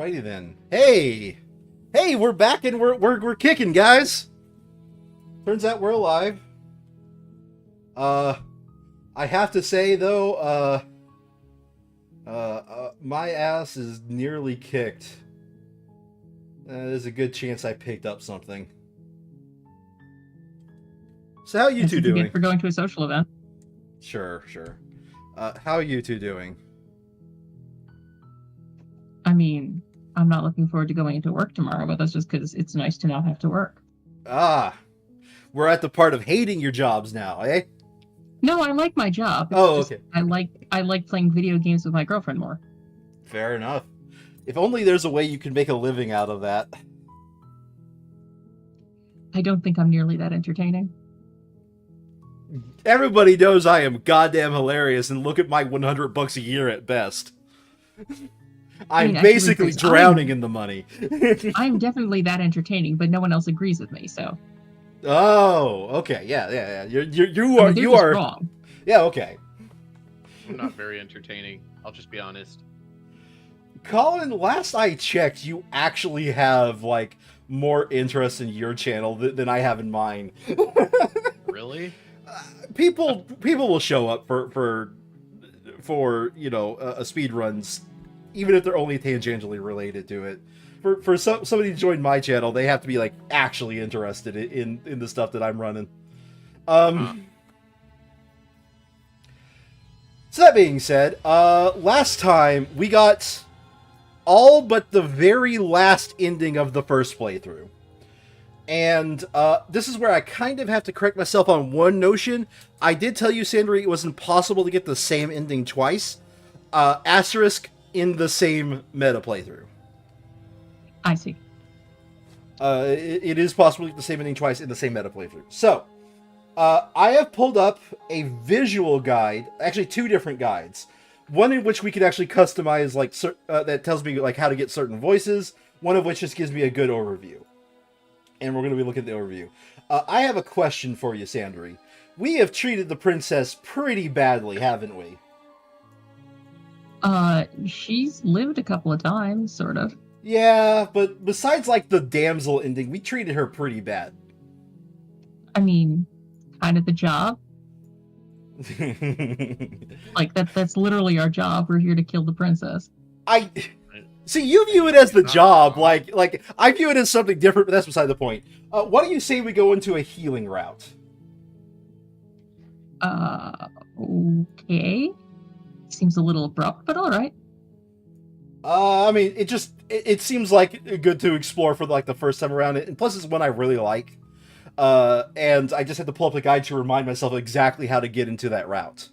Alrighty then. Hey! Hey, we're back and we're kicking, guys! Turns out we're alive. I have to say though, my ass is nearly kicked. There's a good chance I picked up something. So how are you two doing? For going to a social event. Sure. How are you two doing? I mean, I'm not looking forward to going into work tomorrow, but that's just because it's nice to not have to work. Ah, we're at the part of hating your jobs now, eh? No, I like my job. Okay. I like playing video games with my girlfriend more. Fair enough. If only there's a way you can make a living out of that. I don't think I'm nearly that entertaining. Everybody knows I am goddamn hilarious, and look at my $100 a year at best. I'm basically drowning in the money. I'm definitely that entertaining, but no one else agrees with me, so. Oh, okay, yeah. You are wrong. Yeah, okay. I'm not very entertaining. I'll just be honest. Colin, last I checked, you actually have like more interest in your channel than I have in mine. Really? People will show up for you know speed runs, even if they're only tangentially related to it. For somebody to join my channel, they have to be like actually interested in the stuff that I'm running. So that being said, last time we got all but the very last ending of the first playthrough. And this is where I kind of have to correct myself on one notion. I did tell you, Sandra, it was impossible to get the same ending twice. Asterisk in the same meta playthrough. I see. It is possible to get the same ending twice in the same meta playthrough. So, I have pulled up a visual guide, actually two different guides. One in which we can actually customize, like, that tells me like how to get certain voices. One of which just gives me a good overview. And we're going to be looking at the overview. I have a question for you, Sandry. We have treated the princess pretty badly, haven't we? She's lived a couple of times, sort of. Yeah, but besides, like, the damsel ending, we treated her pretty bad. I mean, kind of the job. Like, that's literally our job. We're here to kill the princess. See, you view it as the job, like I view it as something different, but that's beside the point. Why don't you say we go into a healing route? Okay. Seems a little abrupt, but alright. I mean, it seems like good to explore for like the first time around, and plus it's one I really like. And I just had to pull up the guide to remind myself exactly how to get into that route.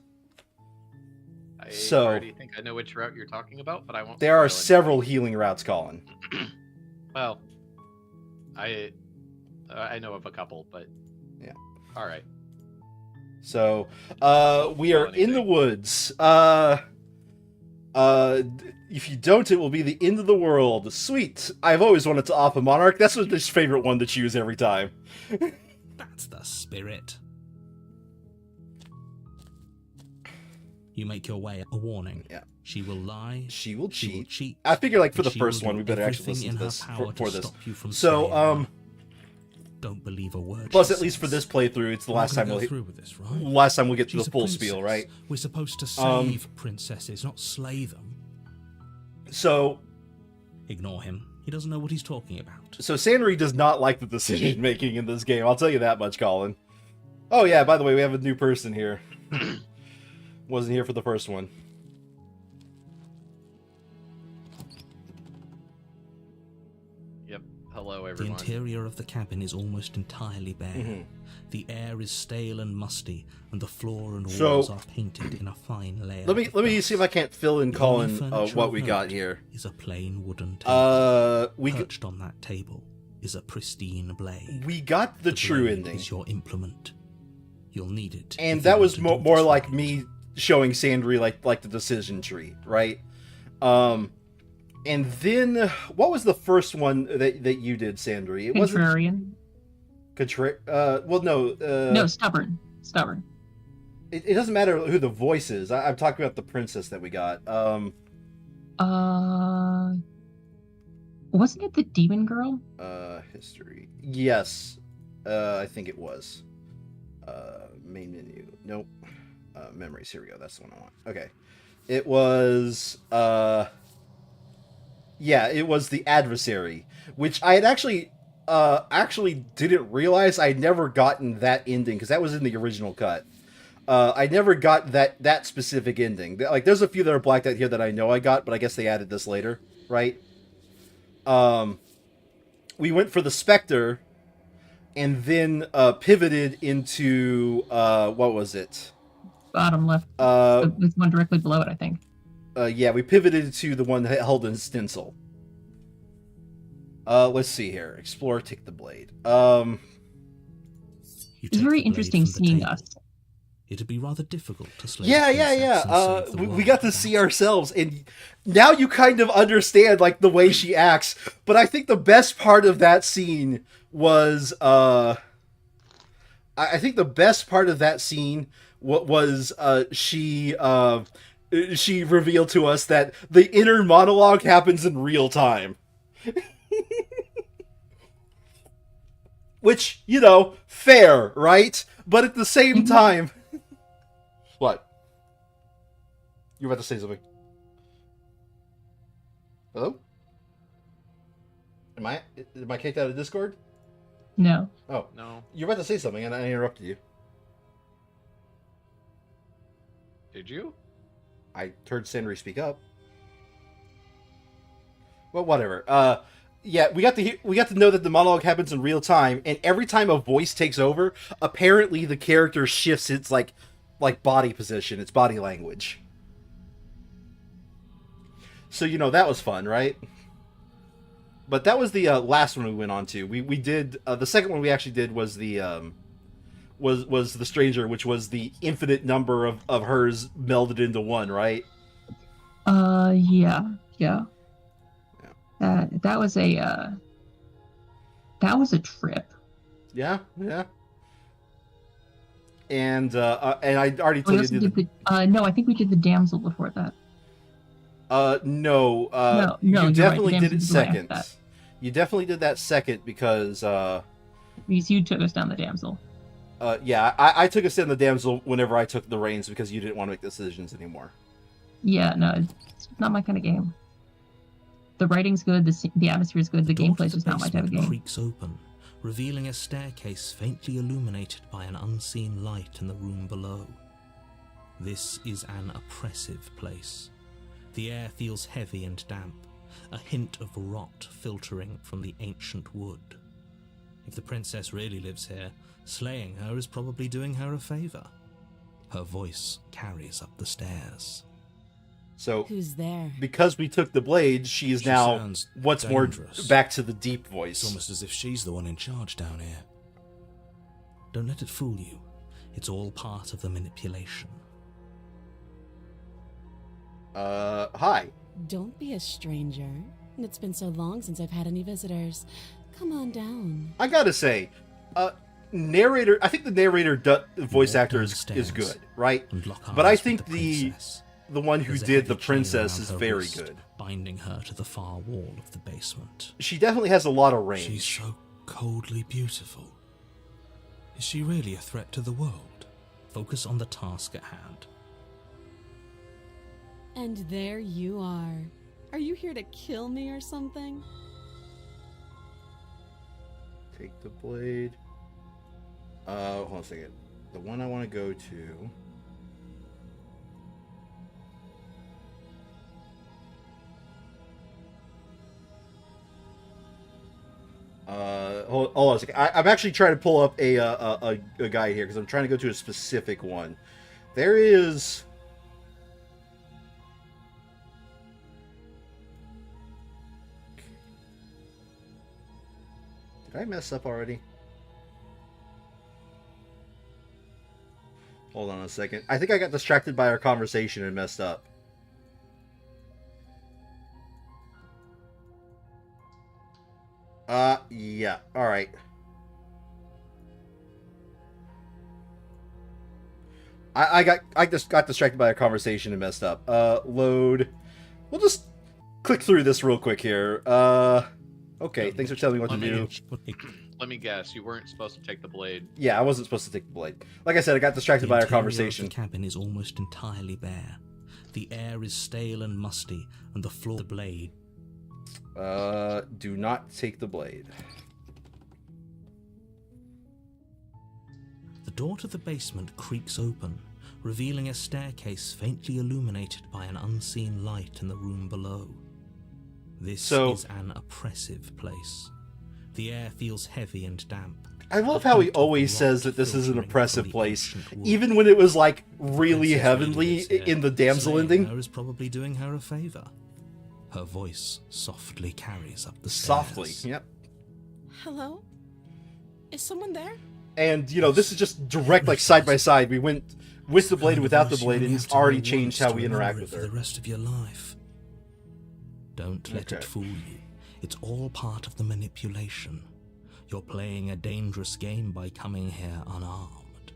I So, already think I know which route you're talking about, but I won't. There are spoil several healing routes, Colin. Well, I know of a couple, but yeah. All right. So, we are in the woods. If you don't, it will be the end of the world. Sweet. I've always wanted to off a monarch. That's his favorite one to choose every time. That's the spirit. You make your way a warning. Yeah. She will lie. She will cheat. She will cheat. I figure, like, for the first one, we better actually listen to this for this. So, don't believe a word. Plus, at least for this playthrough, it's the last time we'll through with this, right? last time we'll get to She's the full a princess. spiel, right? We're supposed to save princesses, not slay them. So, Ignore him. He doesn't know what he's talking about. so Sandry does not like the decision making in this game. I'll tell you that much, Colin. Oh yeah, by the way, we have a new person here. Wasn't here for the first one. Yep. Hello, The everyone. interior of the cabin is almost entirely bare. Mm-hmm. The air is stale and musty, and the floor and So- walls are painted in a fine layer. Let me of see if I can't fill in, The Colin, only furniture what of we note got here. Is a plain wooden table. Perched on that table is a pristine blade. We got the true blade ending, is your implement. You'll need it. and if that you was want to do more this like right. me showing Sandry like the decision tree, right? And then what was the first one that you did, Sandry? It wasn't Contrarian. well, no. No, stubborn. Stubborn. It doesn't matter who the voice is. I'm talking about the princess that we got. Wasn't it the demon girl? History. Yes. I think it was. Main menu. Nope. Memories. Here we go. That's the one I want. Okay. It was, yeah, it was the adversary, which I had actually didn't realize I'd never gotten that ending, because that was in the original cut. I never got that specific ending. Like, there's a few that are blacked out here that I know I got, but I guess they added this later, right? We went for the Spectre, and then pivoted into what was it? Bottom left. There's one directly below it, I think. Yeah, we pivoted to the one that held in stencil. Let's see here. Explore, take the blade. It's very interesting seeing us. It'd be rather difficult to slay. Yeah. We got to see ourselves, and now you kind of understand like the way she acts. But I think the best part of that scene was, I think the best part of that scene was she revealed to us that the inner monologue happens in real time. Which, you know, fair, right? But at the same time... What? You were about to say something. Hello? Am I kicked out of Discord? No. Oh. No. You're about to say something and I interrupted you. Did you? I heard Sandry speak up. Well, whatever. Yeah, we got to know that the monologue happens in real time, and every time a voice takes over, apparently the character shifts its like body position, its body language. So, you know, that was fun, right? But that was the last one we went on to. We did the second one we actually did was the was the stranger, which was the infinite number of hers melded into one, right? Yeah. That was a trip. Yeah. And I already told you. No, I think we did the damsel before that. No. No, you definitely right. did it second. You definitely did that second because you took us down the damsel. Yeah, I took us down the damsel whenever I took the reins because you didn't want to make decisions anymore. Yeah, no, it's not my kind of game. The writing's good, the atmosphere is good, the gameplay's just not my type of game. Creaks open, revealing a staircase faintly illuminated by an unseen light in the room below. This is an oppressive place. The air feels heavy and damp, a hint of rot filtering from the ancient wood. If the princess really lives here, slaying her is probably doing her a favor. Her voice carries up the stairs. So, who's there? Because we took the blade, she is now once more back to the deep voice. It's almost as if she's the one in charge down here. Don't let it fool you. It's all part of the manipulation. Hi. Don't be a stranger. It's been so long since I've had any visitors. Come on down. I gotta say, narrator. I think the narrator voice actor is good, right? But I think the one who did the princess is very good. Binding her to the far wall of the basement. She definitely has a lot of range. She's so coldly beautiful. Is she really a threat to the world? Focus on the task at hand. And there you are. Are you here to kill me or something? Take the blade. Hold on a second. The one I want to go to... hold on a second. I'm actually trying to pull up a guide here because I'm trying to go to a specific one. There is... Did I mess up already? Hold on a second. I think I got distracted by our conversation and messed up. Yeah. Alright. I just got distracted by a conversation and messed up. Load. We'll just click through this real quick here. Okay, thanks for telling me what to do. Let me guess. You weren't supposed to take the blade. Yeah, I wasn't supposed to take the blade. Like I said, I got distracted by our interior conversation. Of the cabin is almost entirely bare. The air is stale and musty, and the floor the blade. Do not take the blade. The door to the basement creaks open, revealing a staircase faintly illuminated by an unseen light in the room below. This is an oppressive place. The air feels heavy and damp. I love how he always says that this is an oppressive place, even when it was like really heavenly in the damsel ending. Her is probably doing her a favor. Her voice softly carries up the stairs. Softly, yep. Hello? Is someone there? And, you know, this is just direct, like, side by side. We went with the blade, without the blade, and he's already changed how we interact with for her. the rest of your life. Don't let it fool you. It's all part of the manipulation. You're playing a dangerous game by coming here unarmed.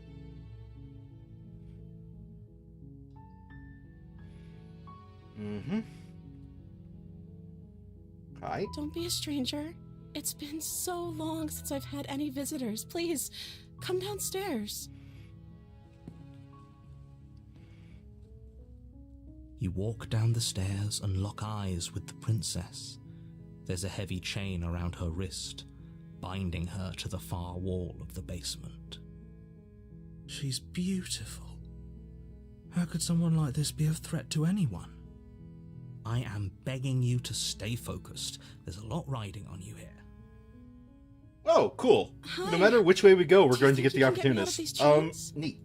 Mm-hmm. Hi. Don't be a stranger. It's been so long since I've had any visitors. Please, come downstairs. You walk down the stairs and lock eyes with the princess. There's a heavy chain around her wrist, binding her to the far wall of the basement. She's beautiful. How could someone like this be a threat to anyone? I am begging you to stay focused. There's a lot riding on you here. Oh, cool. Hi. No matter which way we go, we're Do you going to think get the you can get me out of opportunist. these chains? Neat.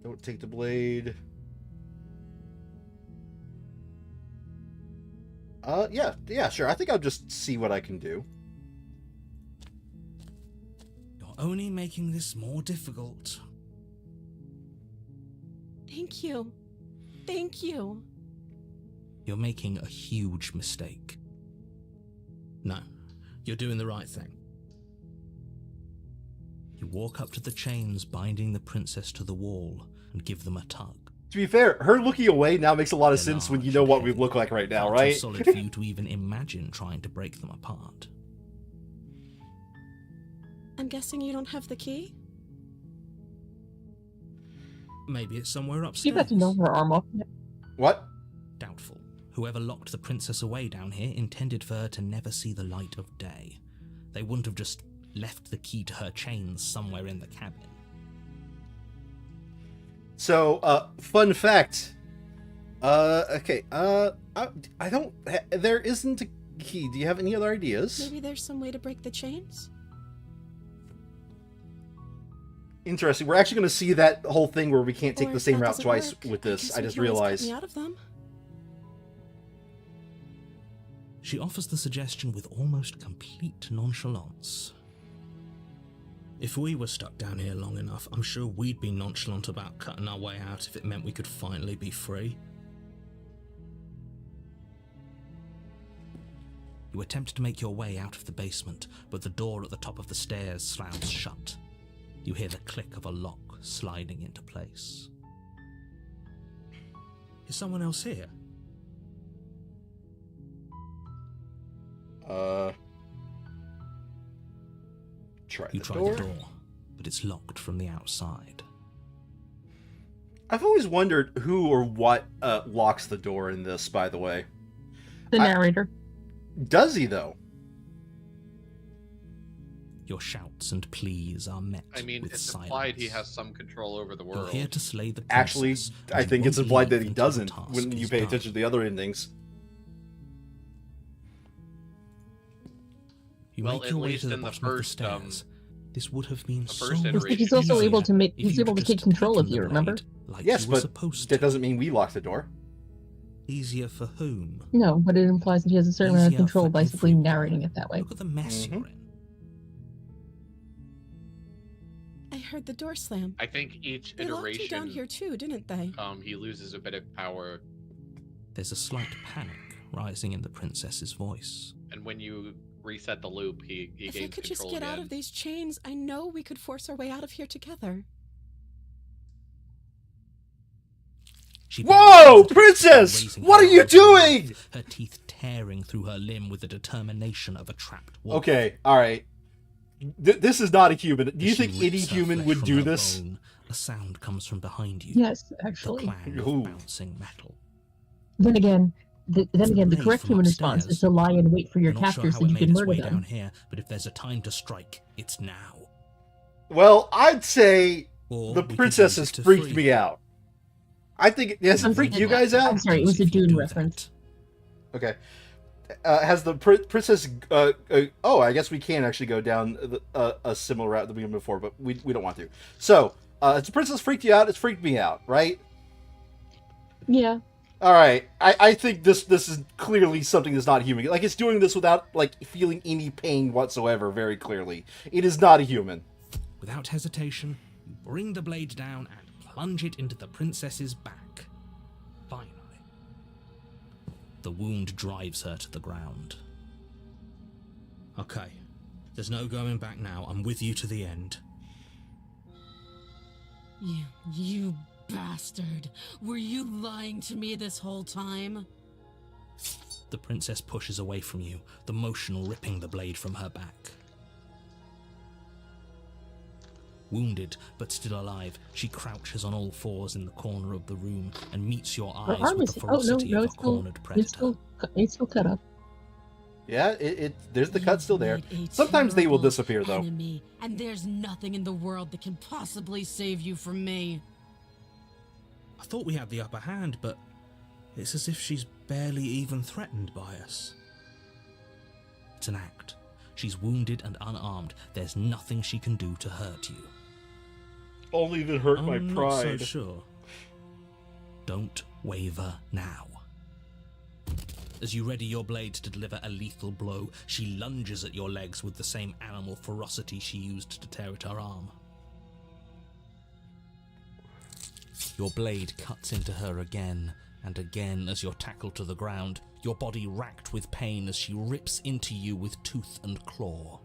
Don't take the blade. Yeah, sure. I think I'll just see what I can do. You're only making this more difficult. Thank you. Thank you. You're making a huge mistake. No, you're doing the right thing. You walk up to the chains binding the princess to the wall and give them a tug. To be fair, her looking away now makes a lot of They're sense when you large know and what we heavy, look like right now, far right? Too solid for you to even imagine trying to break them apart. I'm guessing you don't have the key? Maybe it's somewhere She upstairs. got to know her arm off. What? Doubtful. Whoever locked the princess away down here intended for her to never see the light of day. They wouldn't have just left the key to her chains somewhere in the cabin. So, fun fact. Okay, I don't... There isn't a key. Do you have any other ideas? Maybe there's some way to break the chains? Interesting. We're actually going to see that whole thing where we can't take Or the if same that route doesn't twice work, with this. guess I we just can always cut realized. me out of them. She offers the suggestion with almost complete nonchalance. If we were stuck down here long enough, I'm sure we'd be nonchalant about cutting our way out if it meant we could finally be free. You attempt to make your way out of the basement, but the door at the top of the stairs slams shut. You hear the click of a lock sliding into place. Is someone else here? Try You the try door. the door, but it's locked from the outside. I've always wondered who or what locks the door in this, by the way. The narrator. Does he, though? Your shouts and pleas are met I mean, with it's silence. implied he has some control over the You're world. here to slay the Actually, princess, I and think you it's won't implied that leave he until the doesn't task when you is pay done. attention to the other endings. You Well, make at your way least to the in the bottom of the first, stairs. This would have been the so first much iteration. He's also easier able to make. if He's you able to just take control of taken you. the Remember? blade like Yes, you were but supposed that to. doesn't mean we lock the door. Easier for whom? No, but it implies that he has a certain amount of Easier control for by simply everyone. narrating it that way. Look at the mess you're in. I heard the door slam. I think each They locked you down iteration, here too, didn't they? he loses a bit of power, There's a slight panic rising in the princess's voice. and when you reset the loop, he If I gains could just control get again. out of these chains, I know we could force our way out of here together. She Whoa, bends, princess! raising What her are you arms to her doing? mouth, her teeth tearing through her limb with the determination of a trapped wolf. Okay, alright. This is not a human. Do you As she think any rips her human flesh would from do her this? bone, a sound comes from behind you. Yes, The actually. clang Ooh. of bouncing metal. Then again, the blade correct from human response upstairs. is to lie and wait for your You're not sure captors how so it you made can its murder way them. down here, but if there's a time to strike, it's now. Well, I'd say Or the we could princess use has it to freaked free. me out. I think it hasn't freaked you guys out? I'm sorry, it was a If you Dune do reference. that, Okay. Has the princess? Oh, I guess we can actually go down a similar route that we did before, but we don't want to. So, has the princess freaked you out? It's freaked me out, right? Yeah. All right. I think this is clearly something that's not human. Like, it's doing this without like feeling any pain whatsoever. Very clearly, it is not a human. Without hesitation, you bring the blade down and plunge it into the princess's back. Finally. The wound drives her to the ground. Okay, there's no going back now. I'm with you to the end. You bastard. Were you lying to me this whole time? The princess pushes away from you, the motion ripping the blade from her back. Wounded, but still alive, she crouches on all fours in the corner of the room and meets your Her eyes arm with is. the Oh, no, ferocity no, of a it's still. cornered predator. It's still cut up. Yeah, there's the cut still there. You made a Sometimes they will terrible disappear though. enemy, and there's nothing in the world that can possibly save you from me. I thought we had the upper hand, but it's as if she's barely even threatened by us. It's an act. She's wounded and unarmed. There's nothing she can do to hurt you. Only that hurt my I'm pride. not so sure. Don't waver now. As you ready your blade to deliver a lethal blow, she lunges at your legs with the same animal ferocity she used to tear at her arm. Your blade cuts into her again and again as you're tackled to the ground, your body racked with pain as she rips into you with tooth and claw.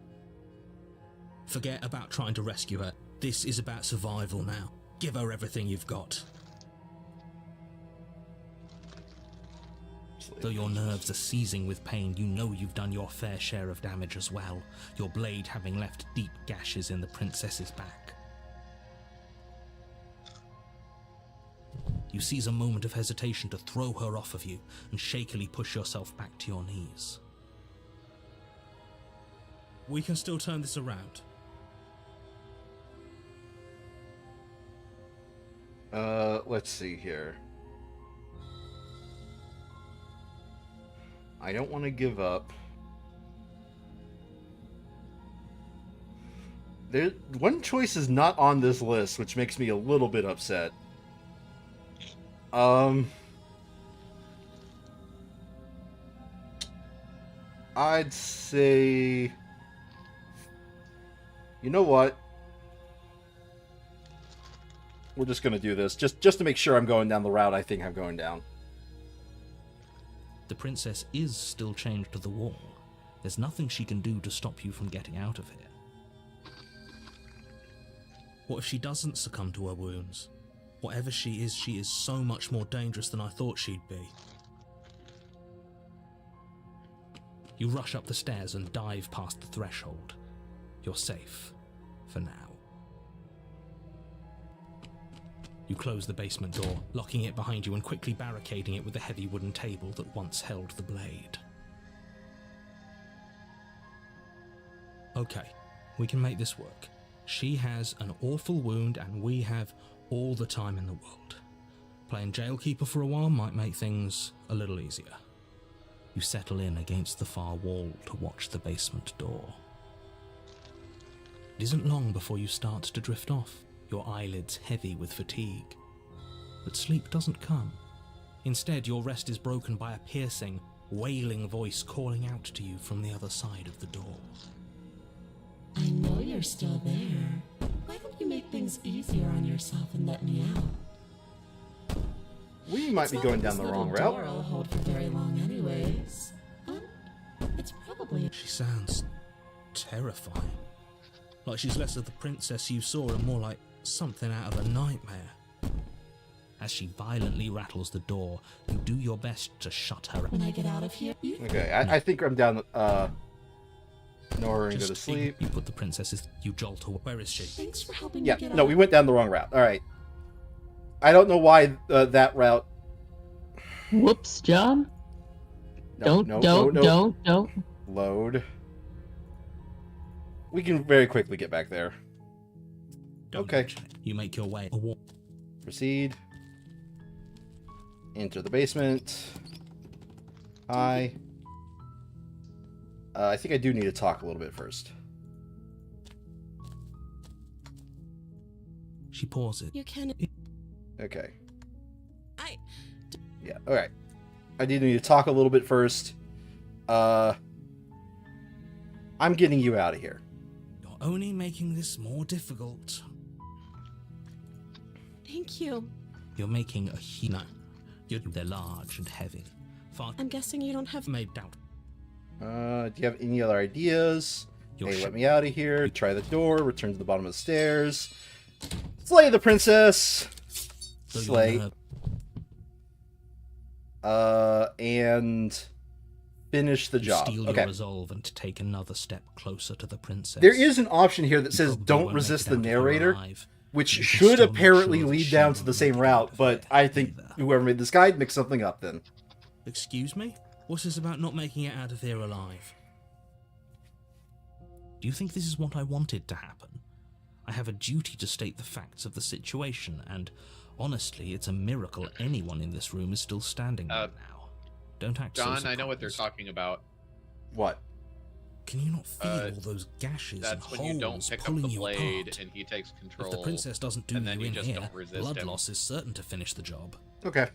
Forget about trying to rescue her. This is about survival now. Give her everything you've got. Though your nerves are seizing with pain, you know you've done your fair share of damage as well, your blade having left deep gashes in the princess's back. You seize a moment of hesitation to throw her off of you and shakily push yourself back to your knees. We can still turn this around. Let's see here. I don't want to give up. One choice is not on this list, which makes me a little bit upset. I'd say... You know what? We're just gonna do this, just to make sure I'm going down the route I think I'm going down. The princess is still chained to the wall. There's nothing she can do to stop you from getting out of here. What if she doesn't succumb to her wounds? Whatever she is so much more dangerous than I thought she'd be. You rush up the stairs and dive past the threshold. You're safe, for now. You close the basement door, locking it behind you and quickly barricading it with the heavy wooden table that once held the blade. Okay, we can make this work. She has an awful wound and we have all the time in the world. Playing jailkeeper for a while might make things a little easier. You settle in against the far wall to watch the basement door. It isn't long before you start to drift off, your eyelids heavy with fatigue. But sleep doesn't come. Instead, your rest is broken by a piercing, wailing voice calling out to you from the other side of the door. I know you're still there. Why don't you make things easier on yourself and let me out? We might be going down the wrong route. Door will hold for very long anyways. It's probably... She sounds terrifying. Like she's less of the princess you saw and more like something out of a nightmare. As she violently rattles the door, you do your best to shut her When out. I get out of here, you Okay, I think I'm down. Nowhere and go to sleep. You put the princesses. You jolt her. Where is she? thanks for helping Yeah, me get no, out. we went down the wrong route. All right. I don't know why that route. Whoops, John. No, Don't. Load. We can very quickly get back there. Don't Okay. mention it. You make your way. Proceed. Enter the basement. Hi. I think I do need to talk a little bit first. She pauses. You can. Okay. I. Yeah, alright. I do need to talk a little bit first. I'm getting you out of here. You're only making this more difficult. Thank you. You're making a no. They're large and heavy. Far I'm guessing you don't have. made doubt. Do you have any other ideas? Your Hey, ship- let me out of here. Try the door. Return to the bottom of the stairs. Slay the princess. Though your Slay. nerve- And finish the you job. Steel Okay. your resolve and take another step closer to the princess. There is an option here that You says probably don't won't resist make the it out of here narrator, alive. which You can should still make apparently sure that lead she down to won't the same make it route, out of but it I think either. whoever made this guide mixed something up then. Excuse me? What is about not making it out of here alive? Do you think this is what I wanted to happen? I have a duty to state the facts of the situation, and honestly, it's a miracle anyone in this room is still standing right now. Don't act so John, I know what they're surprised. talking about. What? Can you not feel all those gashes That's and when you don't holes pick up pulling the you blade apart? and he takes control. If the princess doesn't do and then you you in just here, don't resist blood him. loss is certain to finish the job. Okay.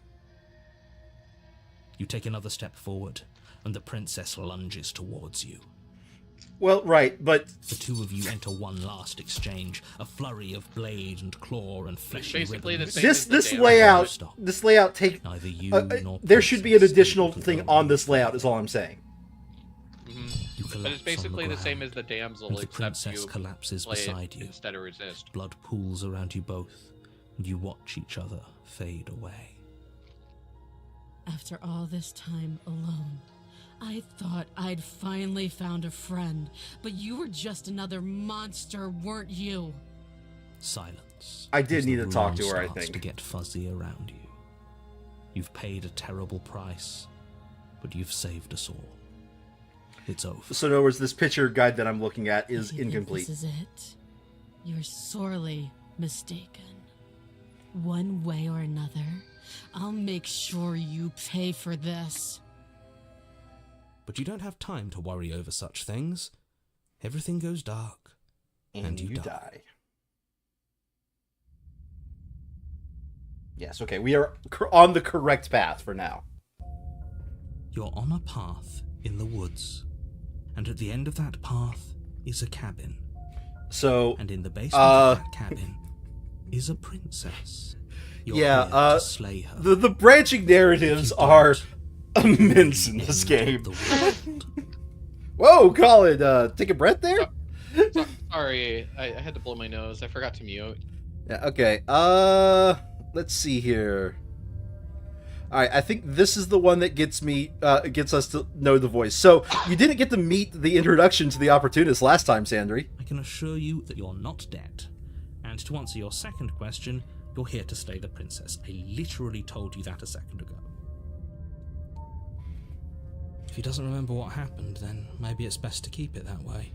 You take another step forward, and the princess lunges towards you. Well, right, but The two of you enter one last exchange, a flurry of blade and claw and fleshy basically the ribbons. same this as the this damn layout, Stop. this layout take. Neither you nor There should be an princess additional able to thing go on any this layout. further. Is all I'm saying. You But collapse it's basically on the same ground, as the damsel, and the except princess you collapses play it beside you. instead of resist. Blood pools around you both, and you watch each other fade away. After all this time alone, I thought I'd finally found a friend, but you were just another monster, weren't you? Silence. I did as the need to talk room to her, I starts think. to get fuzzy around you. You've paid a terrible price, but you've saved us all. It's over. So in other words, this picture guide that I'm looking at is If you think incomplete. This is it. You're sorely mistaken. One way or another, I'll make sure you pay for this. But you don't have time to worry over such things. Everything goes dark, And you die. Yes, okay, we are on the correct path for now. You're on a path in the woods, and at the end of that path is a cabin. So, And in the basement of that cabin is a princess. You're yeah, here to slay her. the branching narratives are immense in this game. The world. Whoa, Colin, take a breath there? Sorry, I had to blow my nose. I forgot to mute. Yeah, okay, let's see here. Alright, I think this is the one that gets us to know the voice. So, you didn't get to meet the introduction to the Opportunist last time, Sandry. I can assure you that you're not dead. And to answer your second question, you're here to slay the princess. I literally told you that a second ago. If he doesn't remember what happened, then maybe it's best to keep it that way.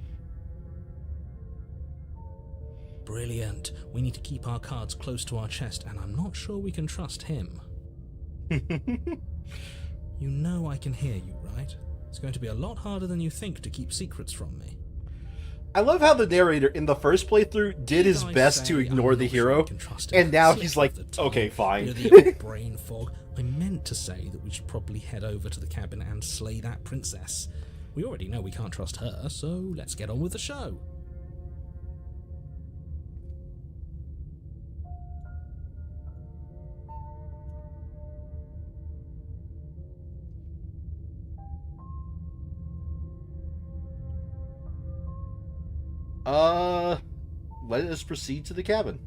Brilliant. We need to keep our cards close to our chest, and I'm not sure we can trust him. You know I can hear you, right? It's going to be a lot harder than you think to keep secrets from me. I love how the narrator in the first playthrough did his I best to say ignore I'm the not sure hero, we can trust him? and now Slip he's of like, the tongue. okay, fine. You know, the old brain fog. I meant to say that we should probably head over to the cabin and slay that princess. We already know we can't trust her, so let's get on with the show. Let us proceed to the cabin.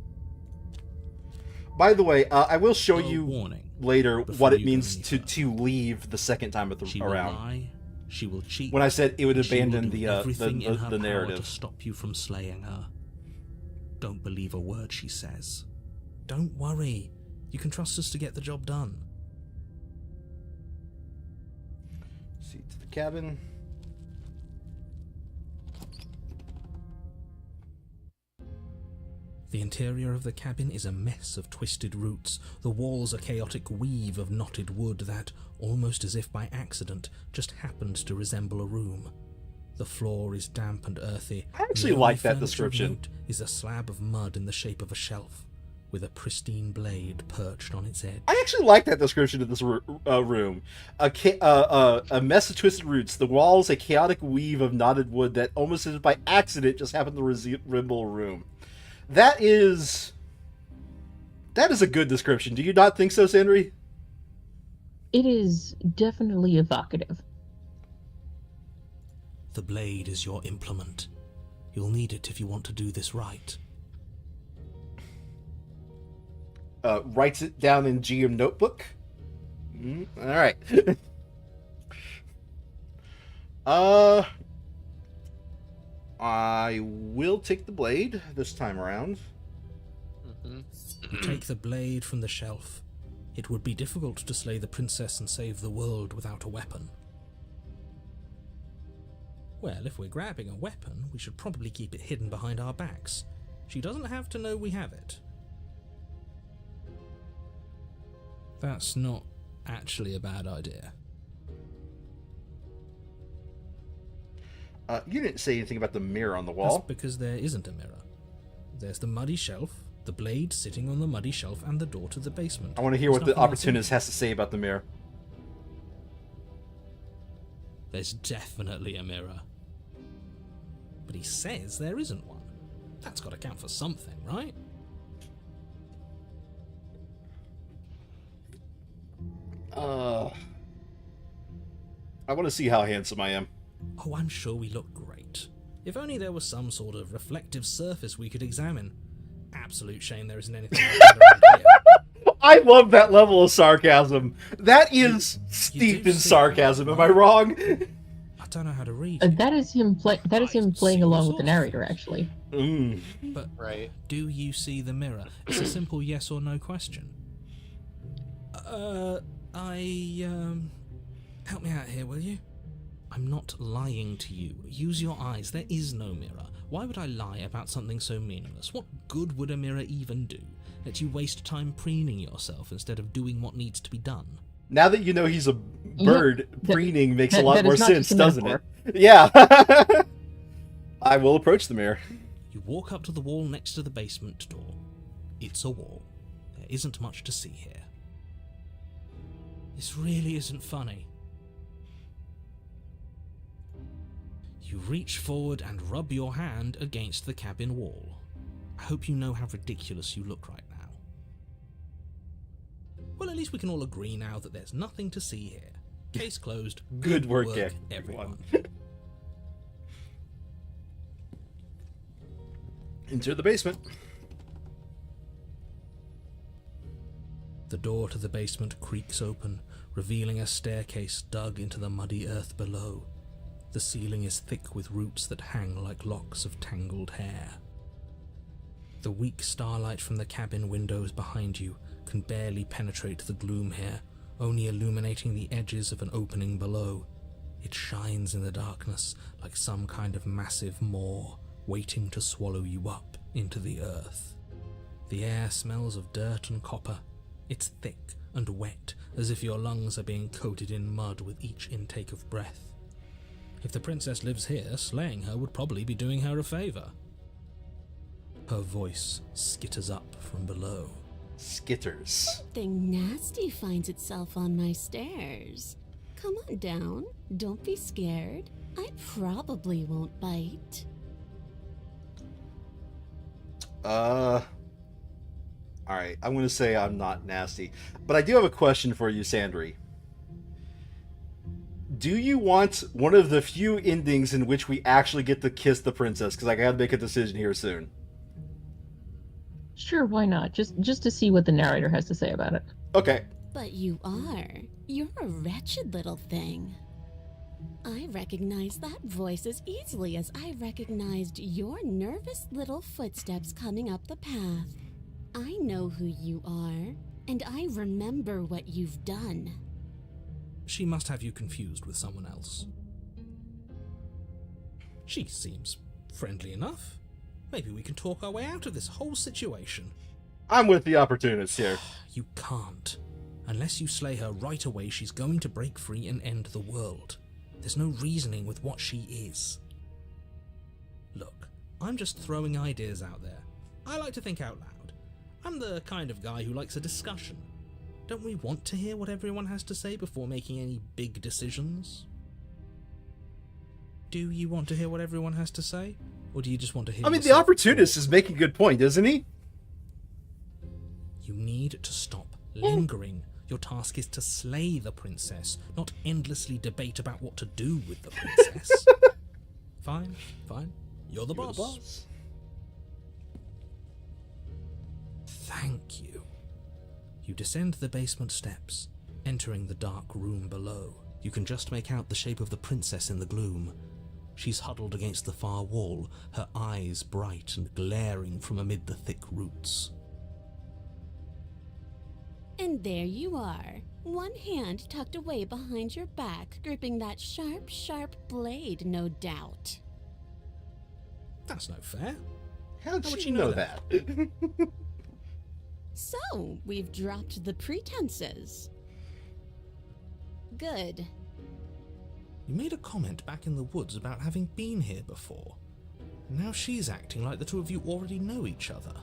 By the way, I will show A you warning. later Before what it you go means any to further. leave the second time She will around. lie, she will cheat. When I said it would she will abandon do the everything in her power narrative. to stop you from slaying her. Don't believe a word she says. Don't worry. You can trust us to get the job done. See to the cabin. The interior of the cabin is a mess of twisted roots. The walls a chaotic weave of knotted wood that, almost as if by accident, just happened to resemble a room. The floor is damp and earthy. I actually and the like only that furniture of description. note is a slab of mud in the shape of a shelf, with a pristine blade perched on its edge. I actually like that description of this room. A mess of twisted roots. The walls a chaotic weave of knotted wood that almost as if by accident just happened to resemble a room. That is a good description. Do you not think so, Sandry? It is definitely evocative. The blade is your implement. You'll need it if you want to do this right. Writes it down in GM notebook. All right. I will take the blade this time around. You take the blade from the shelf. It would be difficult to slay the princess and save the world without a weapon. Well, if we're grabbing a weapon, we should probably keep it hidden behind our backs. She doesn't have to know we have it. That's not actually a bad idea. You didn't say anything about the mirror on the That's wall. because there isn't a mirror. There's the muddy shelf, the blade sitting on the muddy shelf, and the door to the basement. I want to hear There's what the nothing else in opportunist has to say about the mirror. There's definitely a mirror. But he says there isn't one. That's got to count for something, right? I want to see how handsome I am. Oh, I'm sure we look great. If only there was some sort of reflective surface we could examine. Absolute shame there isn't anything like that around here. I love that level of sarcasm. That is You steeped do in see sarcasm. that, Am I wrong? I don't know how to read it. That is him playing along with the narrator, actually. But Right. do you see the mirror? It's a simple yes or no question. Help me out here, will you? I'm not lying to you. Use your eyes. There is no mirror. Why would I lie about something so meaningless? What good would a mirror even do? Let you waste time preening yourself instead of doing what needs to be done. Now that you know he's a bird, preening makes a lot that more is not sense, just a doesn't it? metaphor. Yeah. I will approach the mirror. You walk up to the wall next to the basement door. It's a wall. There isn't much to see here. This really isn't funny. You reach forward and rub your hand against the cabin wall. I hope you know how ridiculous you look right now. Well, at least we can all agree now that there's nothing to see here. Case closed. Good work, everyone. Enter the basement. The door to the basement creaks open, revealing a staircase dug into the muddy earth below. The ceiling is thick with roots that hang like locks of tangled hair. The weak starlight from the cabin windows behind you can barely penetrate the gloom here, only illuminating the edges of an opening below. It shines in the darkness like some kind of massive maw, waiting to swallow you up into the earth. The air smells of dirt and copper. It's thick and wet, as if your lungs are being coated in mud with each intake of breath. If the princess lives here, slaying her would probably be doing her a favor. Her voice skitters up from below. Skitters. Something nasty finds itself on my stairs. Come on down. Don't be scared. I probably won't bite. Alright, I'm going to say I'm not nasty. But I do have a question for you, Sandry. Do you want one of the few endings in which we actually get to kiss the princess? Because I gotta make a decision here soon. Sure, why not? Just to see what the narrator has to say about it. Okay. But you are. You're a wretched little thing. I recognize that voice as easily as I recognized your nervous little footsteps coming up the path. I know who you are, and I remember what you've done. She must have you confused with someone else. She seems friendly enough. Maybe we can talk our way out of this whole situation. I'm with the opportunist here. You can't. Unless you slay her right away, she's going to break free and end the world. There's no reasoning with what she is. Look, I'm just throwing ideas out there. I like to think out loud. I'm the kind of guy who likes a discussion. Don't we want to hear what everyone has to say before making any big decisions? Do you want to hear what everyone has to say? Or do you just want to hear I mean, the yourself opportunist talk? is making a good point, isn't he? You need to stop lingering. Your task is to slay the princess, not endlessly debate about what to do with the princess. Fine. You're the boss. Thank you. You descend the basement steps, entering the dark room below. You can just make out the shape of the princess in the gloom. She's huddled against the far wall, her eyes bright and glaring from amid the thick roots. And there you are, one hand tucked away behind your back, gripping that sharp, sharp blade, no doubt. That's no fair. How did would she you know know that? So, we've dropped the pretenses. Good. You made a comment back in the woods about having been here before. Now she's acting like the two of you already know each other.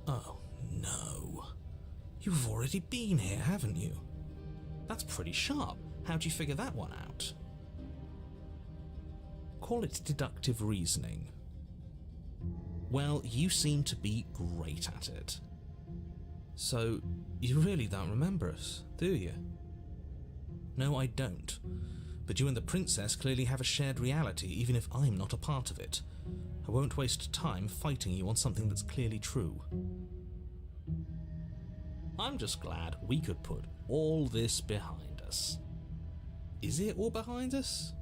Oh, no. You've already been here, haven't you? That's pretty sharp. How'd you figure that one out? Call it deductive reasoning. Well, you seem to be great at it. So, you really don't remember us, do you? No, I don't. But you and the princess clearly have a shared reality, even if I'm not a part of it. I won't waste time fighting you on something that's clearly true. I'm just glad we could put all this behind us. Is it all behind us?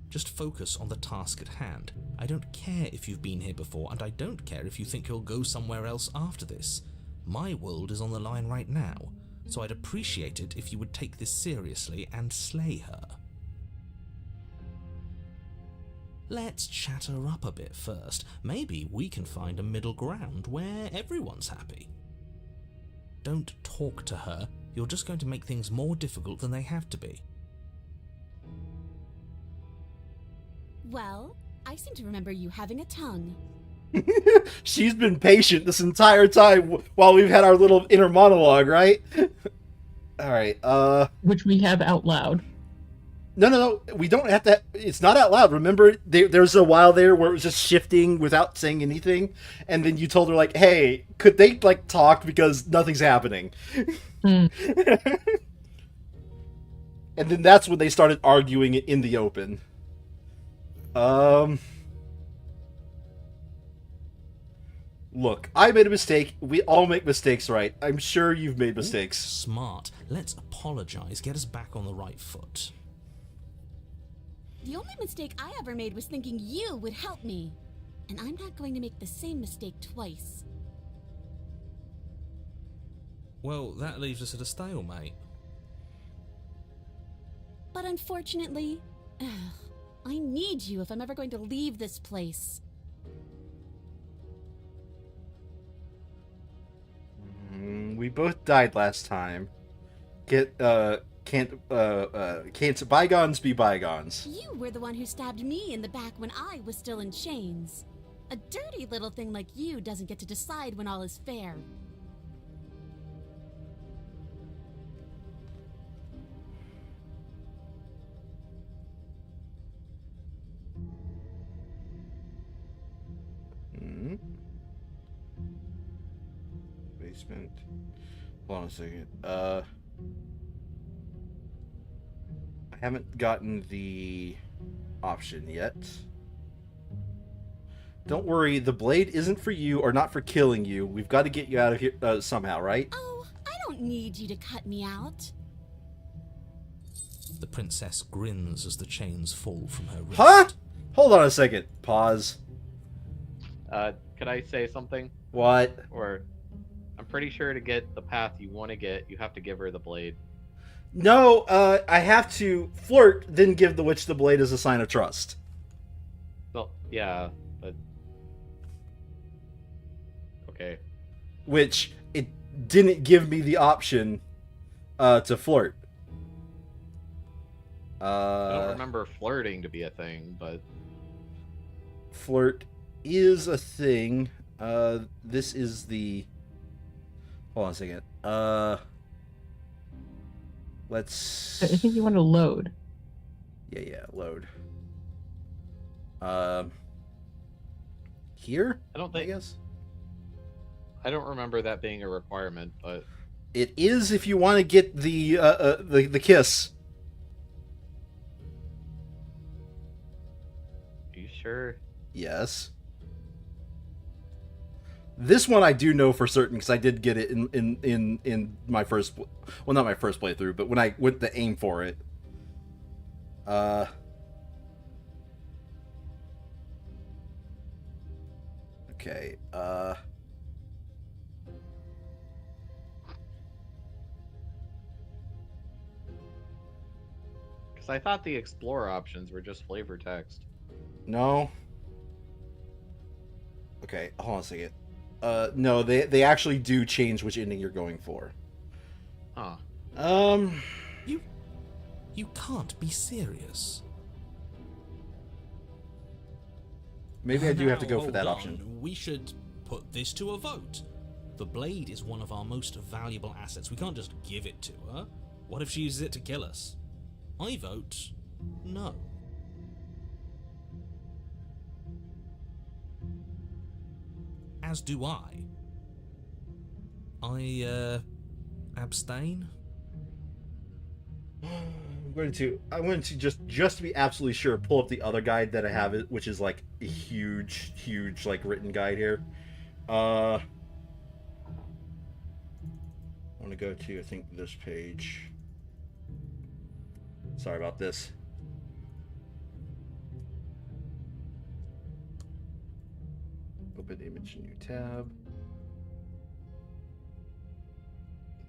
Just focus on the task at hand. I don't care if you've been here before, and I don't care if you think you'll go somewhere else after this. My world is on the line right now, so I'd appreciate it if you would take this seriously and slay her. Let's chat her up a bit first. Maybe we can find a middle ground where everyone's happy. Don't talk to her. You're just going to make things more difficult than they have to be. Well, I seem to remember you having a tongue. She's been patient this entire time while we've had our little inner monologue, right? Alright, Which we have out loud. No, we don't have to. It's not out loud. Remember, there's a while there where it was just shifting without saying anything, and then you told her, like, hey, could they, like, talk because nothing's happening? Mm. And then that's when they started arguing it in the open. Look, I made a mistake. We all make mistakes, right? I'm sure you've made mistakes. Smart. Let's apologize. Get us back on the right foot. The only mistake I ever made was thinking you would help me. And I'm not going to make the same mistake twice. Well, that leaves us at a stalemate. But unfortunately, I need you if I'm ever going to leave this place. We both died last time. Can't bygones be bygones? You were the one who stabbed me in the back when I was still in chains. A dirty little thing like you doesn't get to decide when all is fair. Basement. Hold on a second. I haven't gotten the option yet. Don't worry, the blade isn't for you or not for killing you. We've got to get you out of here somehow, right? Oh, I don't need you to cut me out. The princess grins as the chains fall from her wrist. Huh? Hold on a second. Pause. Could I say something? What? Or, I'm pretty sure to get the path you want to get, you have to give her the blade. No, I have to flirt, then give the witch the blade as a sign of trust. Well, yeah, but... Okay. Which, it didn't give me the option to flirt. I don't remember flirting to be a thing, but... Flirt is a thing. This is the... Hold on a second. Let's... I think you want to load. Yeah, load. Here? I don't I think... guess? I don't remember that being a requirement, but... It is if you want to get the kiss. Are you sure? Yes. This one I do know for certain because I did get it in my first, well, not my first playthrough, but when I went to aim for it. Okay. Because I thought the explore options were just flavor text. No. Okay, hold on a second. No, they actually do change which ending you're going for. Huh. You can't be serious. Maybe I do have to Now, go for that hold option. on. We should put this to a vote. The blade is one of our most valuable assets. We can't just give it to her. What if she uses it to kill us? I vote no. As do I. Abstain? I'm going to just to be absolutely sure pull up the other guide that I have, which is like a huge like written guide here. I want to go to, I think, this page. Sorry about this. Open image, new tab.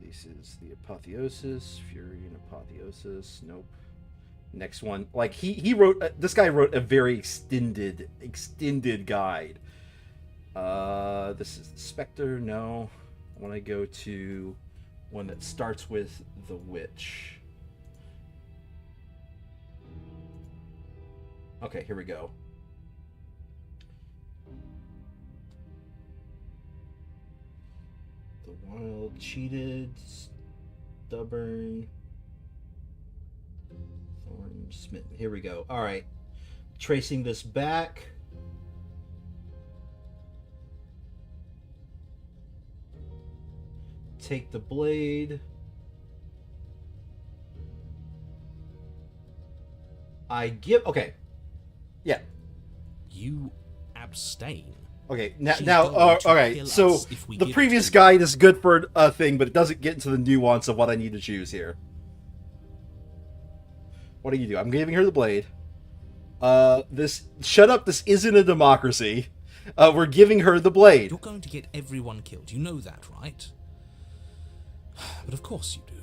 This is the apotheosis, fury and apotheosis. Nope. Next one. Like he wrote, this guy wrote a very extended guide. This is the Spectre. No, I want to go to one that starts with the witch. Okay, here we go. The wild, cheated, stubborn, thorn, smitten. Here we go. All right, tracing this back. Take the blade. I give. Okay. Yeah. You abstain. Okay. She's Now. going to All right. kill So us if we the give it previous to her. guide is good for a thing, but it doesn't get into the nuance of what I need to choose here. What do you do? I'm giving her the blade. Shut up. This isn't a democracy. We're giving her the blade. You're going to get everyone killed. You know that, right? But of course you do.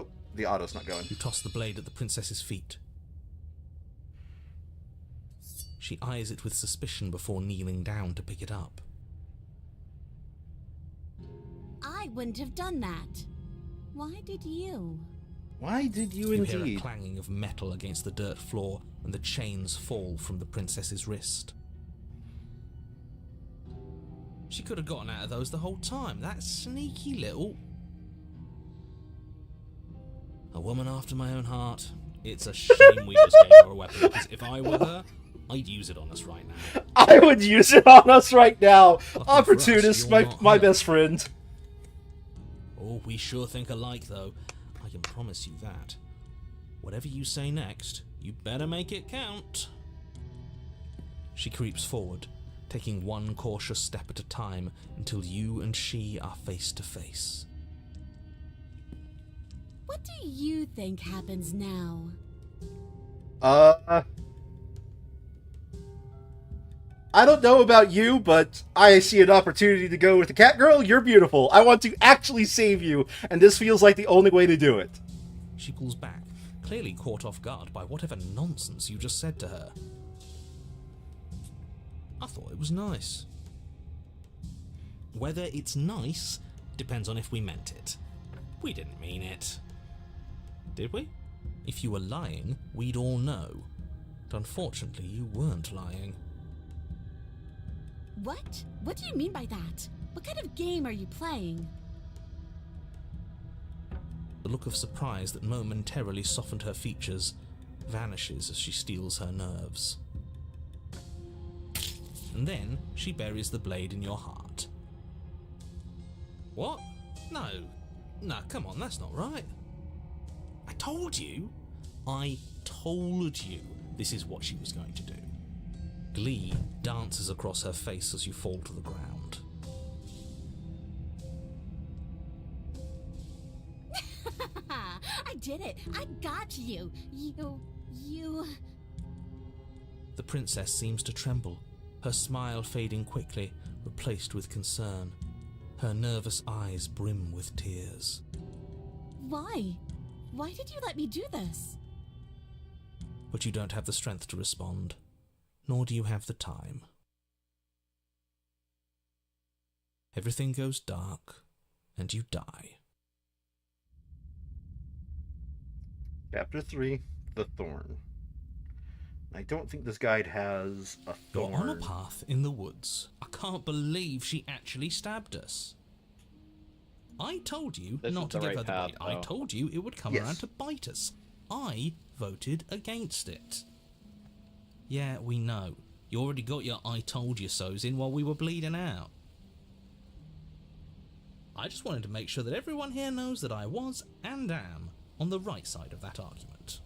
Oh, the auto's not going. You toss the blade at the princess's feet. She eyes it with suspicion before kneeling down to pick it up. I wouldn't have done that. Why did you? Why did you You hear a indeed? clanging of metal against the dirt floor, and the chains fall from the princess's wrist. She could have gotten out of those the whole time. That sneaky little... A woman after my own heart. It's a shame we just gave her a weapon, because if I were her, I'd use it on us right now. I would use it on us right now. Lucky for us, Opportunist, you're not my hurt. best friend. Oh, we sure think alike, though. I can promise you that. Whatever you say next, you better make it count. She creeps forward, taking one cautious step at a time until you and she are face to face. What do you think happens now? I don't know about you, but I see an opportunity to go with the cat girl. You're beautiful. I want to actually save you, and this feels like the only way to do it. She pulls back, clearly caught off guard by whatever nonsense you just said to her. I thought it was nice. Whether it's nice depends on if we meant it. We didn't mean it. Did we? If you were lying, we'd all know. But unfortunately, you weren't lying. What? What do you mean by that? What kind of game are you playing? The look of surprise that momentarily softened her features vanishes as she steels her nerves. And then she buries the blade in your heart. What? No, come on, that's not right. I told you this is what she was going to do. Glee dances across her face as you fall to the ground. I did it! I got you! You... The princess seems to tremble, her smile fading quickly, replaced with concern. Her nervous eyes brim with tears. Why? Why did you let me do this? But you don't have the strength to respond, nor do you have the time. Everything goes dark, and you die. Chapter 3, The Thorn. I don't think this guide has a thorn. You're on a path in the woods. I can't believe she actually stabbed us. I told you This not is to the give right her the path, blade. I though. told you it would come Yes. around to bite us. I voted against it. Yeah, we know. You already got your I told you so's in while we were bleeding out. I just wanted to make sure that everyone here knows that I was and am on the right side of that argument.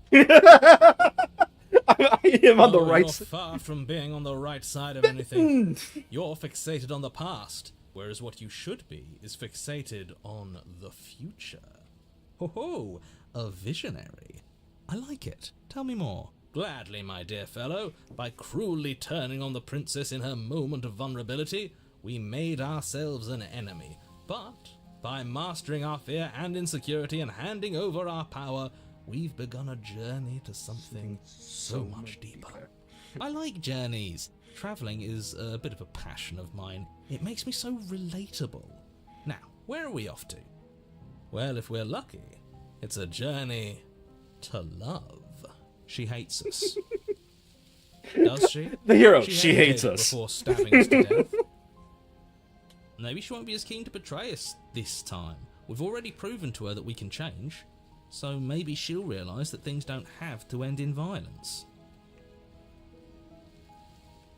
I am on the Oh, right you're side. far from being on the right side of anything. You're fixated on the past, whereas what you should be is fixated on the future. Ho ho, a visionary. I like it. Tell me more. Gladly, my dear fellow. By cruelly turning on the princess in her moment of vulnerability, we made ourselves an enemy. But by mastering our fear and insecurity and handing over our power, we've begun a journey to something so much deeper. I like journeys. Traveling is a bit of a passion of mine. It makes me so relatable. Now, where are we off to? Well, if we're lucky, it's a journey to love. She hates us. Does she? The hero, she hates David us. before stabbing us to death. Maybe she won't be as keen to betray us this time. We've already proven to her that we can change. So maybe she'll realise that things don't have to end in violence.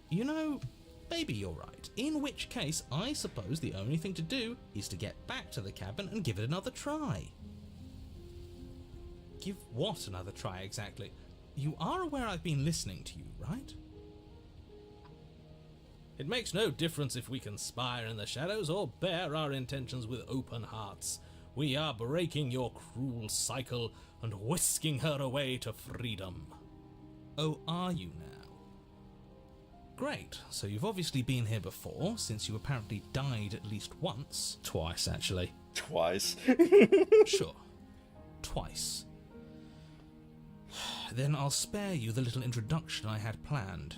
You know, maybe you're right. In which case, I suppose the only thing to do is to get back to the cabin and give it another try. Give what another try exactly? You are aware I've been listening to you, right? It makes no difference if we conspire in the shadows or bear our intentions with open hearts. We are breaking your cruel cycle and whisking her away to freedom. Oh, are you now? Great, so you've obviously been here before, since you apparently died at least once. Twice, actually. Twice. Sure. Twice. Then I'll spare you the little introduction I had planned.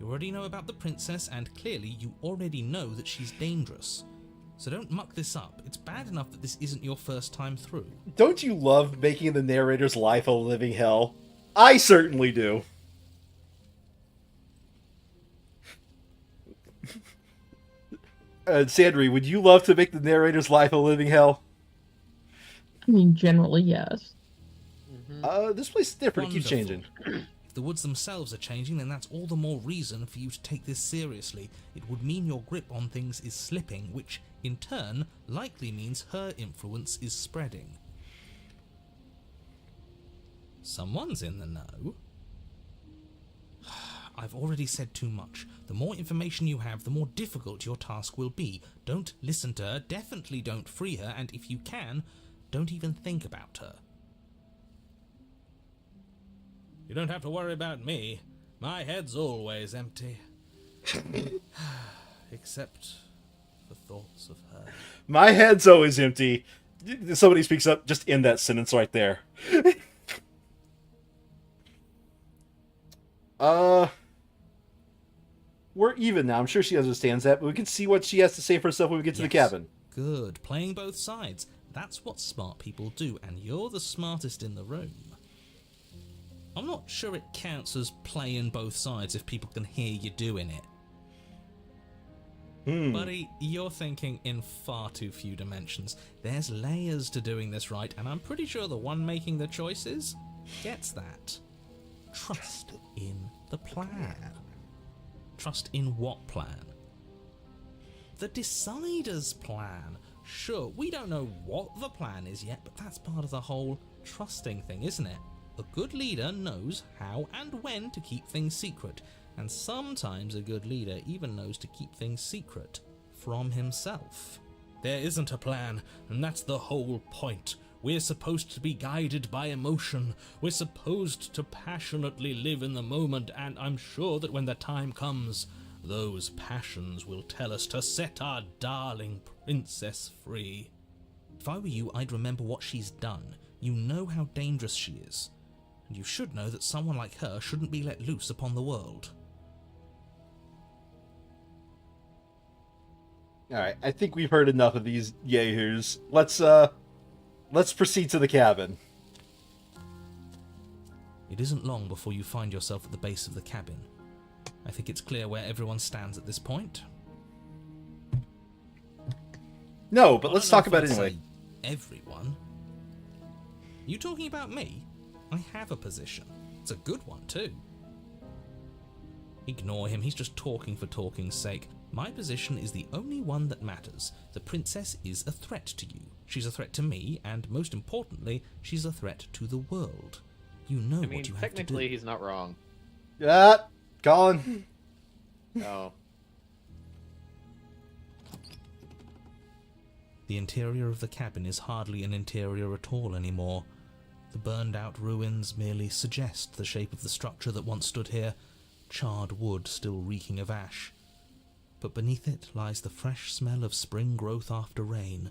You already know about the princess, and clearly you already know that she's dangerous. So don't muck this up. It's bad enough that this isn't your first time through. Don't you love making the narrator's life a living hell? I certainly do. Sandry, would you love to make the narrator's life a living hell? I mean, generally, yes. This place is different. It keeps Wonderful. changing. If the woods themselves are changing, then that's all the more reason for you to take this seriously. It would mean your grip on things is slipping, which, in turn, likely means her influence is spreading. Someone's in the know. I've already said too much. The more information you have, the more difficult your task will be. Don't listen to her, definitely don't free her, and if you can, don't even think about her. You don't have to worry about me. My head's always empty. Except for thoughts of her. My head's always empty. Somebody speaks up just in that sentence right there. We're even now. I'm sure she understands that, but we can see what she has to say for herself when we get to the cabin. Good. Playing both sides. That's what smart people do, and you're the smartest in the room. I'm not sure it counts as playing both sides if people can hear you doing it. Buddy, you're thinking in far too few dimensions. There's layers to doing this right, and I'm pretty sure the one making the choices gets that. Trust in the plan. Trust in what plan? The decider's plan. Sure, we don't know what the plan is yet, but that's part of the whole trusting thing, isn't it? A good leader knows how and when to keep things secret, and sometimes a good leader even knows to keep things secret from himself. There isn't a plan, and that's the whole point. We're supposed to be guided by emotion. We're supposed to passionately live in the moment, and I'm sure that when the time comes, those passions will tell us to set our darling princess free. If I were you, I'd remember what she's done. You know how dangerous she is, and you should know that someone like her shouldn't be let loose upon the world. Alright, I think we've heard enough of these yahoos. Let's proceed to the cabin. It isn't long before you find yourself at the base of the cabin. I think it's clear where everyone stands at this point. No, but let's talk about it anyway. Everyone? You talking about me? I have a position. It's a good one, too. Ignore him, he's just talking for talking's sake. My position is the only one that matters. The princess is a threat to you. She's a threat to me, and most importantly, she's a threat to the world. You know what you have to do. Technically, he's not wrong. Yeah, Colin. No. The interior of the cabin is hardly an interior at all anymore. The burned-out ruins merely suggest the shape of the structure that once stood here, charred wood still reeking of ash. But beneath it lies the fresh smell of spring growth after rain,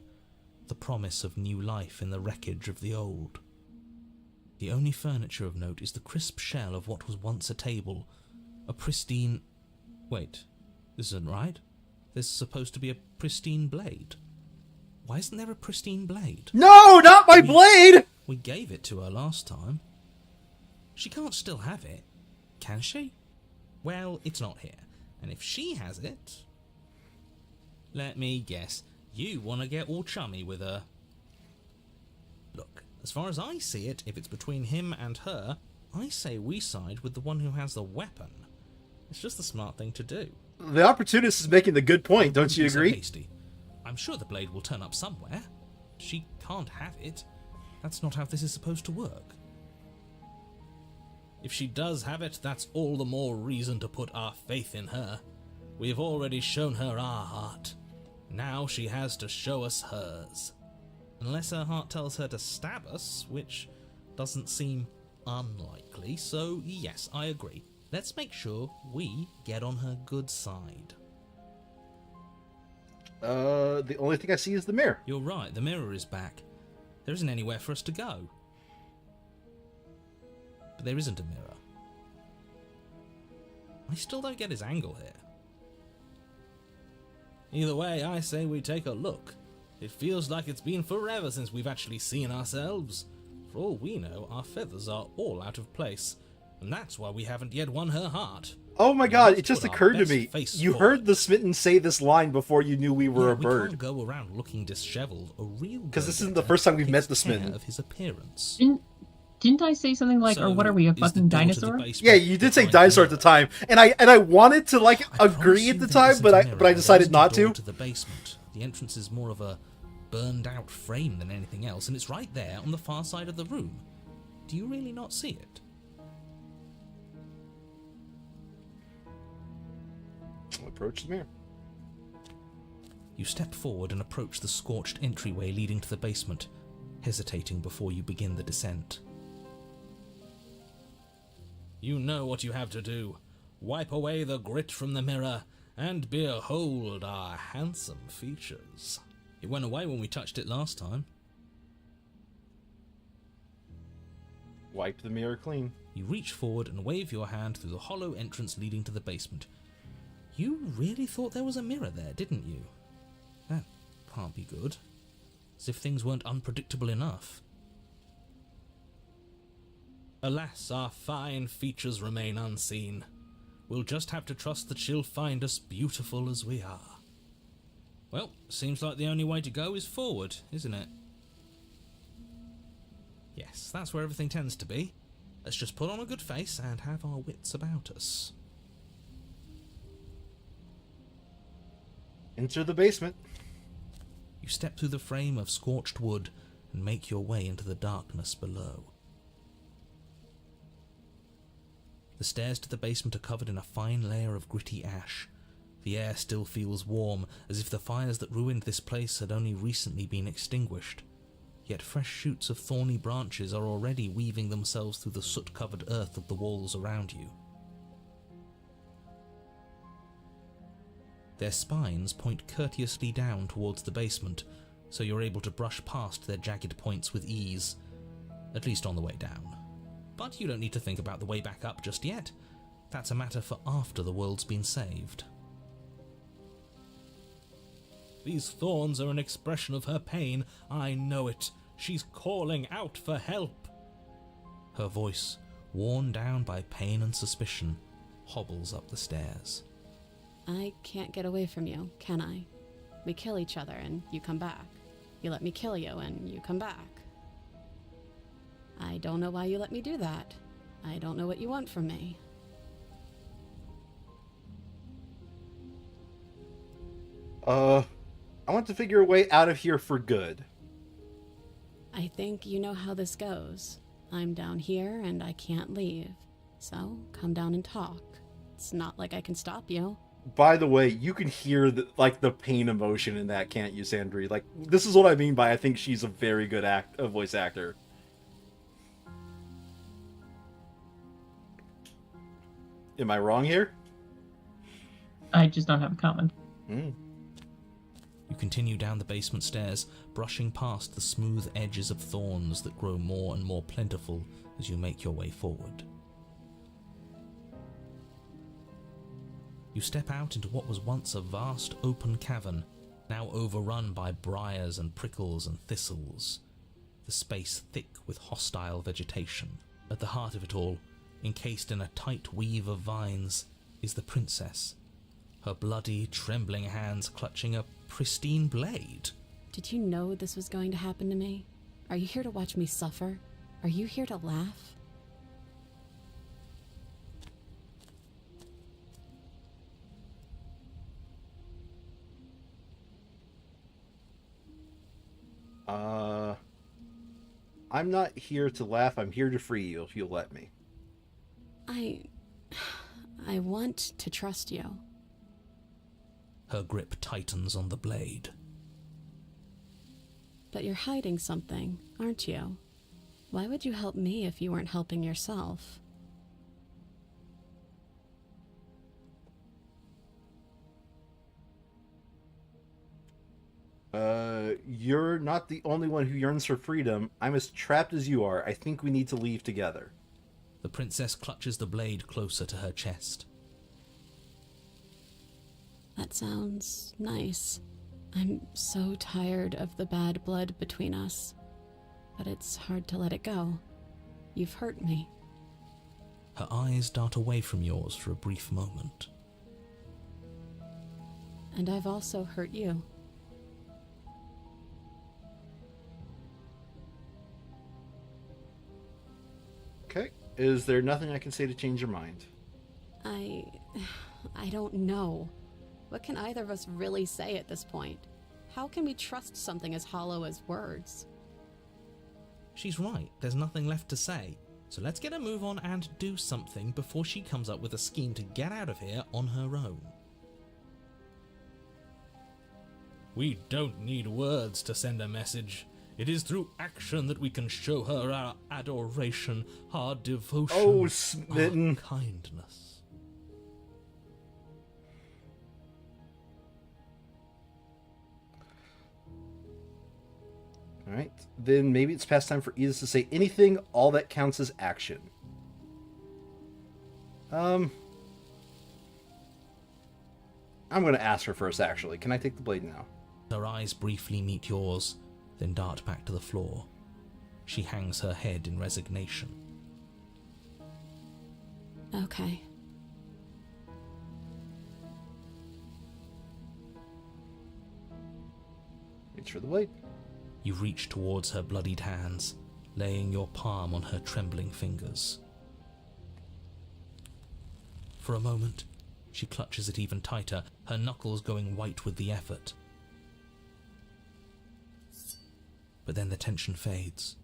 the promise of new life in the wreckage of the old. The only furniture of note is the crisp shell of what was once a table, a pristine... Wait, this isn't right. There's supposed to be a pristine blade. Why isn't there a pristine blade? No, not my blade! We gave it to her last time. She can't still have it, can she? Well, it's not here. And if she has it... Let me guess. You want to get all chummy with her. Look, as far as I see it, if it's between him and her, I say we side with the one who has the weapon. It's just the smart thing to do. The opportunist is making the good point, don't you agree? Hasty. I'm sure the blade will turn up somewhere. She can't have it. That's not how this is supposed to work. If she does have it, that's all the more reason to put our faith in her. We've already shown her our heart. Now she has to show us hers. Unless her heart tells her to stab us, which doesn't seem unlikely, so yes, I agree. Let's make sure we get on her good side. The only thing I see is the mirror. You're right, the mirror is back. There isn't anywhere for us to go. But there isn't a mirror. I still don't get his angle here. Either way, I say we take a look. It feels like it's been forever since we've actually seen ourselves. For all we know, our feathers are all out of place. And that's why we haven't yet won her heart. Oh my god, it just occurred to me. You heard the Smitten say this line before you knew we were a bird. We can't go around looking disheveled. A real because this isn't the first time we've met the Smitten. Of his appearance. Didn't I say something like, or what are we, a fucking dinosaur? Yeah, you did say dinosaur at the time, and I wanted to like agree at the time, but I decided not to. To the basement. The entrance is more of a burned out frame than anything else, and it's right there on the far side of the room. Do you really not see it? Approach the mirror. You step forward and approach the scorched entryway leading to the basement, hesitating before you begin the descent. You know what you have to do. Wipe away the grit from the mirror, and behold our handsome features. It went away when we touched it last time. Wipe the mirror clean. You reach forward and wave your hand through the hollow entrance leading to the basement. You really thought there was a mirror there, didn't you? That can't be good. As if things weren't unpredictable enough. Alas, our fine features remain unseen. We'll just have to trust that she'll find us beautiful as we are. Well, seems like the only way to go is forward, isn't it? Yes, that's where everything tends to be. Let's just put on a good face and have our wits about us. Enter the basement. You step through the frame of scorched wood and make your way into the darkness below. The stairs to the basement are covered in a fine layer of gritty ash. The air still feels warm, as if the fires that ruined this place had only recently been extinguished. Yet fresh shoots of thorny branches are already weaving themselves through the soot-covered earth of the walls around you. Their spines point courteously down towards the basement, so you're able to brush past their jagged points with ease, at least on the way down. But you don't need to think about the way back up just yet. That's a matter for after the world's been saved. These thorns are an expression of her pain. I know it. She's calling out for help. Her voice, worn down by pain and suspicion, hobbles up the stairs. I can't get away from you, can I? We kill each other and you come back. You let me kill you and you come back. I don't know why you let me do that. I don't know what you want from me. I want to figure a way out of here for good. I think you know how this goes. I'm down here and I can't leave. So come down and talk. It's not like I can stop you. By the way, you can hear the pain emotion in that, can't you, Sandri? Like, this is what I mean by I think she's a very good voice actor. Am I wrong here? I just don't have a comment. Hmm. You continue down the basement stairs, brushing past the smooth edges of thorns that grow more and more plentiful as you make your way forward. You step out into what was once a vast open cavern, now overrun by briars and prickles and thistles, the space thick with hostile vegetation. At the heart of it all, encased in a tight weave of vines, is the princess, her bloody, trembling hands clutching a pristine blade. Did you know this was going to happen to me? Are you here to watch me suffer? Are you here to laugh? I'm not here to laugh. I'm here to free you if you'll let me. I want to trust you. Her grip tightens on the blade. But you're hiding something, aren't you? Why would you help me if you weren't helping yourself? You're not the only one who yearns for freedom. I'm as trapped as you are. I think we need to leave together. The princess clutches the blade closer to her chest. That sounds nice. I'm so tired of the bad blood between us. But it's hard to let it go. You've hurt me. Her eyes dart away from yours for a brief moment. And I've also hurt you. Okay. Is there nothing I can say to change your mind? I don't know. What can either of us really say at this point? How can we trust something as hollow as words? She's right, there's nothing left to say. So let's get a move on and do something before she comes up with a scheme to get out of here on her own. We don't need words to send a message. It is through action that we can show her our adoration, our devotion, Oh, smitten. our kindness. Alright, then maybe it's past time for Edith to say anything. All that counts as action. I'm going to ask her first, actually. Can I take the blade now? Her eyes briefly meet yours, then dart back to the floor. She hangs her head in resignation. Okay. Reach for the blade. You reach towards her bloodied hands, laying your palm on her trembling fingers. For a moment, she clutches it even tighter, her knuckles going white with the effort. But then the tension fades.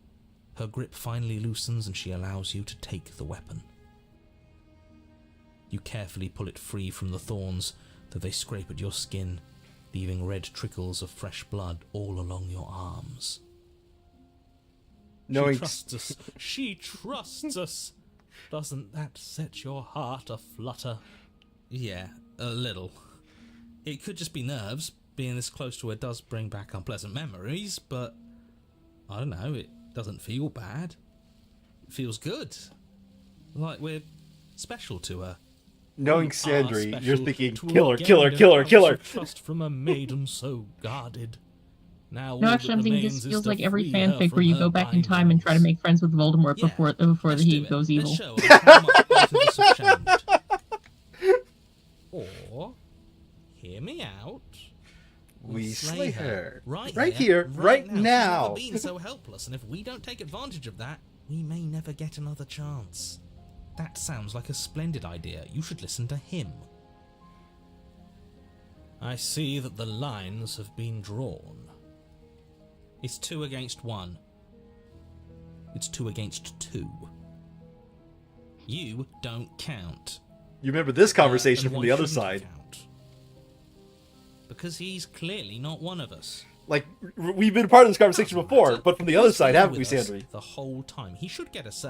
Her grip finally loosens and she allows you to take the weapon. You carefully pull it free from the thorns, though they scrape at your skin, leaving red trickles of fresh blood all along your arms. Knowing She trusts us. She trusts us. Doesn't that set your heart aflutter? Yeah, a little. It could just be nerves. Being this close to her does bring back unpleasant memories, but I don't know, it doesn't feel bad. It feels good. Like we're special to her. Knowing We are Sandry, special you're thinking, to kill her, a kill her, gained kill her, ounce kill her. of trust from a maiden so guarded. Now No, all actually, that I'm thinking remains this is feels to like every free her fanfic from where you her go back in time and try to bindings. make friends with Voldemort Yeah, before let's he do it. goes Let's evil. show her how much Artemis have changed. Or, hear me out. We slay her. Right Right here, here, right She's now. never been so helpless, and if we don't take advantage of that, we may never get another chance. That sounds like a splendid idea. You should listen to him. I see that the lines have been drawn. It's 2 against 1. It's 2 against 2. You don't count. You remember this conversation And from why the other shouldn't side. he count? Because he's clearly not one of us. Like, we've been part of this conversation Doesn't before, matter. but from the other He's side, been haven't we, with us Sandry? The whole time. He should get a say.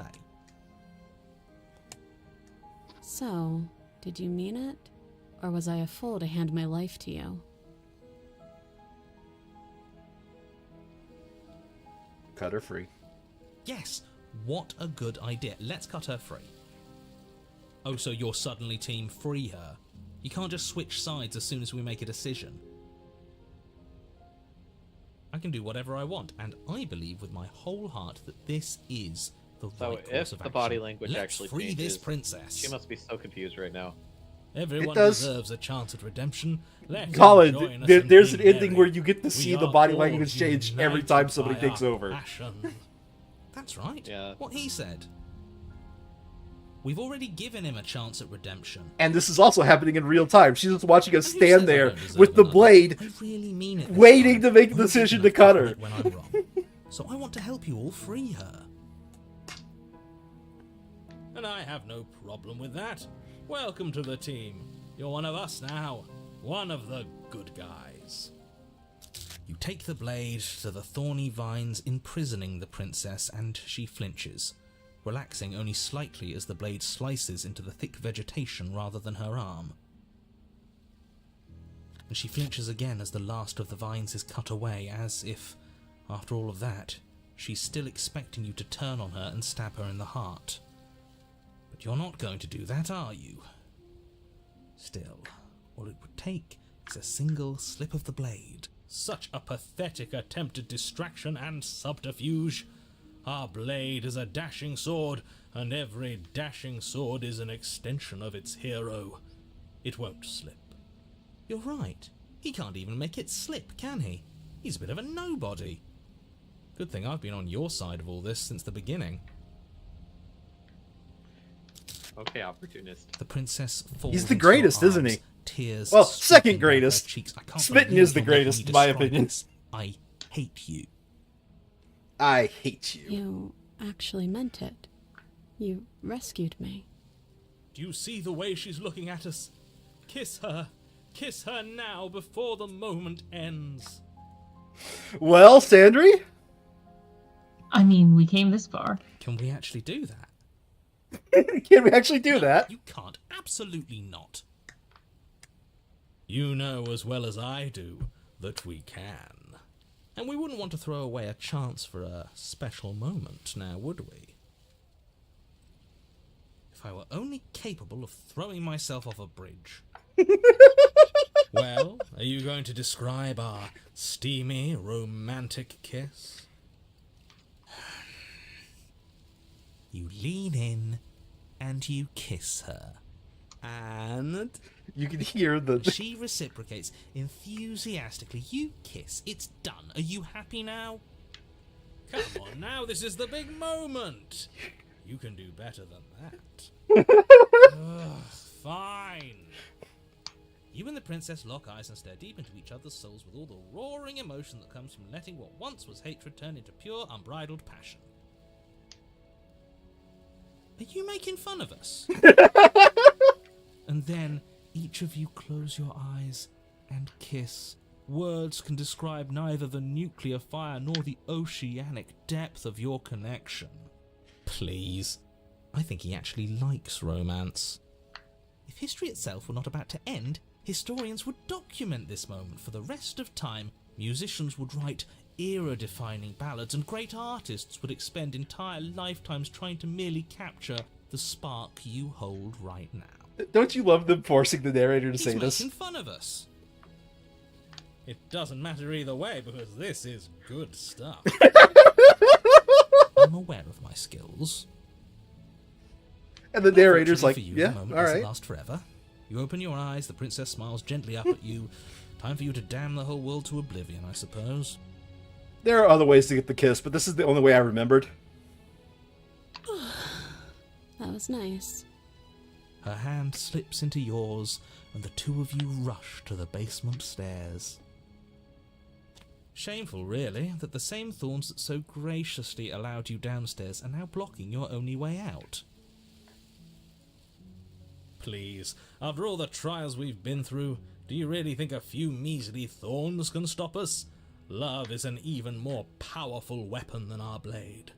So, did you mean it? Or was I a fool to hand my life to you? Cut her free. Yes, what a good idea. Let's cut her free. Oh, so you're suddenly team free her. You can't just switch sides as soon as we make a decision. I can do whatever I want, and I believe with my whole heart that this is the So right if course of the action. body language Let's actually free changes, this princess. She must be so confused right now. Everyone does. deserves a chance at redemption. Let him join Colin, us and there's be an ending merry. where you get to We see the are body all language change every united time somebody by takes our over. passion. That's right. Yeah. What he said. We've already given him a chance at redemption. And this is also happening in real time. She's just watching us And who says I stand there don't deserve with the another? blade, I really mean it this waiting time. to make the I'm big decision enough to cut admit her. when I'm wrong. So I want to help you all free her. And I have no problem with that. Welcome to the team. You're one of us now. One of the good guys. You take the blade to the thorny vines imprisoning the princess, and she flinches, relaxing only slightly as the blade slices into the thick vegetation rather than her arm. And she flinches again as the last of the vines is cut away, as if, after all of that, she's still expecting you to turn on her and stab her in the heart. But you're not going to do that, are you? Still, all it would take is a single slip of the blade. Such a pathetic attempt at distraction and subterfuge. Our blade is a dashing sword, and every dashing sword is an extension of its hero. It won't slip. You're right. He can't even make it slip, can he? He's a bit of a nobody. Good thing I've been on your side of all this since the beginning. Okay, opportunist. The princess falls He's the into your greatest, isn't he? arms, tears Well, streaming second down her greatest. cheeks. I can't Smitten believe is the you're letting greatest, me in my describe opinion. this. I hate you. I hate you. You actually meant it. You rescued me. Do you see the way she's looking at us? Kiss her. Kiss her now before the moment ends. Well, Sandry? I mean, we came this far. Can we actually do that? Can we actually do that? You can't. Absolutely not. You know as well as I do that we can. And we wouldn't want to throw away a chance for a special moment, now would we? If I were only capable of throwing myself off a bridge. Well, are you going to describe our steamy, romantic kiss? You lean in and you kiss her. And You can hear the... she reciprocates enthusiastically. You kiss. It's done. Are you happy now? Come on now, this is the big moment. You can do better than that. Ugh, fine. You and the princess lock eyes and stare deep into each other's souls with all the roaring emotion that comes from letting what once was hatred turn into pure, unbridled passion. Are you making fun of us? And then each of you close your eyes and kiss. Words can describe neither the nuclear fire nor the oceanic depth of your connection. Please. I think he actually likes romance. If history itself were not about to end, historians would document this moment for the rest of time. Musicians would write era-defining ballads, and great artists would expend entire lifetimes trying to merely capture the spark you hold right now. Don't you love them forcing the narrator to He's say this? making fun of us. It doesn't matter either way, because this is good stuff. I'm aware of my skills. And the narrator's like, Unfortunately for you, yeah, the moment all doesn't right. last forever. You open your eyes, the princess smiles gently up at you. Time for you to damn the whole world to oblivion, I suppose. There are other ways to get the kiss, but this is the only way I remembered. That was nice. Her hand slips into yours, and the two of you rush to the basement stairs. Shameful, really, that the same thorns that so graciously allowed you downstairs are now blocking your only way out. Please, after all the trials we've been through, do you really think a few measly thorns can stop us? Love is an even more powerful weapon than our blade.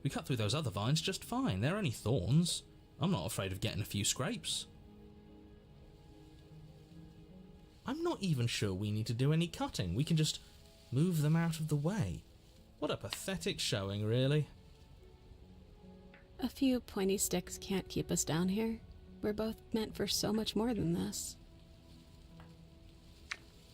We cut through those other vines just fine. They're only thorns. I'm not afraid of getting a few scrapes. I'm not even sure we need to do any cutting. We can just move them out of the way. What a pathetic showing, really. A few pointy sticks can't keep us down here. We're both meant for so much more than this.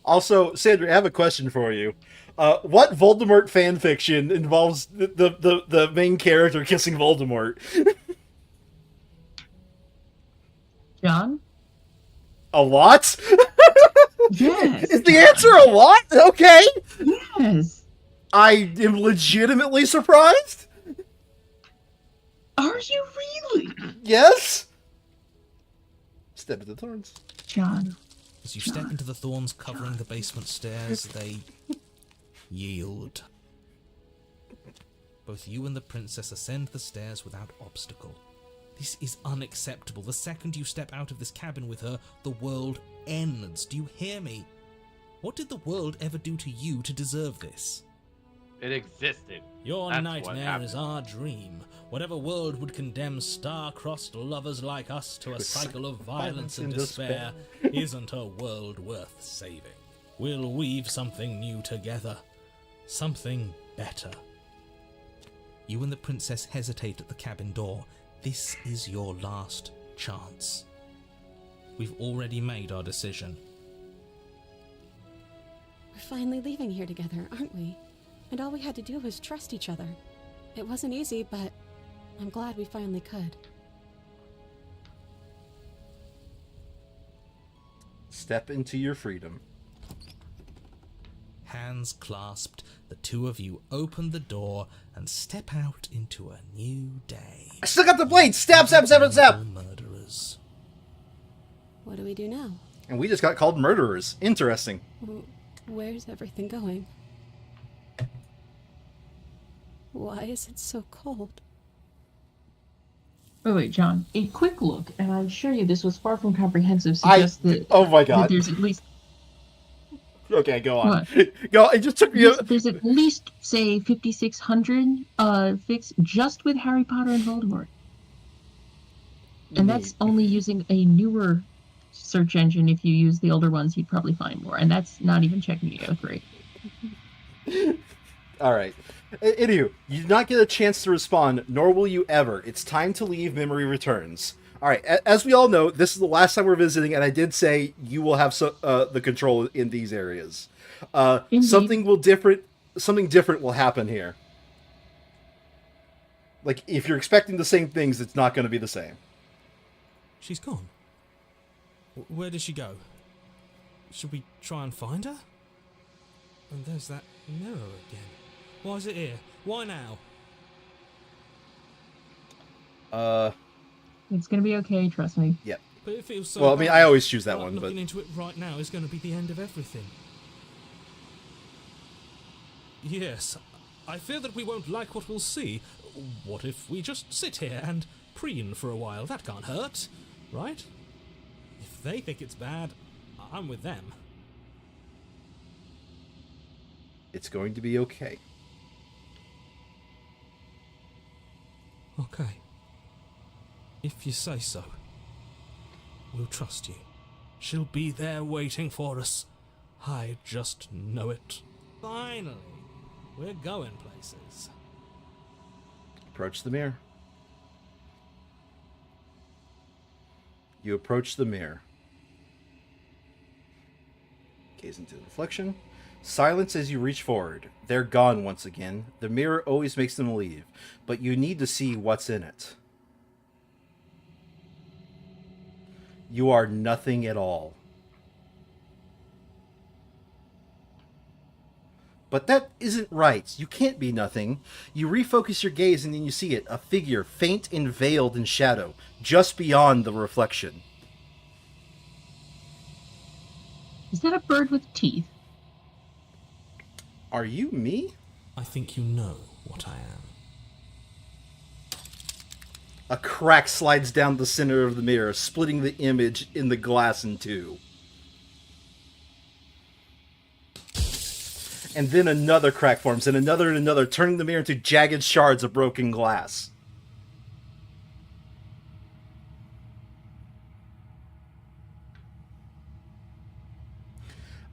Also, Sandra, I have a question for you. What Voldemort fanfiction involves the main character kissing Voldemort? John? A lot? Yes. Is the answer a lot? Okay. Yes. I am legitimately surprised. Are you really? Yes. Step into the thorns. John. As you step into the thorns covering the basement stairs, they yield. Both you and the princess ascend the stairs without obstacle. This is unacceptable. The second you step out of this cabin with her, the world ends. Do you hear me? What did the world ever do to you to deserve this? It existed. Your That's what nightmare happened. is our dream. Whatever world would condemn star-crossed lovers like us to a cycle of violence and despair isn't a world worth saving. We'll weave something new together. Something better. You and the princess hesitate at the cabin door. This is your last chance. We've already made our decision. We're finally leaving here together, aren't we? And all we had to do was trust each other. It wasn't easy, but I'm glad we finally could. Step into your freedom. Hands clasped, the two of you open the door and step out into a new day. I still got the blade! Stab, stab, stab, stab! Murderers. What do we do now? And we just got called murderers. Interesting. Where's everything going? Why is it so cold? Wait, John. A quick look, and I assure you this was far from comprehensive, suggests Oh my that god. there's at least Okay, go on. what? Go. It just took me. There's at least, say, 5,600 fics just with Harry Potter and Voldemort. And that's only using a newer search engine. If you use the older ones, you'd probably find more. And that's not even checking the O3. All right. Anywho, you do not get a chance to respond, nor will you ever. It's time to leave. Memory returns. All right. As we all know, this is the last time we're visiting, and I did say you will have the control in these areas. Something different will happen here. Like, if you're expecting the same things, it's not going to be the same. She's gone. Where did she go? Should we try and find her? And there's that mirror again. Why is it here? Why now? It's gonna be okay, trust me. Yep. But it feels so Well, I mean, bad. I always choose that Like one, but looking into it right now is going to be the end of everything. Yes, I fear that we won't like what we'll see. What if we just sit here and preen for a while? That can't hurt, right? If they think it's bad, I'm with them. it's going to be okay. Okay. If you say so. We'll trust you. She'll be there waiting for us. I just know it. Finally, we're going places. Approach the mirror. You approach the mirror. Gaze into the reflection. Silence as you reach forward. They're gone once again. The mirror always makes them leave, but you need to see what's in it. You are nothing at all. But that isn't right. You can't be nothing. You refocus your gaze and then you see it, a figure faint and veiled in shadow, just beyond the reflection. Is that a bird with teeth? Are you me? I think you know what I am. A crack slides down the center of the mirror, splitting the image in the glass in two. And then another crack forms, and another, turning the mirror into jagged shards of broken glass.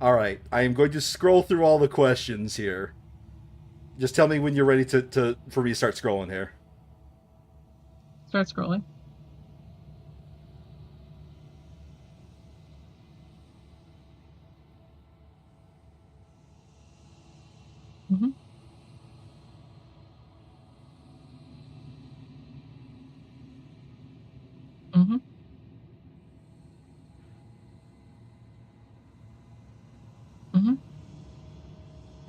Alright, I am going to scroll through all the questions here. Just tell me when you're ready for me to start scrolling here. Start scrolling. Mm-hmm. Mm-hmm. Mm-hmm.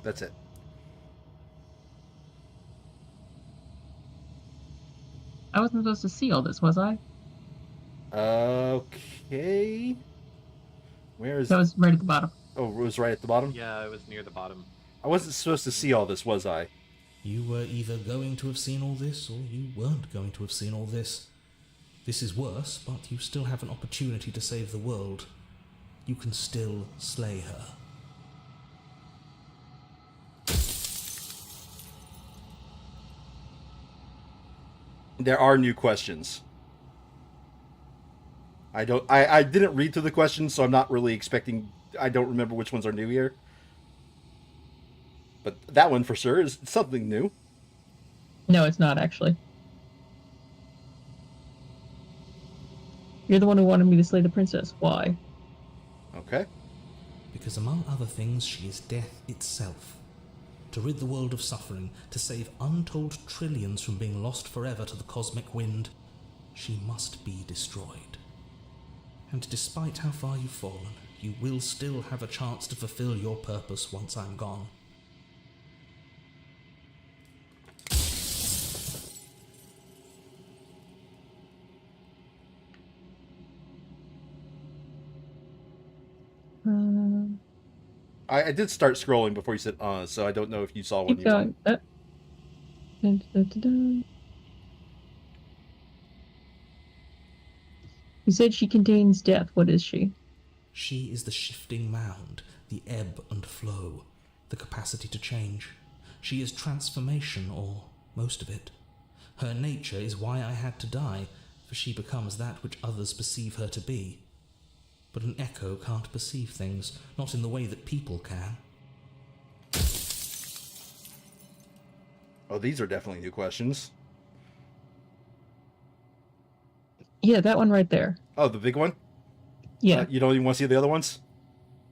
That's it. I wasn't supposed to see all this, was I? Okay. Where is... That was right at the bottom. Oh, it was right at the bottom? Yeah, it was near the bottom. I wasn't supposed to see all this, was I? You were either going to have seen all this, or you weren't going to have seen all this. This is worse, but you still have an opportunity to save the world. You can still slay her. There are new questions. I didn't read through the questions, so I'm not really expecting... I don't remember which ones are new here. But that one for sure is something new. No, it's not, actually. You're the one who wanted me to slay the princess. Why? Okay. Because among other things, she is death itself. To rid the world of suffering, to save untold trillions from being lost forever to the cosmic wind, she must be destroyed. And despite how far you've fallen, you will still have a chance to fulfill your purpose once I'm gone. I did start scrolling before you said, so I don't know if you saw one. Keep going. Dun, dun, dun, dun. You said she contains death. What is she? She is the shifting mound, the ebb and flow, the capacity to change. She is transformation, or most of it. Her nature is why I had to die, for she becomes that which others perceive her to be. But an echo can't perceive things, not in the way that people can. Oh, these are definitely new questions. Yeah, that one right there. Oh, the big one? Yeah. You don't even want to see the other ones?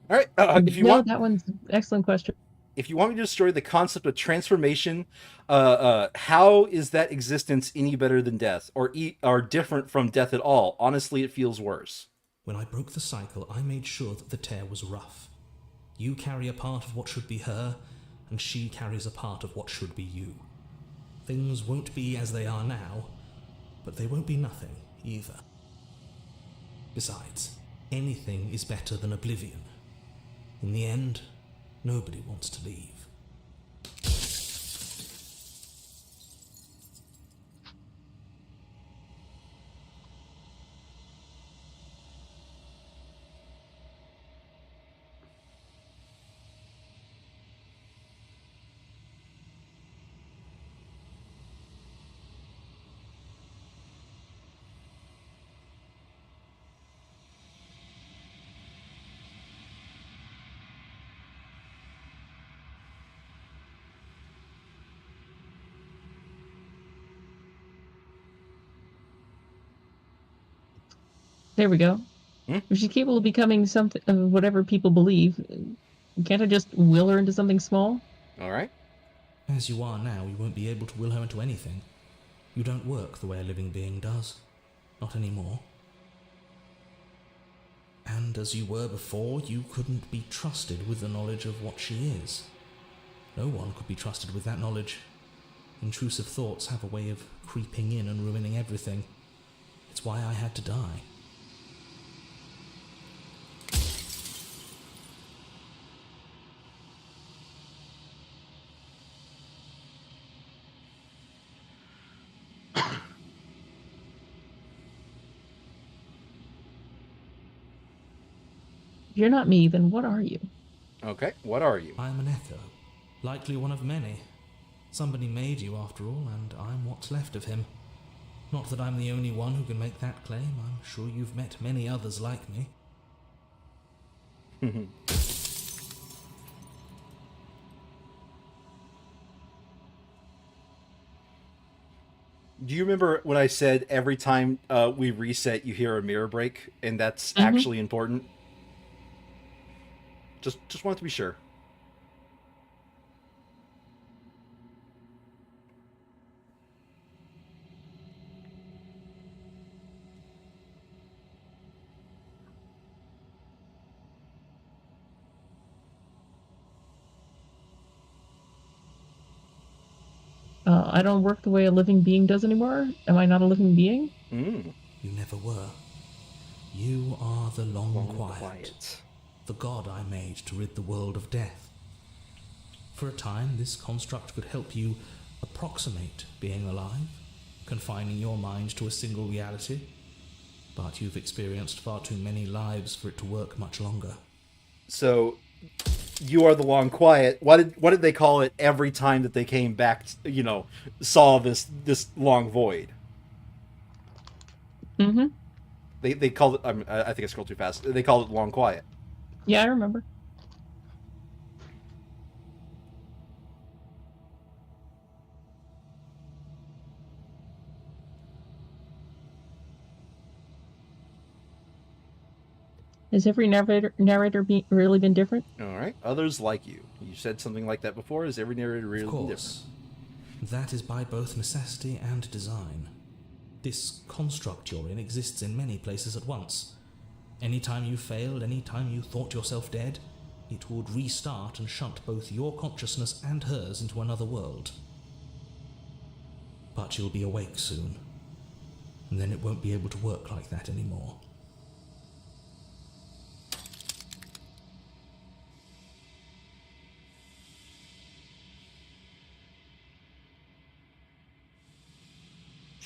All right. If you No, want, that one's an excellent question. if you want me to destroy the concept of transformation, how is that existence any better than death, or different from death at all? Honestly, it feels worse. When I broke the cycle, I made sure that the tear was rough. You carry a part of what should be her, and she carries a part of what should be you. Things won't be as they are now, but they won't be nothing either. Besides, anything is better than oblivion. In the end, nobody wants to leave. There we go. Hmm? If she's capable of becoming something of whatever people believe, can't I just will her into something small? All right. As you are now, you won't be able to will her into anything. You don't work the way a living being does. Not anymore. And as you were before, you couldn't be trusted with the knowledge of what she is. No one could be trusted with that knowledge. Intrusive thoughts have a way of creeping in and ruining everything. It's why I had to die. If you're not me, then what are you? Okay. What are you? I am an echo, likely one of many. Somebody made you after all, and I'm what's left of him. Not that I'm the only one who can make that claim. I'm sure you've met many others like me. Do you remember when I said every time we reset, you hear a mirror break, and that's actually important? Just want to be sure. I don't work the way a living being does anymore. Am I not a living being? Mm. You never were. You are the long quiet. Quiet. The god I made to rid the world of death. For a time, this construct could help you approximate being alive, confining your mind to a single reality. But you've experienced far too many lives for it to work much longer. So, you are the long quiet. What did they call it every time that they came back? Saw this long void. Mm-hmm. They called it. I think I scrolled too fast. They called it long quiet. Yeah, I remember. Has every narrator really been different? All right. Others like you. You said something like that before. Is every narrator really Of different? course. That is by both necessity and design. This construct you're in exists in many places at once. Any time you failed, any time you thought yourself dead, it would restart and shunt both your consciousness and hers into another world. But you'll be awake soon, and then it won't be able to work like that anymore.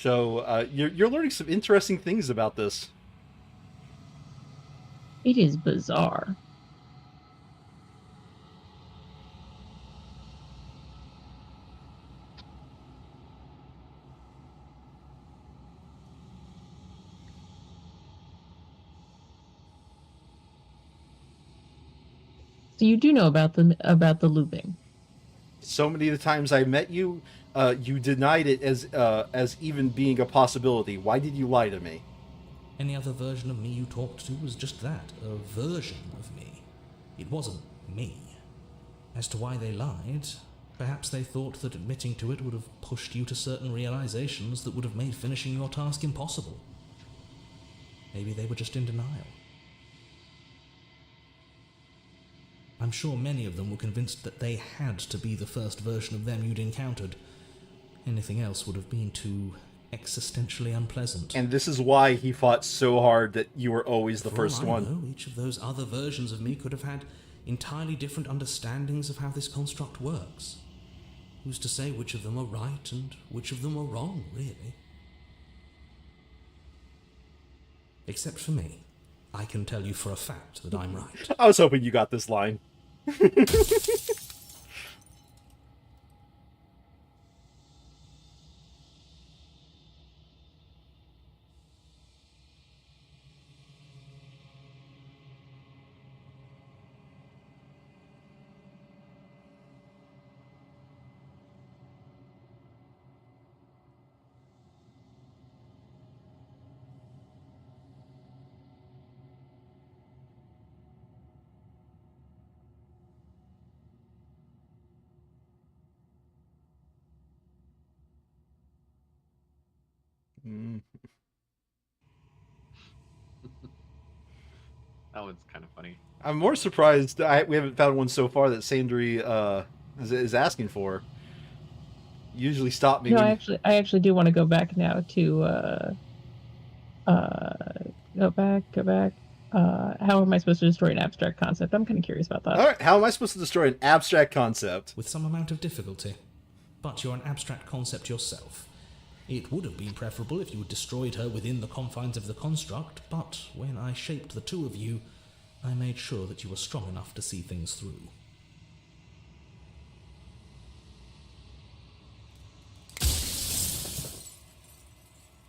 So you're learning some interesting things about this. It is bizarre. So you do know about the looping. So many of the times I met you, you denied it as even being a possibility. Why did you lie to me? Any other version of me you talked to was just that, a version of me. It wasn't me. As to why they lied, perhaps they thought that admitting to it would have pushed you to certain realizations that would have made finishing your task impossible. Maybe they were just in denial. I'm sure many of them were convinced that they had to be the first version of them you'd encountered. Anything else would have been too existentially unpleasant. And this is why he fought so hard that you were always the first one. For all I know, each of those other versions of me could have had entirely different understandings of how this construct works. Who's to say which of them are right and which of them are wrong, really? Except for me. I can tell you for a fact that I'm right. I was hoping you got this line. That one's kind of funny. I'm more surprised we haven't found one so far that Sandry is asking for. Usually stop me. No, I actually do want to go back now to go back. How am I supposed to destroy an abstract concept? I'm kind of curious about that. All right, how am I supposed to destroy an abstract concept? With some amount of difficulty. But you're an abstract concept yourself. It would have been preferable if you had destroyed her within the confines of the construct, but when I shaped the two of you, I made sure that you were strong enough to see things through.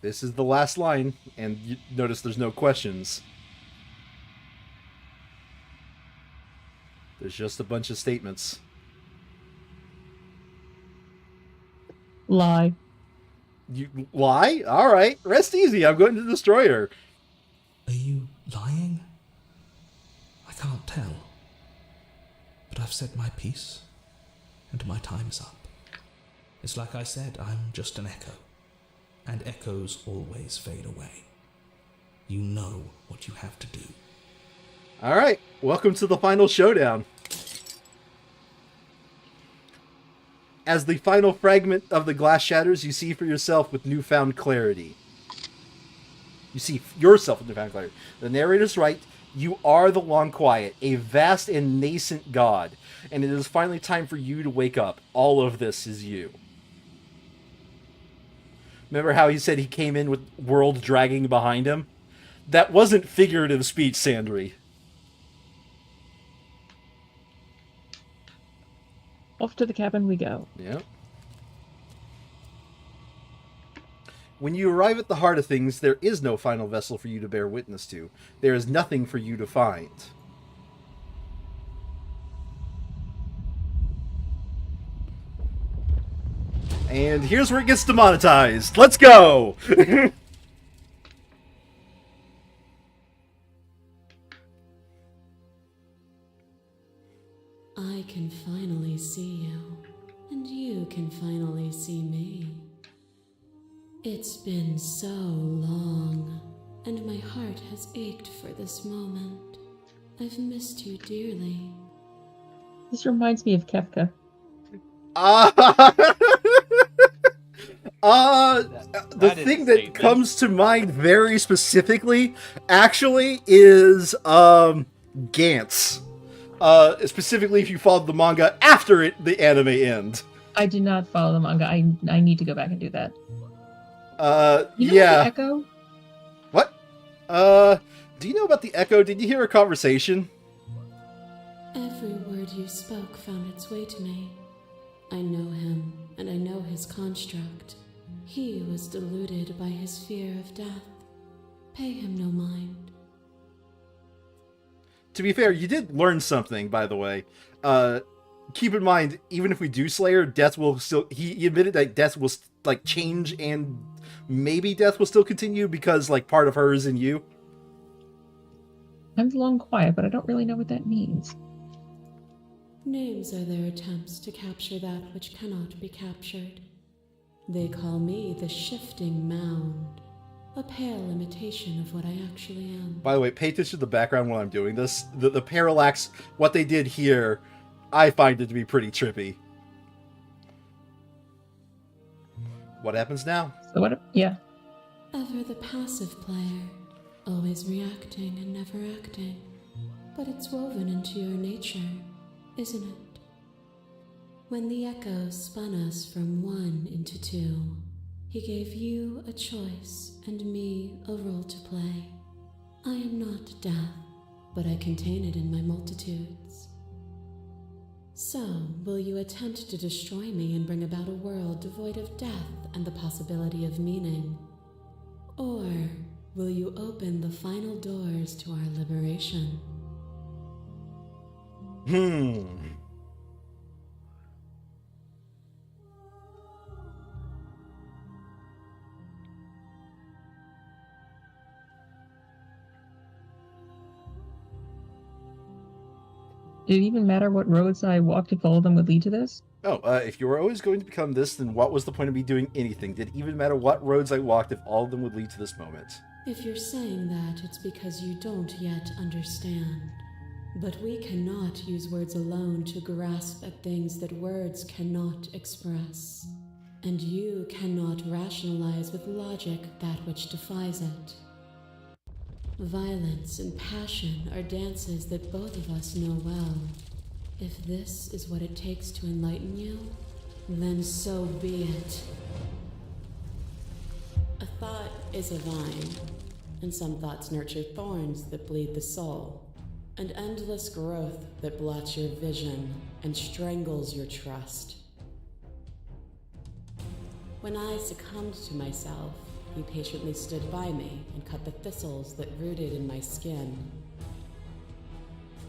This is the last line, and you notice there's no questions. There's just a bunch of statements. Lie. You lie? All right, rest easy. I'm going to destroy her. Are you lying? I can't tell. But I've said my piece, and my time's up. It's like I said, I'm just an echo. And echoes always fade away. You know what you have to do. All right, welcome to the final showdown. As the final fragment of the glass shatters, you see for yourself with newfound clarity. You see yourself with newfound clarity. The narrator's right. You are the Long Quiet, a vast and nascent god, and it is finally time for you to wake up. All of this is you. Remember how he said he came in with world dragging behind him? That wasn't figurative speech, Sandry. Off to the cabin we go. Yep. When you arrive at the heart of things, there is no final vessel for you to bear witness to. There is nothing for you to find. And here's where it gets demonetized. Let's go! I can finally see you, and you can finally see me. It's been so long, and my heart has ached for this moment. I've missed you dearly. This reminds me of Kefka. The thing that comes to mind very specifically, actually, is Gantz. Specifically if you followed the manga after the anime end. I did not follow the manga. I need to go back and do that. You know Yeah. the echo? What? Do you know about the echo? Did you hear a conversation? Every word you spoke found its way to me. I know him, and I know his construct. He was deluded by his fear of death. Pay him no mind. To be fair, you did learn something, by the way. Keep in mind, even if we do slay her, death will still... He admitted that death will, like, change, and maybe death will still continue because, like, part of her is in you. I'm long quiet, but I don't really know what that means. Names are their attempts to capture that which cannot be captured. They call me the Shifting Mound, a pale imitation of what I actually am. By the way, pay attention to the background while I'm doing this. The parallax, what they did here, I find it to be pretty trippy. What happens now? So what? Yeah. Ever the passive player, always reacting and never acting. But it's woven into your nature, isn't it? When the echo spun us from one into two, he gave you a choice and me a role to play. I am not death, but I contain it in my multitudes. So, will you attempt to destroy me and bring about a world devoid of death and the possibility of meaning? Or will you open the final doors to our liberation? Did it even matter what roads I walked if all of them would lead to this? Oh, if you were always going to become this, then what was the point of me doing anything? Did it even matter what roads I walked if all of them would lead to this moment? If you're saying that, it's because you don't yet understand. But we cannot use words alone to grasp at things that words cannot express. And you cannot rationalize with logic that which defies it. Violence and passion are dances that both of us know well. If this is what it takes to enlighten you, then so be it. A thought is a vine, and some thoughts nurture thorns that bleed the soul, and endless growth that blots your vision and strangles your trust. When I succumbed to myself, you patiently stood by me and cut the thistles that rooted in my skin.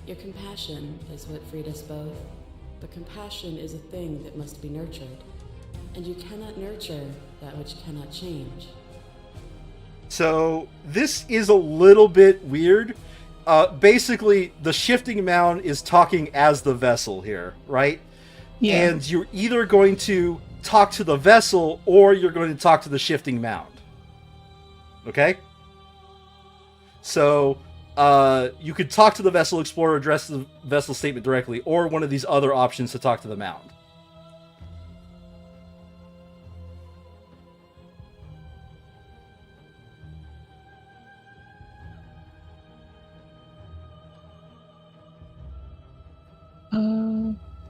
Your compassion is what freed us both, but compassion is a thing that must be nurtured, and you cannot nurture that which cannot change. So, this is a little bit weird. Basically, the Shifting Mound is talking as the vessel here, right? Yeah. And you're either going to talk to the vessel, or you're going to talk to the Shifting Mound. Okay? So, you could talk to the vessel explorer, address the vessel statement directly, or one of these other options to talk to the mound.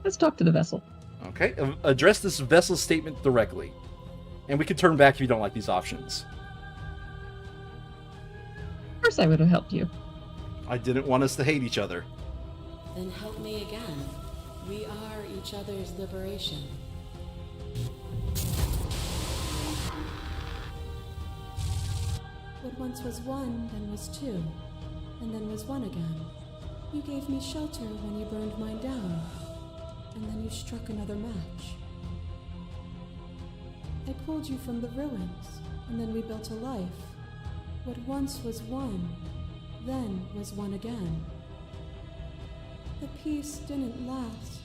Let's talk to the vessel. Okay, address this vessel statement directly. And we can turn back if you don't like these options. Of course I would have helped you. I didn't want us to hate each other. Then help me again. We are each other's liberation. What once was one, then was two, and then was one again. You gave me shelter when you burned mine down, and then you struck another match. I pulled you from the ruins, and then we built a life. What once was one, then was one again. The peace didn't last.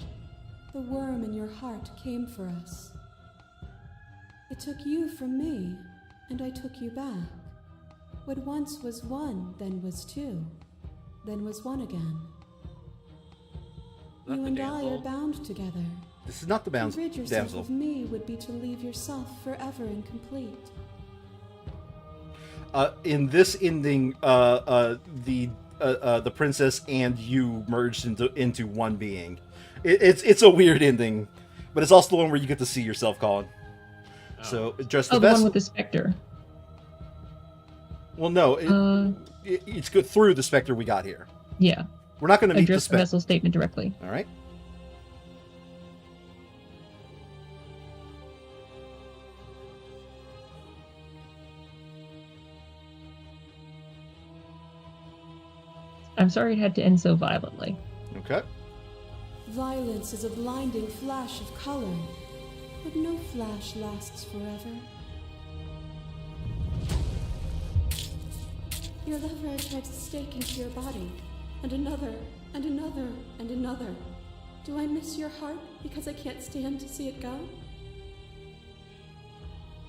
The worm in your heart came for us. It took you from me, and I took you back. What once was one, then was two, then was one again. You and I are bound together. This is not the bounds, To rid yourself damsel. of me would be to leave yourself forever incomplete. In this ending, the princess and you merged into one being. It's a weird ending, but it's also the one where you get to see yourself, Colin. So address the Oh, the one vessel. with the specter. Well, no, it's good through the specter we got here. Yeah. We're not going to meet the Address the specter. vessel statement directly. All right. I'm sorry it had to end so violently. Okay. Violence is a blinding flash of color, but no flash lasts forever. Your lover drives a stake into your body, and another, and another, and another. Do I miss your heart because I can't stand to see it go?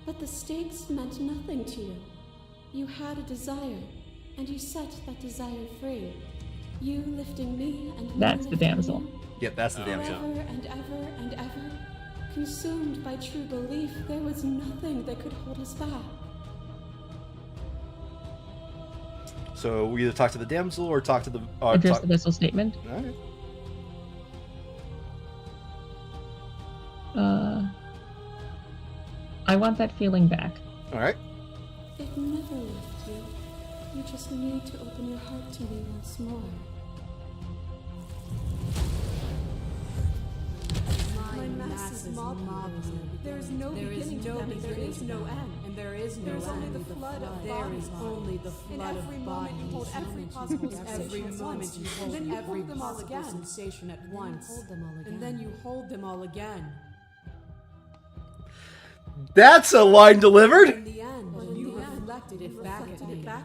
But the stakes meant nothing to you. You had a desire, and you set that desire free. You lifting me and me That's the lifting damsel. you. Yep, that's the damsel. Forever and ever and ever, consumed by true belief, there was nothing that could hold us back. So we either talk to the damsel or talk to the... Address the vessel statement. All right. I want that feeling back. All right. It never left you. You just need to open your heart to me once more. My mass is mobbing. There is no beginning to them, and there is no end. And there is no end. There is only the flood of bodies. There is only the flood of bodies. You hold every possible sensation at once, and then you hold them all again. Sensation at once, and then you hold them all again. That's a line delivered. In the end, when you reflected it back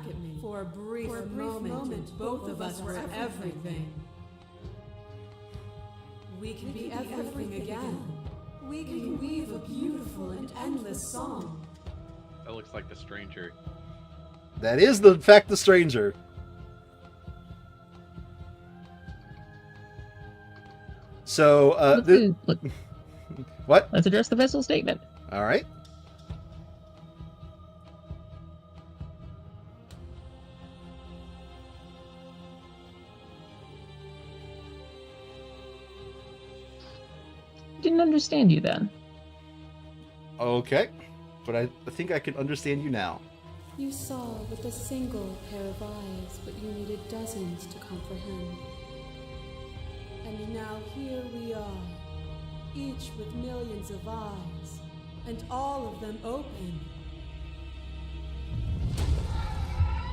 at me, for a brief moment, both of us were everything. We can be everything again. We can weave a beautiful and endless song. That looks like the stranger. That is, in fact, the stranger. So, what? Let's address the vessel statement. All right. Didn't understand you then. Okay. But I think I can understand you now. You saw with a single pair of eyes, but you needed dozens to comprehend. And now here we are, each with millions of eyes, and all of them open.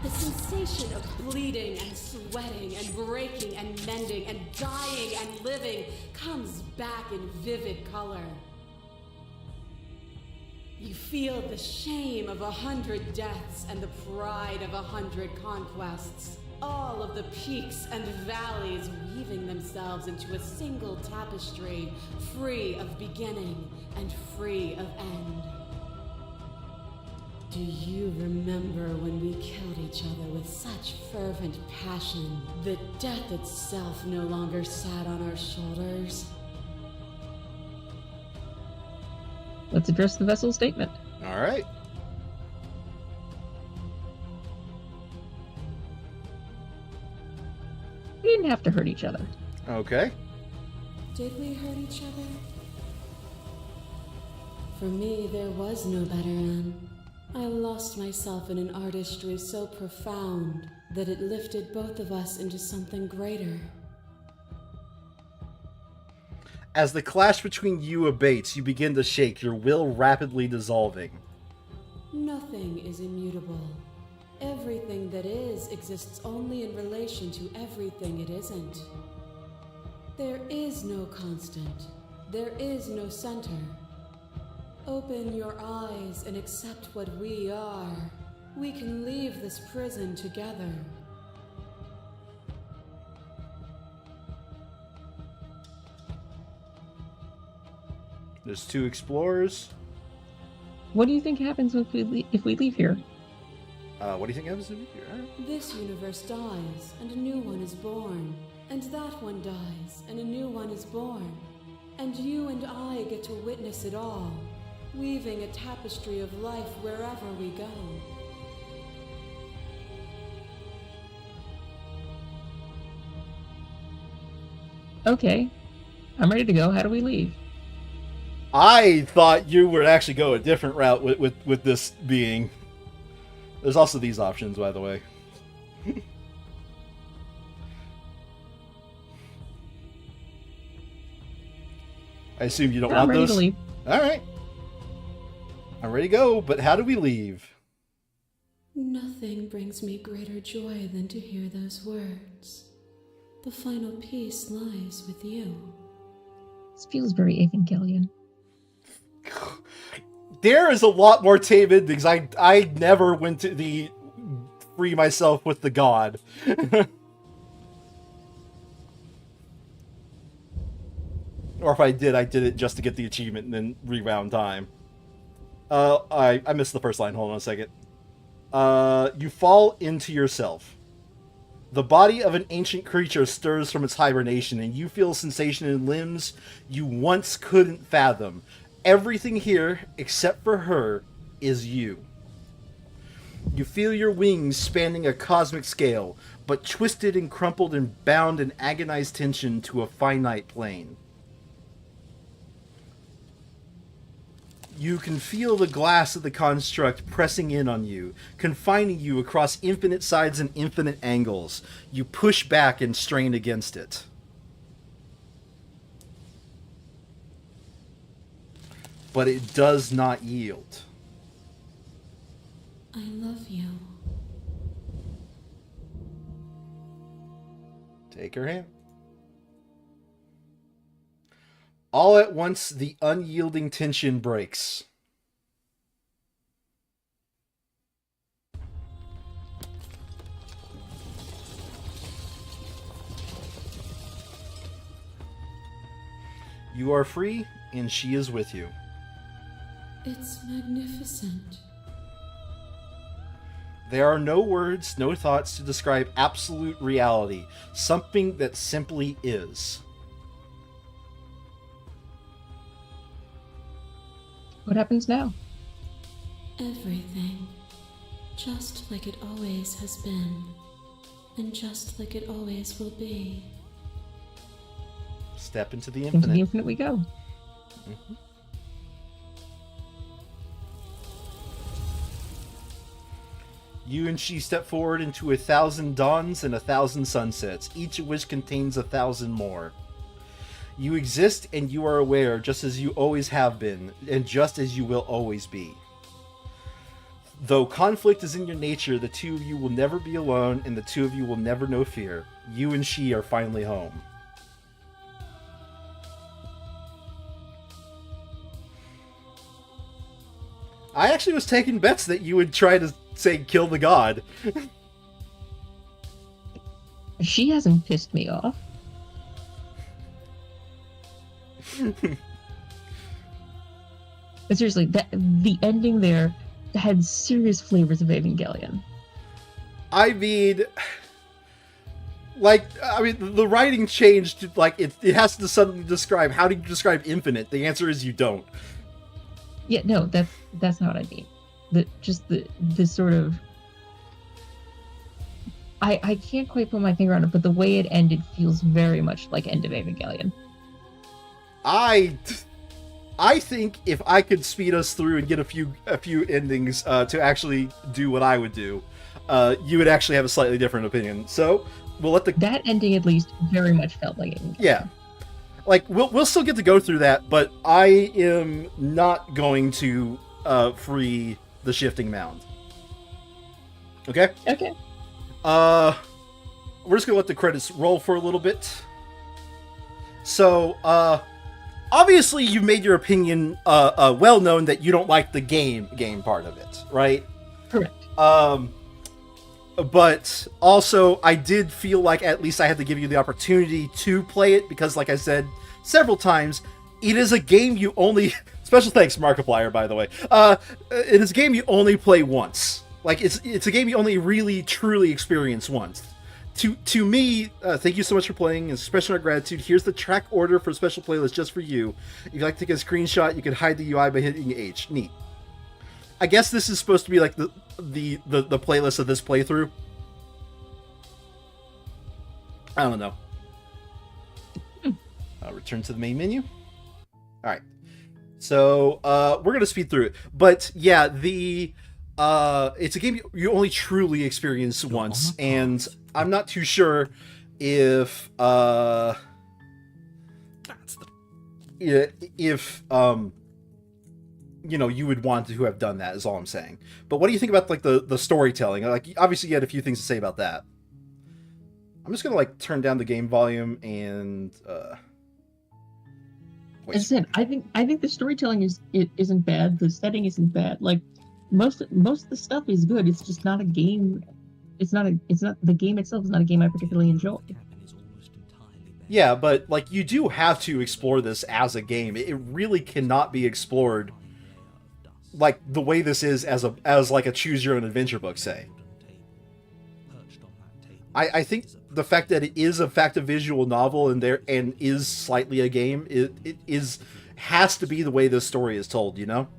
The sensation of bleeding and sweating and breaking and mending and dying and living comes back in vivid color. You feel the shame of 100 deaths and the pride of 100 conquests. All of the peaks and valleys weaving themselves into a single tapestry, free of beginning and free of end. Do you remember when we killed each other with such fervent passion that death itself no longer sat on our shoulders? Let's address the vessel statement. All right. We didn't have to hurt each other. Okay. Did we hurt each other? For me, there was no better end. I lost myself in an artistry so profound that it lifted both of us into something greater. As the clash between you abates, you begin to shake, your will rapidly dissolving. Nothing is immutable. Everything that is exists only in relation to everything it isn't. There is no constant. There is no center. Open your eyes and accept what we are. We can leave this prison together. There's two explorers. What do you think happens if we leave here? What do you think happens if we do? All right. This universe dies, and a new one is born. And that one dies, and a new one is born. And you and I get to witness it all, weaving a tapestry of life wherever we go. Okay. I'm ready to go. How do we leave? I thought you would actually go a different route with this being. There's also these options, by the way. I assume you don't want ready those? to leave. Alright. I'm ready to go, but how do we leave? Nothing brings me greater joy than to hear those words. The final piece lies with you. This feels very Evangelion. There is a lot more tame endings. I never went to the free myself with the god. Or if I did it just to get the achievement and then rewound time. I missed the first line. Hold on a second. You fall into yourself. The body of an ancient creature stirs from its hibernation, and you feel a sensation in limbs you once couldn't fathom. Everything here, except for her, is you. You feel your wings spanning a cosmic scale, but twisted and crumpled and bound in agonized tension to a finite plane. You can feel the glass of the construct pressing in on you, confining you across infinite sides and infinite angles. You push back and strain against it. But it does not yield. I love you. Take her hand. All at once, the unyielding tension breaks. You are free, and she is with you. It's magnificent. There are no words, no thoughts to describe absolute reality, something that simply is. What happens now? Everything. Just like it always has been. And just like it always will be. Step into the Into infinite. the infinite we go. Mhm. You and she step forward into 1,000 dawns and 1,000 sunsets, each of which contains 1,000 more. You exist and you are aware, just as you always have been, and just as you will always be. Though conflict is in your nature, the two of you will never be alone, and the two of you will never know fear. You and she are finally home. I actually was taking bets that you would try to say kill the god. She hasn't pissed me off. But seriously, the ending there had serious flavors of Evangelion. I mean, the writing changed to, like, it has to suddenly describe, how do you describe infinite? The answer is you don't. Yeah, no, that's not what I mean. The sort of... I can't quite put my finger on it, but the way it ended feels very much like End of Evangelion. I think if I could speed us through and get a few endings to actually do what I would do, you would actually have a slightly different opinion. So we'll let that ending at least very much felt like Evangelion. Yeah, like we'll still get to go through that, but I am not going to free the shifting mound. Okay. Okay. We're just gonna let the credits roll for a little bit. So, obviously you made your opinion well known that you don't like the game part of it, right? Correct. But also I did feel like at least I had to give you the opportunity to play it, because like I said several times, it is a game you only... Special thanks, Markiplier, by the way. It is a game you only play once. Like, it's a game you only really, truly experience once. To me, thank you so much for playing, and special gratitude. Here's the track order for a special playlist just for you. If you'd like to take a screenshot, you can hide the UI by hitting H. Neat. I guess this is supposed to be like the playlist of this playthrough. I don't know. I'll return to the main menu. Alright. So, we're gonna speed through it. But, yeah, the It's a game you only truly experience once, on a and path. I'm not too sure if That's the if you would want to have done that, is all I'm saying. But what do you think about like the storytelling? Like, obviously you had a few things to say about that. I'm just gonna like turn down the game volume and As I said, I think the storytelling isn't bad. The setting isn't bad. Like most of the stuff is good. It's just not a game. It's not the game itself is not a game I particularly enjoy. cabin is almost entirely bare. Yeah, but like you do have to explore this as a game. It really cannot be explored like the way this is as like a choose your own adventure book, say. I think the fact that it is in fact a visual novel and is slightly a game, it has to be the way this story is told, you know?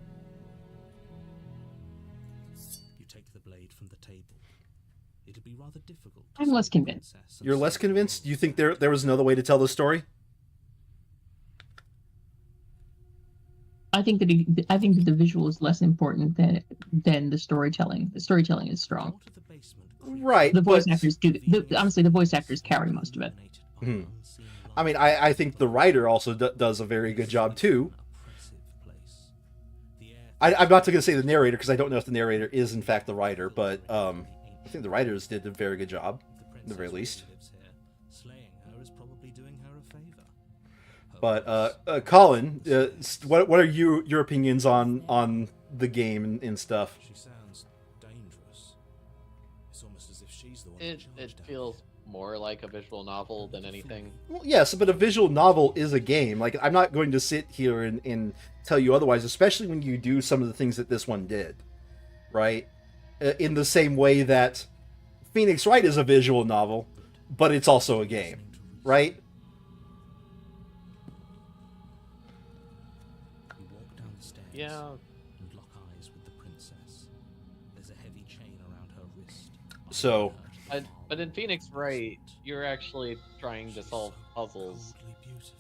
You take the blade from the table. It'll be rather difficult. to I'm less save the convinced. princess and You're less save convinced? your You think there was another way to tell the story? I think that the visual is less important than the storytelling. The storytelling is strong. Out of the basement, Right. The voice but- actors do. Honestly, the voice actors carry most of it. Mhm. I mean, I think the writer also does a very good job too. I'm not going to say the narrator because I don't know if the narrator is in fact the writer, but I think the writers did a very good job, at the very least. Slaying her is probably doing her a favor. But Colin, what are your opinions on the game and stuff? She sounds dangerous. It's almost as if she's the one It feels more like a visual novel than anything. Well, yes, but a visual novel is a game. Like, I'm not going to sit here and tell you otherwise, especially when you do some of the things that this one did, right? In the same way that Phoenix Wright is a visual novel, but it's also a game, right? You walk down the stairs Yeah. and lock eyes with the princess. There's a heavy chain around her wrist. So- But in Phoenix Wright, you're actually trying to solve puzzles. Boldly beautiful.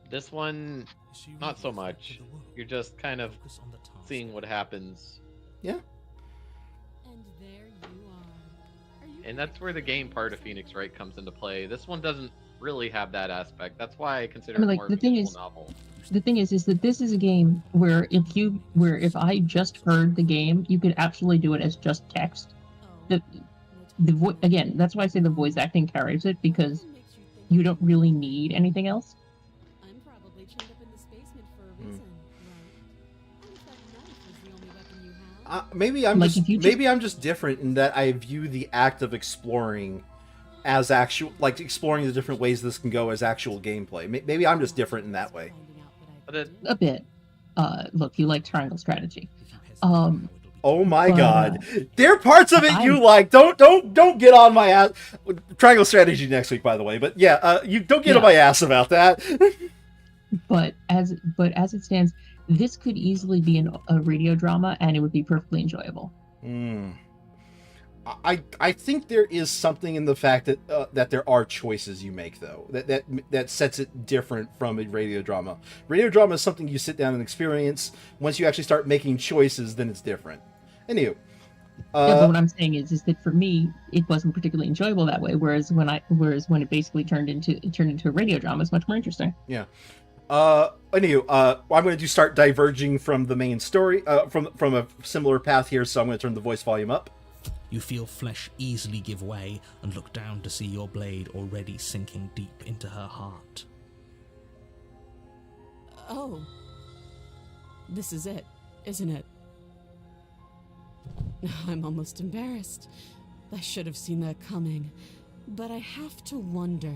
This one, Is she not so really fit much. for the world? You're just kind of Focus on the task. seeing what happens. Yeah. And there you are. Are you And that's where the game part of Phoenix Wright comes into play. This one doesn't really have that aspect. That's why I consider I mean, it like, more the of a thing visual is- novel. The thing is that this is a game where if I just heard the game, you could absolutely do it as just text. Oh, Again, that's why I say the voice acting carries it, because you don't really need anything else. I'm probably chained up in this basement for a reason, right? And if that knife was the only weapon you have, Maybe I'm Like, just if you maybe I'm just different in that I view the act of exploring as actual, like exploring the different ways this can go as actual gameplay. Maybe I'm just different in that way. But it, A bit. Look, you like triangle strategy. If you hesitate Um, now, it'll be Oh my But, god. There are parts of it you I- like. Don't get on my ass. Triangle strategy next week, by the way. But yeah, you don't get on Yeah. my ass about that. But as it stands, this could easily be a radio drama, and it would be perfectly enjoyable. I think there is something in the fact that there are choices you make, though, that sets it different from a radio drama. Radio drama is something you sit down and experience. Once you actually start making choices, then it's different. Anywho, Yeah, but what I'm saying is that for me, it wasn't particularly enjoyable that way. Whereas when it basically turned into a radio drama, it's much more interesting. Anywho, I'm going to start diverging from the main story, from a similar path here. So I'm going to turn the voice volume up. You feel flesh easily give way and look down to see your blade already sinking deep into her heart. Oh. This is it, isn't it? I'm almost embarrassed. I should have seen that coming. But I have to wonder,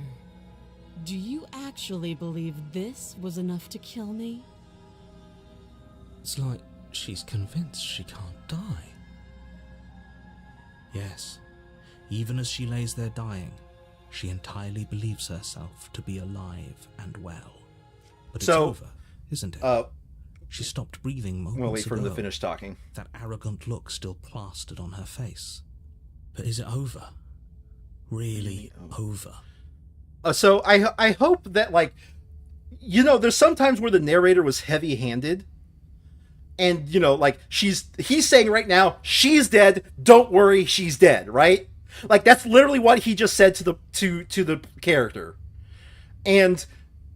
do you actually believe this was enough to kill me? It's like she's convinced she can't die. Yes, even as she lays there dying, she entirely believes herself to be alive and well. But it's So, over, isn't it? She stopped breathing moments We'll wait for him to ago. finish talking. That arrogant look still plastered on her face. But is it over? Really over? So I hope that, like, there's sometimes where the narrator was heavy-handed, And, you know, like, he's saying right now, she's dead, don't worry, she's dead, right? Like, that's literally what he just said to the character. And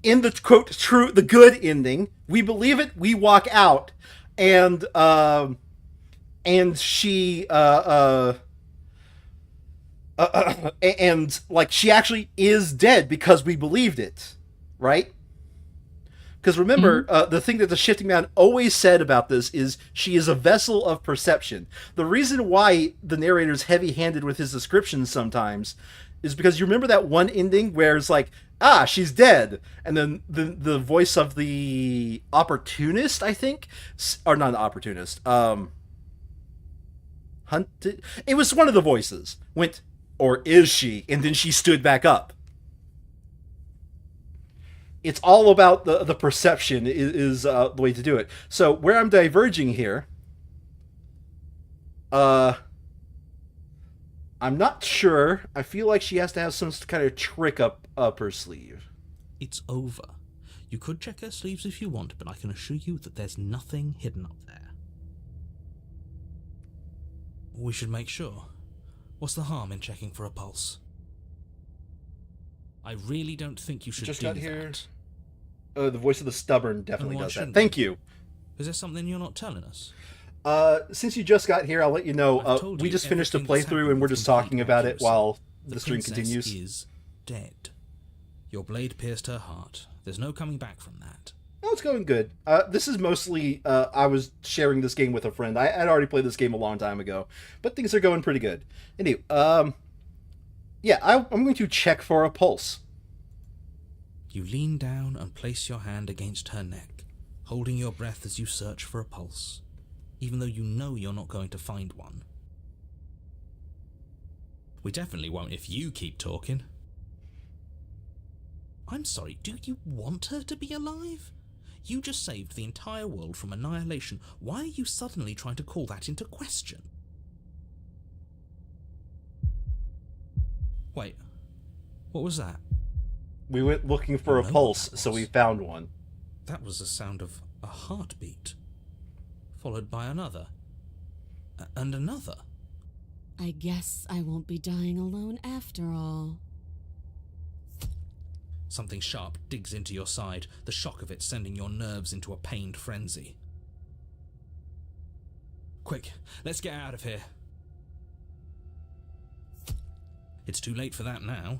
in the, quote, the good ending, we believe it, we walk out, and she, and, like, she actually is dead because we believed it, right? Because remember, the thing that the Shifting Man always said about this is she is a vessel of perception. The reason why the narrator's heavy-handed with his descriptions sometimes is because you remember that one ending where it's like, she's dead. And then the voice of the opportunist, I think? Or not an opportunist. Hunted? It was one of the voices. Went, or is she? And then she stood back up. It's all about the perception is the way to do it. So where I'm diverging here, I'm not sure. I feel like she has to have some kind of trick up her sleeve. It's over. You could check her sleeves if you want, but I can assure you that there's nothing hidden up there. We should make sure. What's the harm in checking for a pulse? I really don't think you should Just do got that. here. The voice of the stubborn definitely why does that. shouldn't Thank we? you. Is there something you're not telling us? Since you just got here, I'll let you know. I've told We you just finished a everything that's playthrough, and happened we're with just complete talking about it accuracy. while the The stream princess continues. is dead. Your blade pierced her heart. There's no coming back from that. Oh, it's going good. This is mostly, I was sharing this game with a friend. I'd already played this game a long time ago, but things are going pretty good. Anyway, yeah, I'm going to check for a pulse. You lean down and place your hand against her neck, holding your breath as you search for a pulse, even though you know you're not going to find one. We definitely won't if you keep talking. I'm sorry, do you want her to be alive? You just saved the entire world from annihilation. Why are you suddenly trying to call that into question? Wait, what was that? We went looking for a I know pulse, what that so was. we found one. That was the sound of a heartbeat, followed by another, and another. I guess I won't be dying alone after all. Something sharp digs into your side, the shock of it sending your nerves into a pained frenzy. Quick, let's get out of here. It's too late for that now.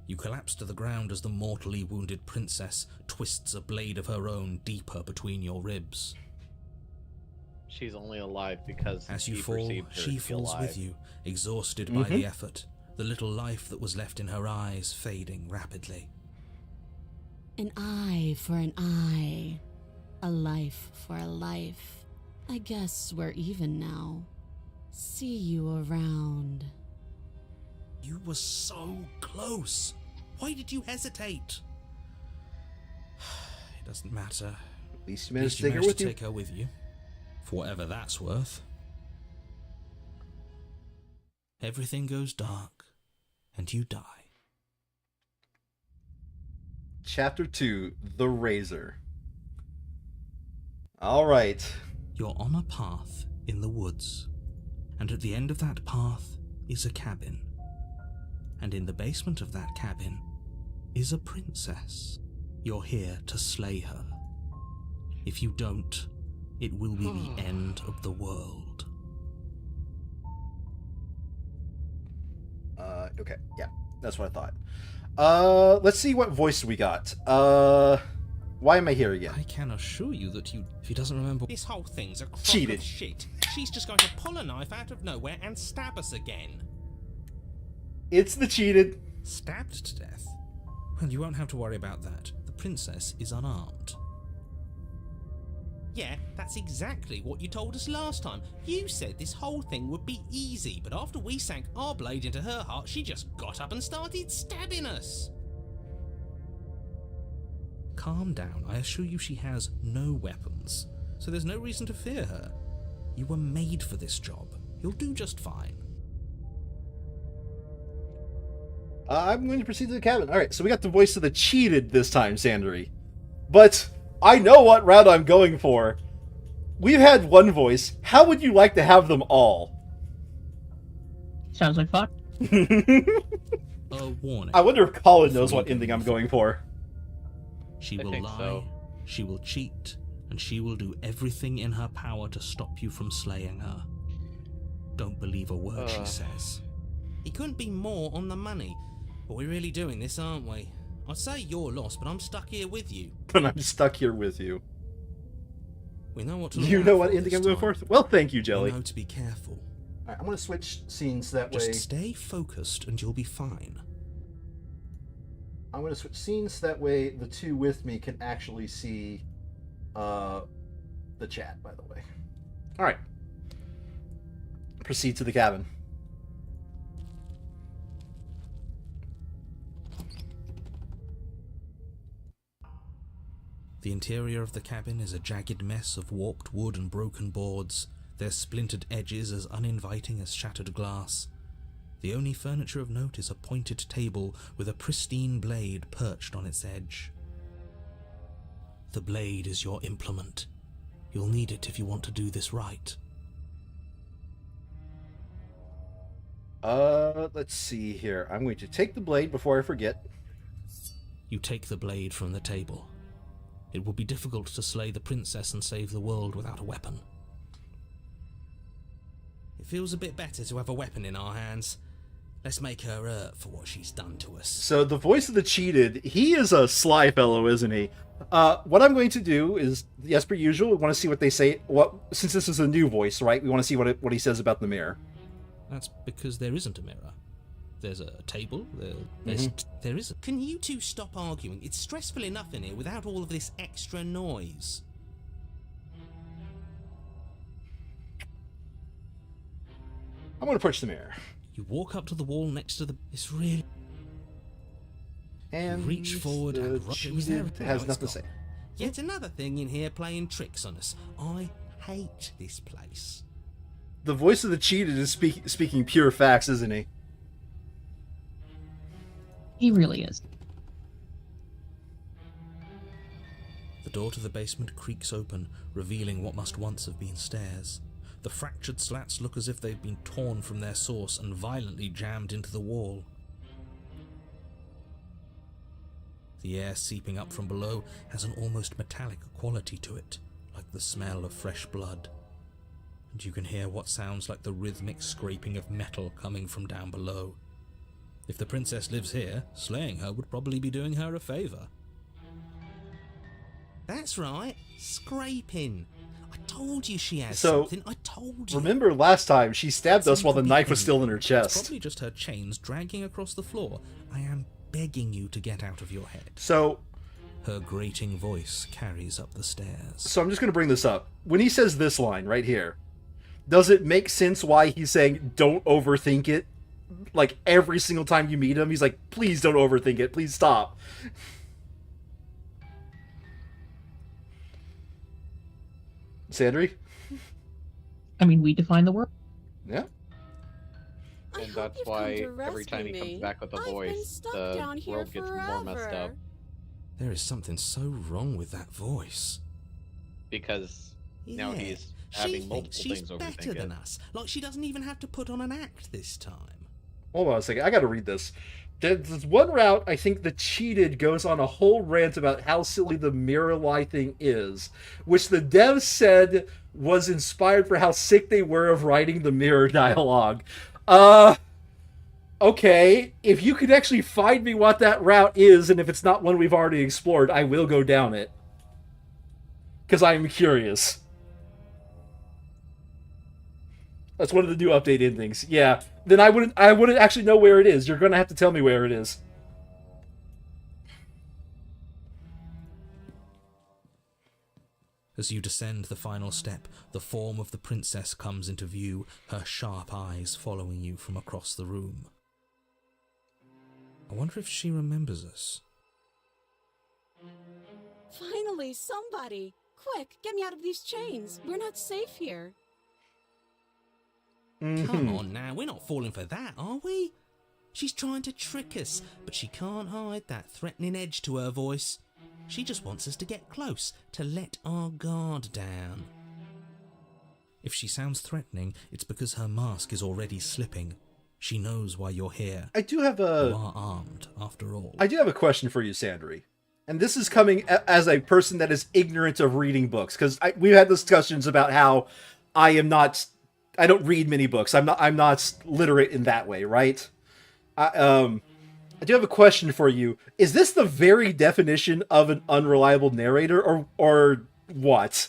You collapse to the ground as the mortally wounded princess twists a blade of her own deeper between your ribs. She's only alive because As you he fall, perceived her she to be falls alive. with you, exhausted by the effort, the little life that was left in her eyes fading rapidly. An eye for an eye. A life for a life. I guess we're even now. See you around. You were so close. Why did you hesitate? It doesn't matter. At least you At managed least to you take her managed with to you. take her with you. For whatever that's worth. Everything goes dark, and you die. Chapter 2, The Razor. Alright. You're on a path in the woods, and at the end of that path is a cabin. And in the basement of that cabin is a princess. You're here to slay her. If you don't, it will be the end of the world. Okay, yeah, that's what I thought. Let's see what voice we got. Why am I here again? I can assure you that if he doesn't remember... This whole thing's a crock Cheated. of shit. She's just going to pull a knife out of nowhere and stab us again. It's the cheated. Stabbed to death? Well, you won't have to worry about that. The princess is unarmed. Yeah, that's exactly what you told us last time. You said this whole thing would be easy, but after we sank our blade into her heart, she just got up and started stabbing us. Calm down. I assure you she has no weapons, so there's no reason to fear her. You were made for this job. You'll do just fine. I'm going to proceed to the cabin. Alright, so we got the voice of the cheated this time, Sandry. But I know what route I'm going for. we've had one voice. How would you like to have them all? Sounds like fun. A warning. I wonder if Colin knows what ending I'm going for. She I will think lie, so. she will cheat, and she will do everything in her power to stop you from slaying her. Don't believe a word she says. He couldn't be more on the money. But we're really doing this, aren't we? I'd say you're lost, but I'm stuck here with you. But I'm stuck here with you. We know what to look You out know what for ending this I'm going time. for? Well, thank you, We Jelly. know to be careful. Alright, I'm going to switch scenes that Just way. stay focused and you'll be fine. I'm going to switch scenes that way the two with me can actually see the chat, by the way. Alright. Proceed to the cabin. The interior of the cabin is a jagged mess of warped wood and broken boards, their splintered edges as uninviting as shattered glass. The only furniture of note is a pointed table with a pristine blade perched on its edge. The blade is your implement. You'll need it if you want to do this right. Let's see here. I'm going to take the blade before I forget. You take the blade from the table. It will be difficult to slay the princess and save the world without a weapon. It feels a bit better to have a weapon in our hands. Let's make her hurt for what she's done to us. So the voice of the cheated, he is a sly fellow, isn't he? What I'm going to do is, as per usual, we want to see what they say. Since this is a new voice, right? We want to see what he says about the mirror. That's because there isn't a mirror. There's a table, there isn't. Can you two stop arguing? It's stressful enough in here without all of this extra noise. I'm going to push the mirror. You walk up to the wall next to the... It's really... And Reach forward the and rub it with cheated their- has Oh, it's nothing to say. gone. Yet another thing in here playing tricks on us. I hate this place. The voice of the cheated is speaking pure facts, isn't he? He really is. The door to the basement creaks open, revealing what must once have been stairs. The fractured slats look as if they've been torn from their source and violently jammed into the wall. The air seeping up from below has an almost metallic quality to it, like the smell of fresh blood. And you can hear what sounds like the rhythmic scraping of metal coming from down below. If the princess lives here, slaying her would probably be doing her a favour. That's right, scraping. I told you she has So, something. I told you. Remember last time she stabbed us while the Something knife was big. still in her It's chest. probably just her chains dragging across the floor. I am begging you to get out of your head. So Her grating voice carries up the stairs. I'm just going to bring this up. When he says this line right here, does it make sense why he's saying don't overthink it? Like every single time you meet him, he's like, please don't overthink it. Please stop. Sandry? I mean, we define the word. Yeah. I And hope that's you've come why to every time he rescue comes me. back with a I've been voice, stuck the down here world gets more messed up. forever. There is something so wrong with that voice. Because now Yeah, he's she having thinks multiple she's things better overthink than it. us. Like she doesn't even have to put on an act this time. Hold on a second. I got to read this. There's one route, I think the cheated goes on a whole rant about how silly the mirror lie thing is, which the devs said was inspired for how sick they were of writing the mirror dialogue. Okay, if you could actually find me what that route is, and if it's not one we've already explored, I will go down it. Because I'm curious. That's one of the new update endings. Yeah, then I wouldn't actually know where it is. You're gonna have to tell me where it is. As you descend the final step, the form of the princess comes into view, her sharp eyes following you from across the room. I wonder if she remembers us. Finally, somebody! Quick, get me out of these chains. We're not safe here. Come on now, we're not falling for that, are we? She's trying to trick us, but she can't hide that threatening edge to her voice. She just wants us to get close, to let our guard down. If she sounds threatening, it's because her mask is already slipping. She knows why you're here. I do have You are armed, after all. I do have a question for you, Sandry. And this is coming as a person that is ignorant of reading books, because we've had discussions about how I don't read many books. I'm not literate in that way, right? I do have a question for you. Is this the very definition of an unreliable narrator, or what?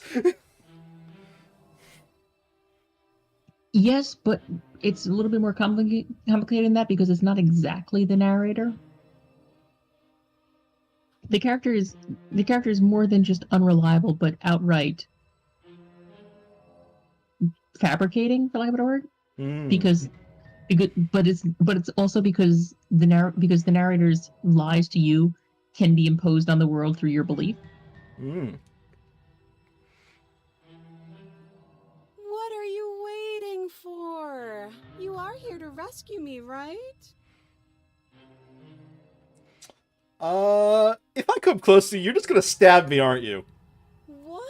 Yes, but it's a little bit more complicated than that because it's not exactly the narrator. The character is more than just unreliable, but outright fabricating, for lack of a better word. Because it's also because the narrator's lies to you can be imposed on the world through your belief. What are you waiting for? You are here to rescue me, right? If I come close to you, you're just gonna stab me, aren't you? What?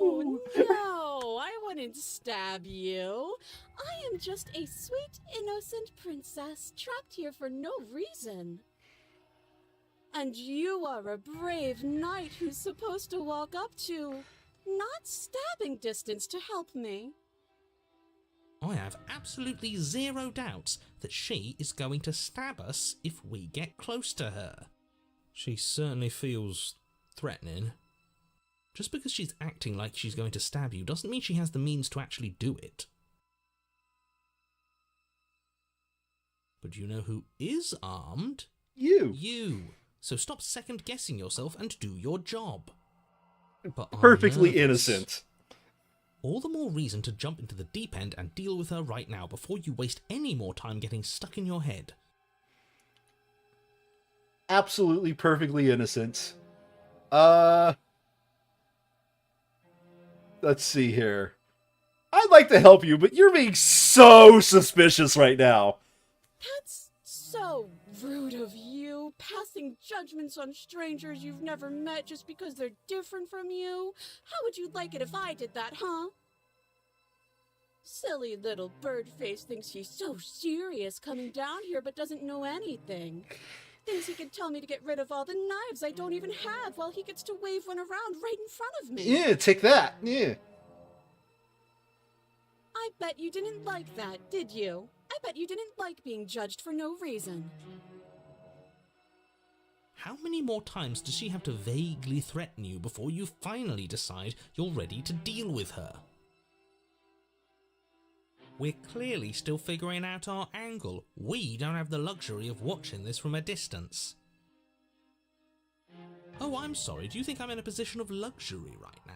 No! No, I wouldn't stab you. I am just a sweet, innocent princess trapped here for no reason. And you are a brave knight who's supposed to walk up to, not stabbing distance to help me. I have absolutely zero doubts that she is going to stab us if we get close to her. She certainly feels threatening. Just because she's acting like she's going to stab you doesn't mean she has the means to actually do it. But you know who is armed? You. You. So stop second-guessing yourself and do your job. But I'm Perfectly nervous. innocent. All the more reason to jump into the deep end and deal with her right now before you waste any more time getting stuck in your head. Absolutely perfectly innocent. Let's see here. I'd like to help you, but you're being so suspicious right now. That's so rude of you, passing judgments on strangers you've never met just because they're different from you. How would you like it if I did that, huh? Silly little bird-face thinks he's so serious coming down here but doesn't know anything. Thinks he can tell me to get rid of all the knives I don't even have while he gets to wave one around right in front of me. Yeah, take that. Yeah. I bet you didn't like that, did you? I bet you didn't like being judged for no reason. How many more times does she have to vaguely threaten you before you finally decide you're ready to deal with her? We're clearly still figuring out our angle. We don't have the luxury of watching this from a distance. Oh, I'm sorry. Do you think I'm in a position of luxury right now?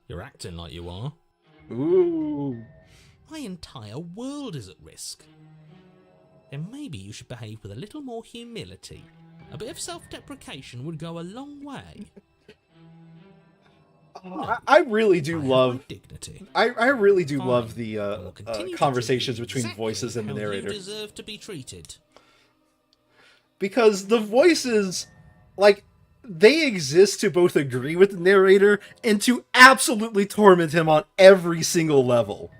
You're acting like you are. Ooh. My entire world is at risk. Then maybe you should behave with a little more humility. A bit of self-deprecation would go a long way. I really do love dignity. I really do Fine. love the We'll continue to conversations treat you between exactly voices and the how narrator. You deserve to be treated. Because the voices, like, they exist to both agree with the narrator and to absolutely torment him on every single level.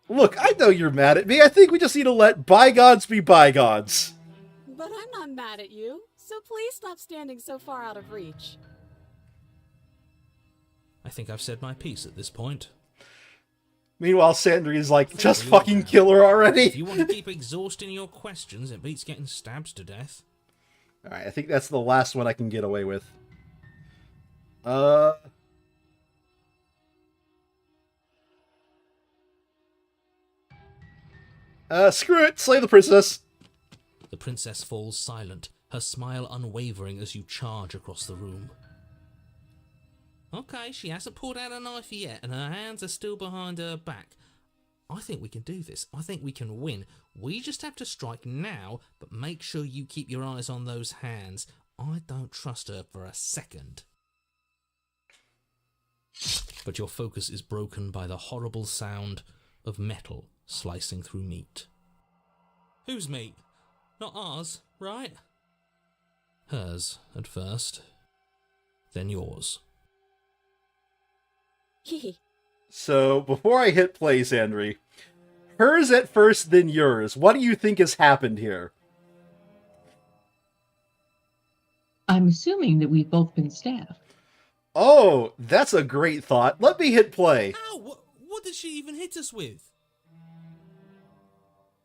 Look, I know you're mad at me. I think we just need to let bygones be bygones. But I'm not mad at you, so please stop standing so far out of reach. I think I've said my piece at this point. Meanwhile, Sandry is like, just fucking kill her already. If you want to keep exhausting your questions, it beats getting stabbed to death. Alright, I think that's the last one I can get away with. Screw it! Slay the princess! The princess falls silent, her smile unwavering as you charge across the room. Okay, she hasn't pulled out a knife yet, and her hands are still behind her back. I think we can do this. I think we can win. We just have to strike now, but make sure you keep your eyes on those hands. I don't trust her for a second. But your focus is broken by the horrible sound of metal slicing through meat. Whose meat? Not ours, right? Hers at first, then yours. Hee. So, before I hit play, Sandry, hers at first, then yours. What do you think has happened here? I'm assuming that we've both been stabbed. Oh, that's a great thought. Let me hit play. Ow! What did she even hit us with?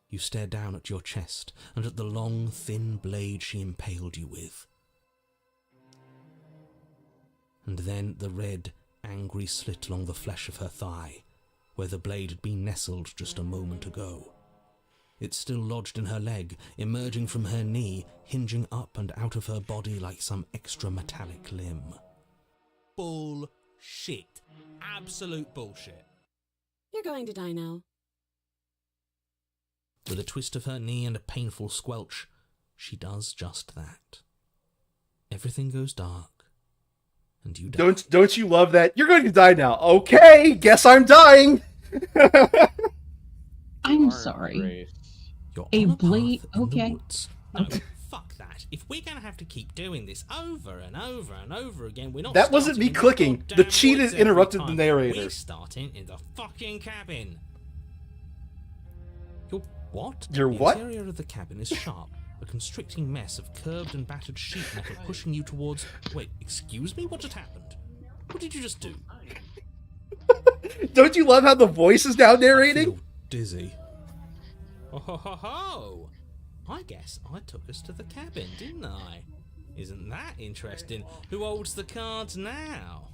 You stare down at your chest and at the long, thin blade she impaled you with. And then the red, angry slit along the flesh of her thigh, where the blade had been nestled just a moment ago. It's still lodged in her leg, emerging from her knee, hinging up and out of her body like some extra metallic limb. Bullshit. Absolute bullshit. You're going to die now. With a twist of her knee and a painful squelch, she does just that. Everything goes dark, and you die. Don't you love that? You're going to die now. Okay, guess I'm dying. I'm Darn sorry. Grace. You're A on a blade- path in the okay. woods. No, fuck that. If we're going to have to keep doing this over and over and over again, we're not That wasn't starting me in the clicking. The goddamn cheat woods has interrupted every the time. narrator. We're starting in the fucking cabin. Your what? Your the what? interior of the cabin is sharp, a constricting mess of curved and battered sheet metal pushing you towards... Wait, excuse me? What just happened? What did you just do? Don't you love how the voice is now I narrating? feel dizzy. Oh ho ho ho! I guess I took us to the cabin, didn't I? Isn't that interesting? Who holds the cards now?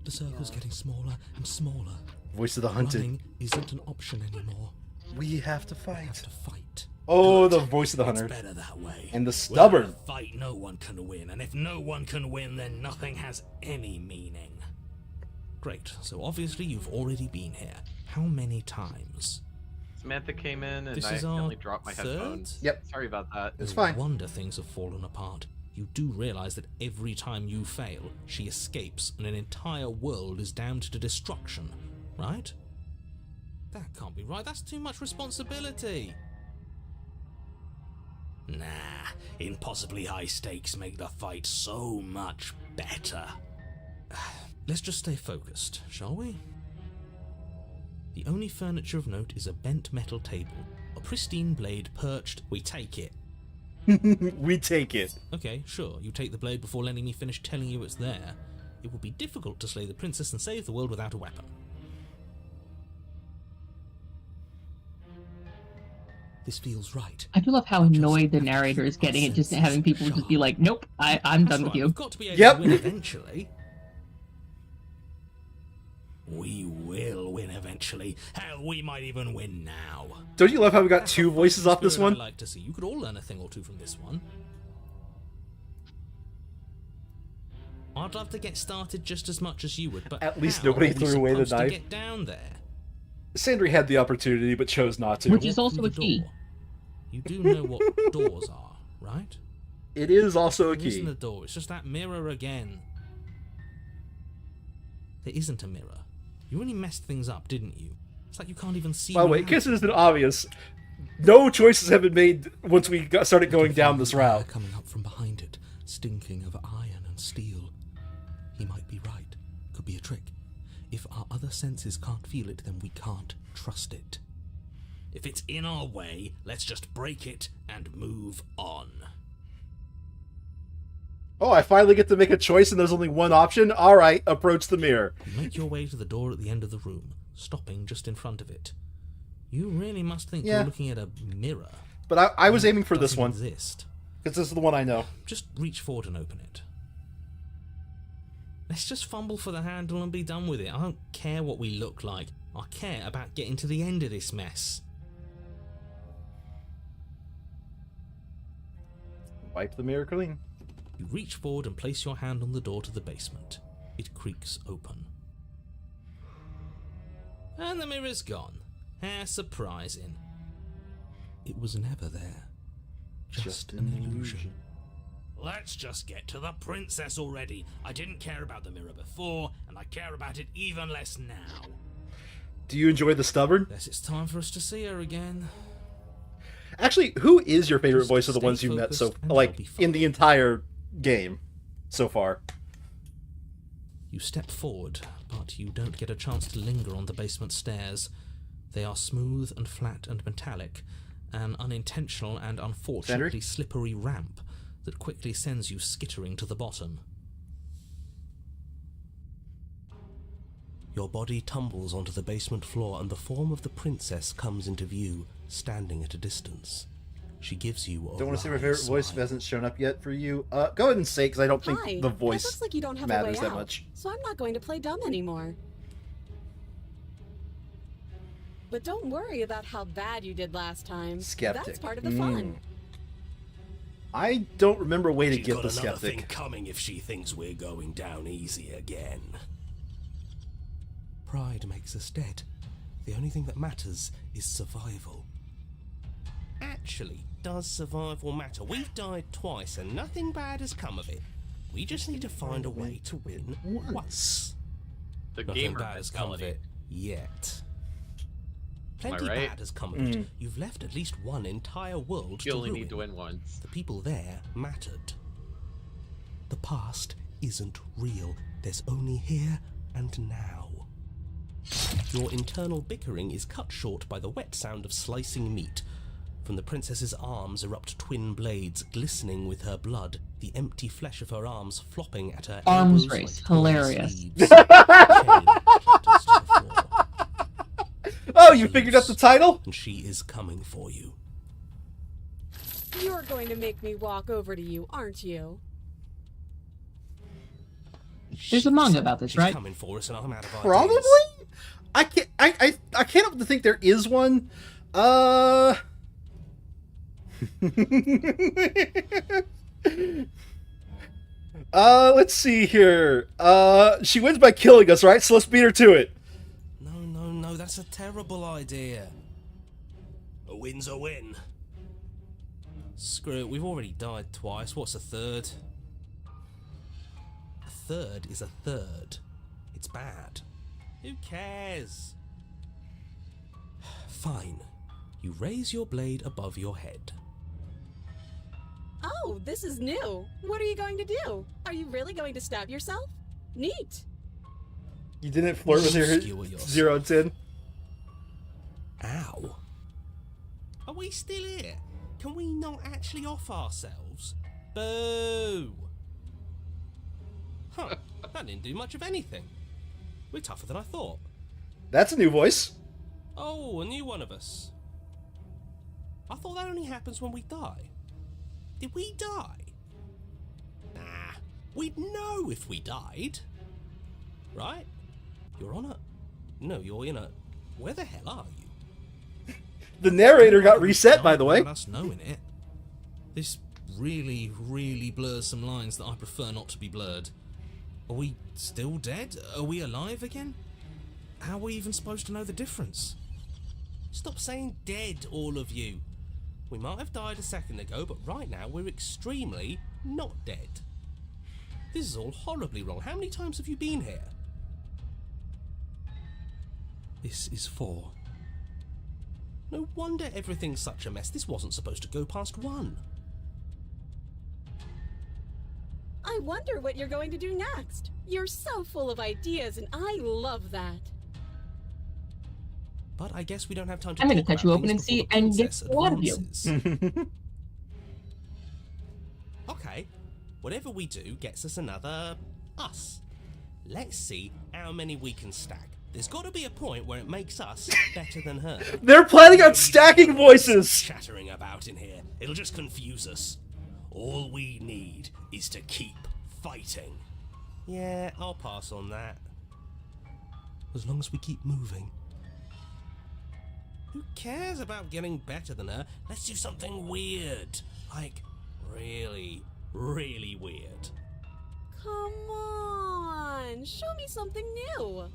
The circle's getting smaller and smaller. Voice of the hunted. Running isn't an option anymore. We have to We have fight. to fight. Oh, the voice of the It's hunter. better that way. And the Without stubborn. a fight, no one can win, and if no one can win, then nothing has any meaning. Great, so obviously you've already been here. How many times? Samantha came in and This I is our accidentally dropped my third? headphones. Yep. Sorry about that. It's No fine. wonder things have fallen apart. You do realize that every time you fail, she escapes and an entire world is damned to destruction, right? That can't be right. That's too much responsibility. Nah, impossibly high stakes make the fight so much better. Let's just stay focused, shall we? The only furniture of note is a bent metal table, a pristine blade perched. We take it. We take it. Okay, sure, you take the blade before letting me finish telling you it's there. It would be difficult to slay the princess and save the world without a weapon. This feels right. I do love how annoyed the narrator is getting at just having people just be like, nope, I'm That's done with right, you. we've got to be able Yep. to win eventually. We will win eventually. Hell, we might even win now. Don't you love how we got two voices off this Spirit one? I'd like to see. You could all learn a thing or two from this one. I'd love to get started just as much as you would, but At least how nobody are we threw away the supposed to knife. get down there? Sandry had the opportunity but chose not to. Which is also Through a the key. door. You do know what doors are, right? It is also a It isn't key. a door, it's just that mirror again. There isn't a mirror. You really messed things up, didn't you? It's like you can't even see. By the way, in reality. case it isn't obvious, no choices have been made once we started going down this Fire route. coming up from behind it, stinking of iron and steel. He might be right. Could be a trick. If our other senses can't feel it, then we can't trust it. If it's in our way, let's just break it and move on. Oh, I finally get to make a choice and there's only one option? Alright, approach the mirror. You make your way to the door at the end of the room, stopping just in front of it. You really must think Yeah. you're looking at a mirror. But I was aiming for It this doesn't one, Exist. because this is the one I know. Just reach forward and open it. Let's just fumble for the handle and be done with it. I don't care what we look like. I care about getting to the end of this mess. Wipe the mirror clean. You reach forward and place your hand on the door to the basement. It creaks open. And the mirror's gone. How surprising. It was never there. Just an illusion. Let's just get to the princess already. I didn't care about the mirror before, and I care about it even less now. Do you enjoy the stubborn? Guess it's time for us to see her again. Actually, who is your favorite Just voice of the stay ones you met so focused and like you'll be fine. in the entire game so far? You step forward, but you don't get a chance to linger on the basement stairs. They are smooth and flat and metallic, an unintentional and unfortunately slippery ramp that quickly sends you skittering to the bottom. Your body tumbles onto the basement floor and the form of the princess comes into view, standing at a distance. She gives you a Don't want to say my wry favorite voice if it smile. hasn't shown up yet for you. Go ahead and say, because I don't think Hi. the It voice looks like you don't have matters a way that out, much. so I'm not going to play dumb anymore. But don't worry about how bad you did last time. Skeptic. That's part of the fun. I don't remember a way to She's get got the another skeptic. thing coming if she thinks we're going down easy again. Pride makes us dead. The only thing that matters is survival. Actually, does survival matter? We've died twice and nothing bad has come of it. We just need to find a way to win once. The Nothing gamer bad has come of mentality. it yet. Am I Plenty right? bad has come of it. You've left at least one entire world You to only ruin. need to win once. The people there mattered. The past isn't real. There's only here and now. Your internal bickering is cut short by the wet sound of slicing meat. From the princess's arms erupt twin blades, glistening with her blood, the empty flesh of her arms flopping at her Arms elbows race. like torn Hilarious. sleeves. Chain clatters to the floor, Oh, you figured out the title? and she is coming for you. You're going to make me walk over to you, aren't you? There's a manga about this, She's right? coming for us, and I'm out of Probably? ideas. I can't help but think there is one. Let's see here. She wins by killing us, right? So let's beat her to it. No, that's a terrible idea. A win's a win. Screw it, we've already died twice. What's a third? A third is a third. It's bad. Who cares? Fine. You raise your blade above your head. Oh, this is new. What are you going to do? Are you really going to stab yourself? Neat. You didn't flirt with her Skewer yourself. 0 and 10. Ow. Are we still here? Can we not actually off ourselves? Boo! Huh, that didn't do much of anything. We're tougher than I thought. That's a new voice. Oh, a new one of us. I thought that only happens when we die. Did we die? Nah, we'd know if we died. Right? You're on a... No, you're in a... Where the hell are you? The narrator got reset, by the way. Without us knowing it. This really, really blurs some lines that I prefer not to be blurred. Are we still dead? Are we alive again? How are we even supposed to know the difference? Stop saying dead, all of you. We might have died a second ago, but right now we're extremely not dead. This is all horribly wrong. How many times have you been here? This is 4. No wonder everything's such a mess. This wasn't supposed to go past 1. I wonder what you're going to do next. You're so full of ideas, and I love that. But I guess we don't have time to I'm gonna talk cut about you open things and before see the and get princess a lot of you. advances. Okay, whatever we do gets us another us. Let's see how many we can stack. There's got to be a point where it makes us better than her. They're planning on stacking voices. Chattering about in here. It'll just confuse us. All we need is to keep fighting. Yeah, I'll pass on that. As long as we keep moving. Who cares about getting better than her? Let's do something weird. Like, really, really weird. Come on, show me something new.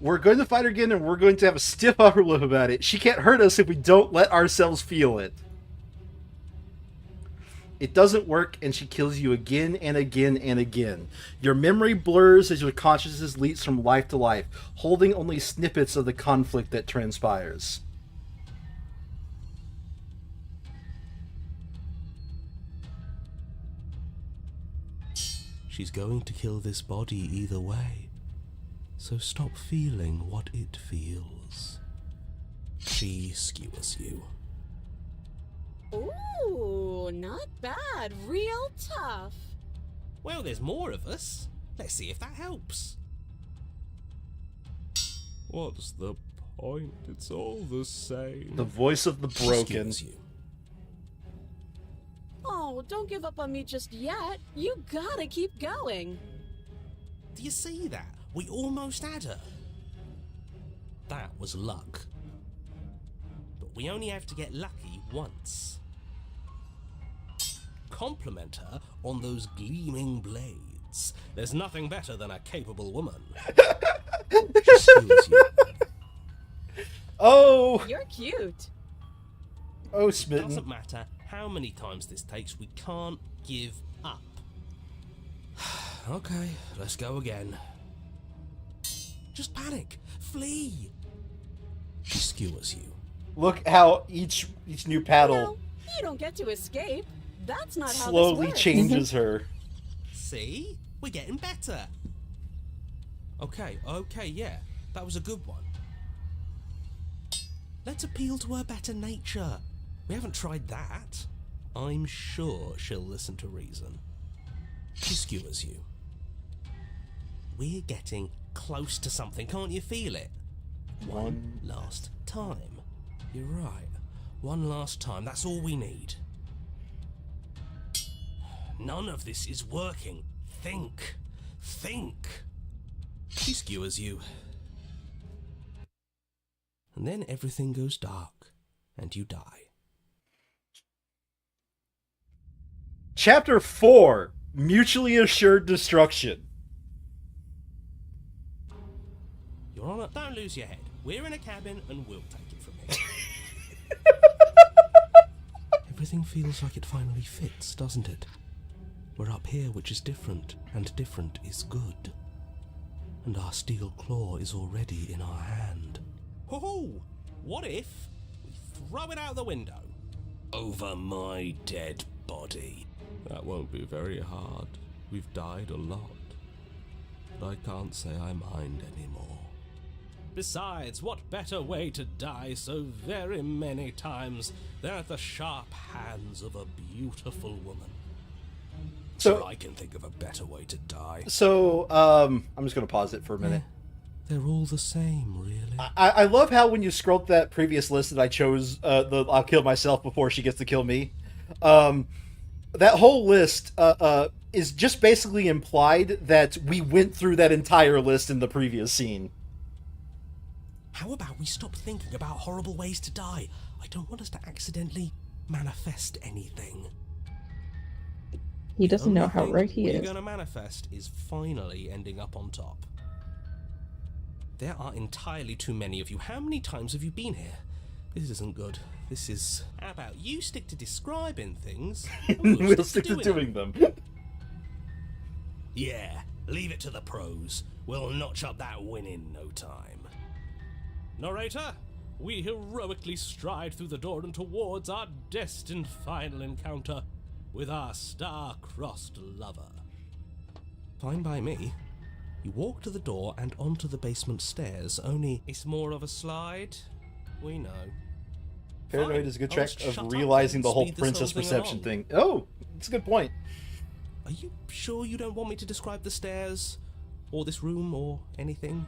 We're going to fight her again, and we're going to have a stiff upper lip about it. She can't hurt us if we don't let ourselves feel it. It doesn't work, and she kills you again and again and again. Your memory blurs as your consciousness leaps from life to life, holding only snippets of the conflict that transpires. She's going to kill this body either way, so stop feeling what it feels. She skewers you. Ooh, not bad. Real tough. Well, there's more of us. Let's see if that helps. What's the point? It's all the same. The voice of the She broken. skewers you. Oh, don't give up on me just yet. You gotta keep going. Do you see that? We almost had her. That was luck. But we only have to get lucky once. Compliment her on those gleaming blades. There's nothing better than a capable woman. She skewers you. Oh! You're cute. Oh, smitten. Doesn't matter how many times this takes, we can't give up. Okay, let's go again. Just panic. Flee. She skewers you. Look how each new paddle No, you don't get to escape. That's not how slowly this works. changes her. See? We're getting better. Okay, yeah, that was a good one. Let's appeal to her better nature. We haven't tried that. I'm sure she'll listen to reason. She skewers you. We're getting close to something, can't you feel it? One last time. You're right. One last time, that's all we need. None of this is working. Think. Think. She skewers you. And then everything goes dark, and you die. Chapter 4, Mutually Assured Destruction. Your Honor, don't lose your head. We're in a cabin and we'll take it from here. Everything feels like it finally fits, doesn't it? We're up here, which is different, and different is good. And our steel claw is already in our hand. Ho-ho! What if we throw it out the window? Over my dead body. That won't be very hard. We've died a lot. But I can't say I mind anymore. Besides, what better way to die so very many times than at the sharp hands of a beautiful woman? So I can think of a better way to die. So, I'm just gonna pause it for a minute. They're all the same, really. I love how when you scrolled that previous list that I chose, the I'll kill myself before she gets to kill me. That whole list is just basically implied that we went through that entire list in the previous scene. How about we stop thinking about horrible ways to die? I don't want us to accidentally manifest anything. He doesn't know how Only right thing he we're is. gonna manifest is finally ending up on top. There are entirely too many of you. How many times have you been here? This isn't good. This is... How about you stick to describing things, and We'll stick to doing them. Yeah, leave it to the pros. We'll notch up that win in no time. Narrator, we heroically stride through the door and towards our destined final encounter with our star-crossed lover. Fine by me. You walk to the door and onto the basement stairs, only... It's more of a slide. We know. Paranoid is a good I'll track just shut of up realizing and the whole speed this princess whole thing perception along. thing. Oh, that's a good point. Are you sure you don't want me to describe the stairs, or this room, or anything?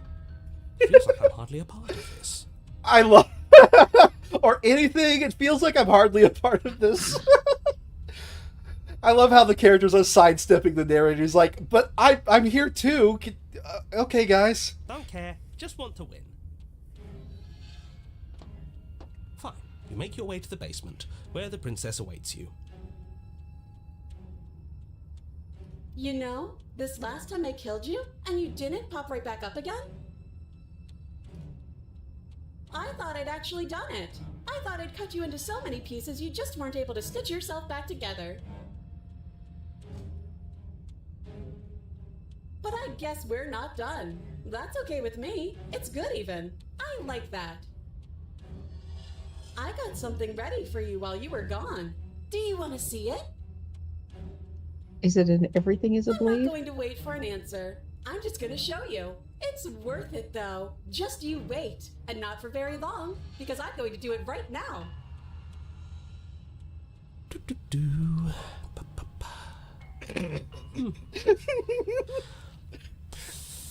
It feels like I'm hardly a part of this. I love... or anything, it feels like I'm hardly a part of this. I love how the characters are sidestepping the narrator. He's like, but I'm here too. Okay, guys. Don't care, just want to win. Fine, you make your way to the basement, where the princess awaits you. You know, this last time I killed you, and you didn't pop right back up again? I thought I'd actually done it. I thought I'd cut you into so many pieces you just weren't able to stitch yourself back together. But I guess we're not done. That's okay with me. It's good even. I like that. I got something ready for you while you were gone. Do you want to see it? Is it an everything is a I'm not blade? going to wait for an answer. I'm just going to show you. It's worth it, though. Just you wait. And not for very long, because I'm going to do it right now. Do-do-do.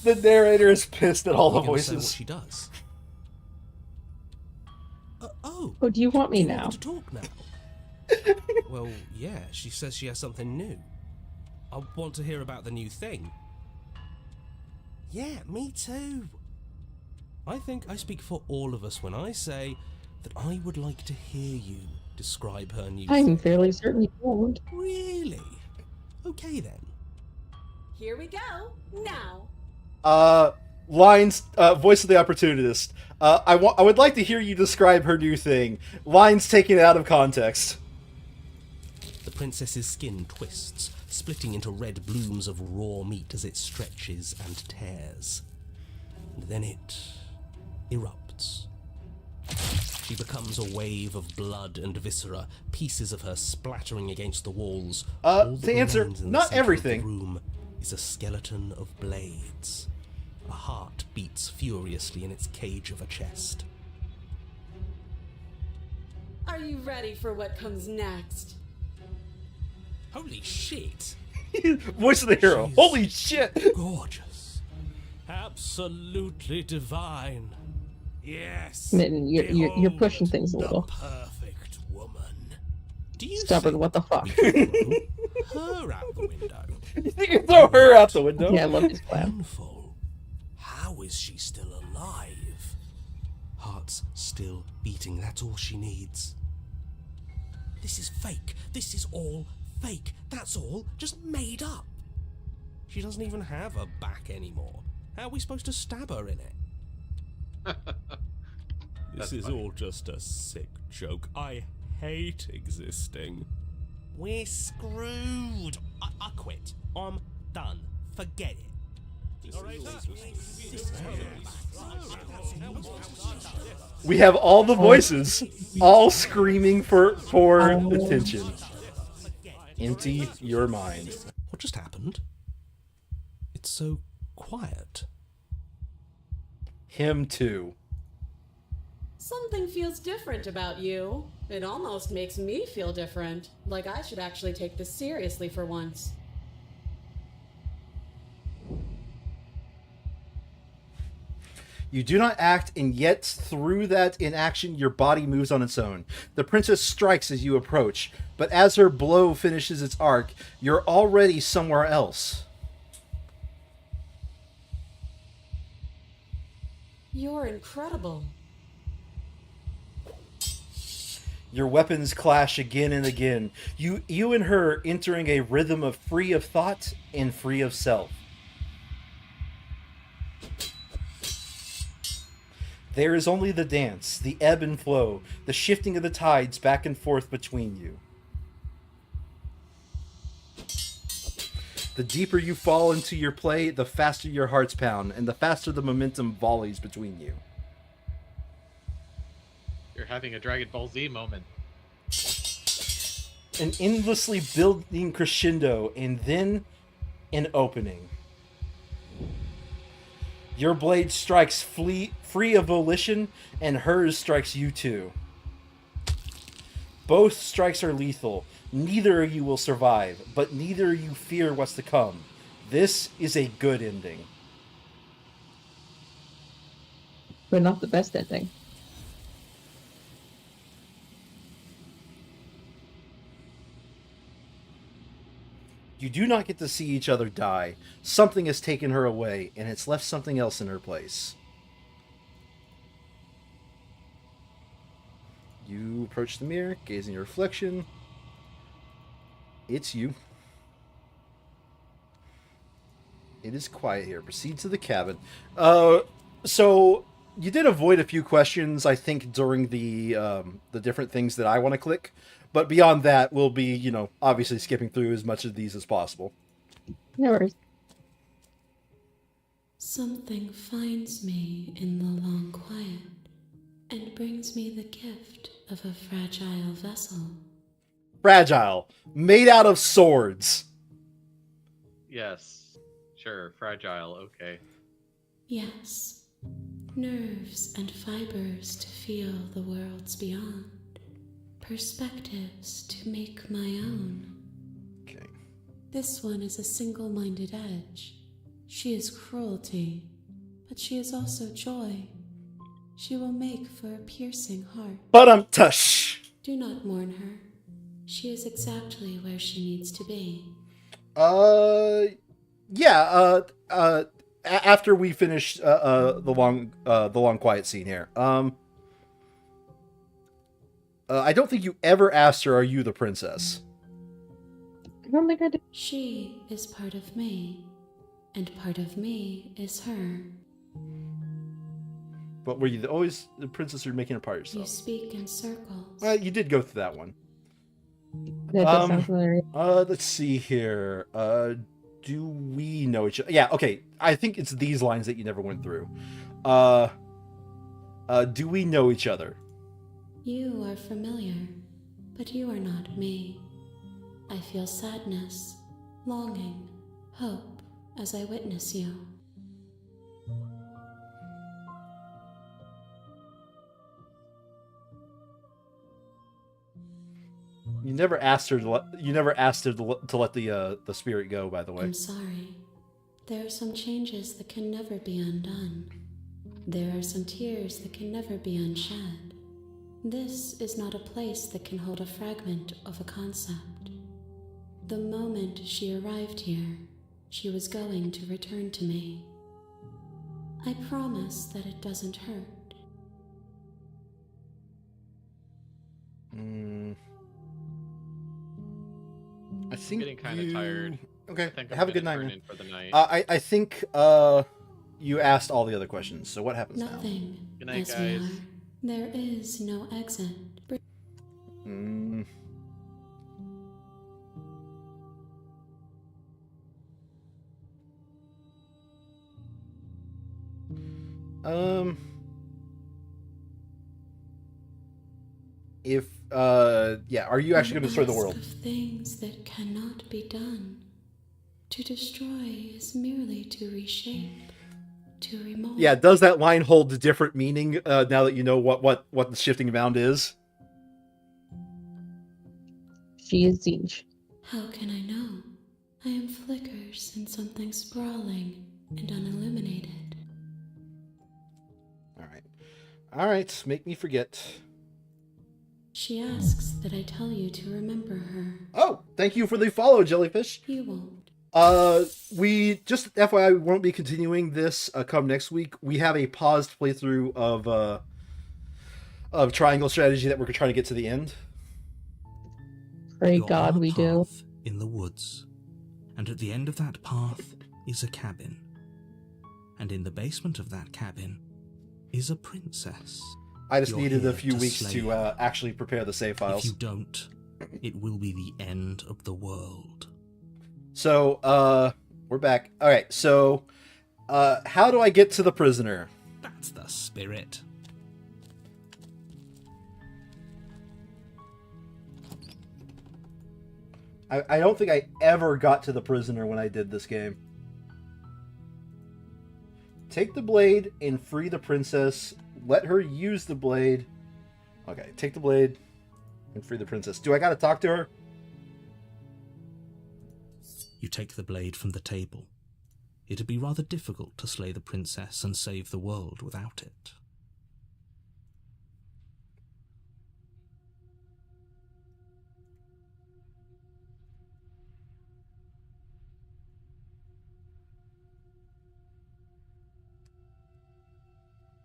The narrator is pissed at all the Are you gonna say what voices. she does. Oh, do you want me you now? want to talk now? Well, yeah, she says she has something new. I want to hear about the new thing. Yeah, me too. I think I speak for all of us when I say that I would like to hear you describe her new I'm thing. fairly certain you won't. Really? Okay then. Here we go. Now. Lines, voice of the opportunist. I would like to hear you describe her new thing. Lines taken out of context. The princess's skin twists, splitting into red blooms of raw meat as it stretches and tears. And then it erupts. She becomes a wave of blood and viscera, pieces of her splattering against the walls. All that to answer, remains in the not center of everything. the room is a skeleton of blades. A heart beats furiously in its cage of a chest. Are you ready for what comes next? Holy shit! Voice of the hero. She's Holy shit! Gorgeous. Absolutely divine. Yes. Mitten, you're pushing things a the little. perfect woman. Do you Stubborn, think what the fuck? we can throw her out the window? You think you throw her out the window? Yeah, I love his plan. Painful. How is she still alive? Heart's still beating, that's all she needs. This is fake. This is all fake. That's all just made up. She doesn't even have a back anymore. How are we supposed to stab her in it? This is all just a sick joke. I hate existing. We're screwed. I quit. I'm done. Forget it. We have all the voices, all screaming for attention. Empty your mind. What just happened? It's so quiet. Him too. Something feels different about you. It almost makes me feel different. Like I should actually take this seriously for once. You do not act, and yet through that inaction, your body moves on its own. The princess strikes as you approach, but as her blow finishes its arc, you're already somewhere else. You're incredible. Your weapons clash again and again. You and her entering a rhythm of free of thought and free of self. There is only the dance, the ebb and flow, the shifting of the tides back and forth between you. The deeper you fall into your play, the faster your hearts pound, and the faster the momentum volleys between you. You're having a Dragon Ball Z moment. An endlessly building crescendo, and then an opening. Your blade strikes free of volition, and hers strikes you too. Both strikes are lethal. Neither of you will survive, but neither of you fear what's to come. This is a good ending. But not the best ending. You do not get to see each other die. Something has taken her away, and it's left something else in her place. You approach the mirror, gaze in your reflection. It's you. It is quiet here. Proceed to the cabin. So you did avoid a few questions, I think, during the different things that I want to click. But beyond that, we'll be, obviously skipping through as much of these as possible. No worries. Something finds me in the long quiet and brings me the gift of a fragile vessel. Fragile. Made out of swords. Yes. Sure. Fragile. Okay. Yes. Nerves and fibers to feel the worlds beyond. Perspectives to make my own. Okay. This one is a single-minded edge. She is cruelty, but she is also joy. She will make for a piercing heart. But tush. Do not mourn her. She is exactly where she needs to be. Yeah. After we finish the long quiet scene here. I don't think you ever asked her, "Are you the princess?" I don't think I did. She is part of me, and part of me is her. But were you always the princess, or making a part of You yourself? speak in circles. Well, you did go through that one. That does sound familiar. Let's see here. Do we know each other? Yeah, okay. I think it's these lines that you never went through. Do we know each other? You are familiar, but you are not me. I feel sadness, longing, hope as I witness you. You never asked her to let the spirit go, by the way. I'm sorry. There are some changes that can never be undone. There are some tears that can never be unshed. This is not a place that can hold a fragment of a concept. The moment she arrived here, she was going to return to me. I promise that it doesn't hurt. I think Getting kind of tired. Okay, I think I'm have a good gonna night, turn man. in for the night. I think you asked all the other questions. So what happens Nothing. Good night, as guys. we are. There is no exit. now? If yeah, are you actually going to destroy the world? Of things that cannot be done. To destroy is merely to reshape, to remold. Yeah, does that line hold a different meaning now that you know what the shifting bound is? She is Zinj. How can I know? I am flickers in something sprawling and unilluminated. All right, make me forget. She asks that I tell you to remember her. Oh, thank you for the follow, Jellyfish. You won't. We just FYI, we won't be continuing this come next week. We have a paused playthrough of Triangle Strategy that we're trying to get to the end. Pray You're God on a we do. path in the woods, and at the end of that path is a cabin. And in the basement of that cabin is a princess. I just You're needed a here few to weeks slay to her. actually prepare the save files. If you don't, it will be the end of the world. So, we're back. All right. So, how do I get to the prisoner? That's the spirit. I don't think I ever got to the prisoner when I did this game. Take the blade and free the princess. Let her use the blade. Okay, take the blade and free the princess. Do I gotta talk to her? You take the blade from the table. It'd be rather difficult to slay the princess and save the world without it.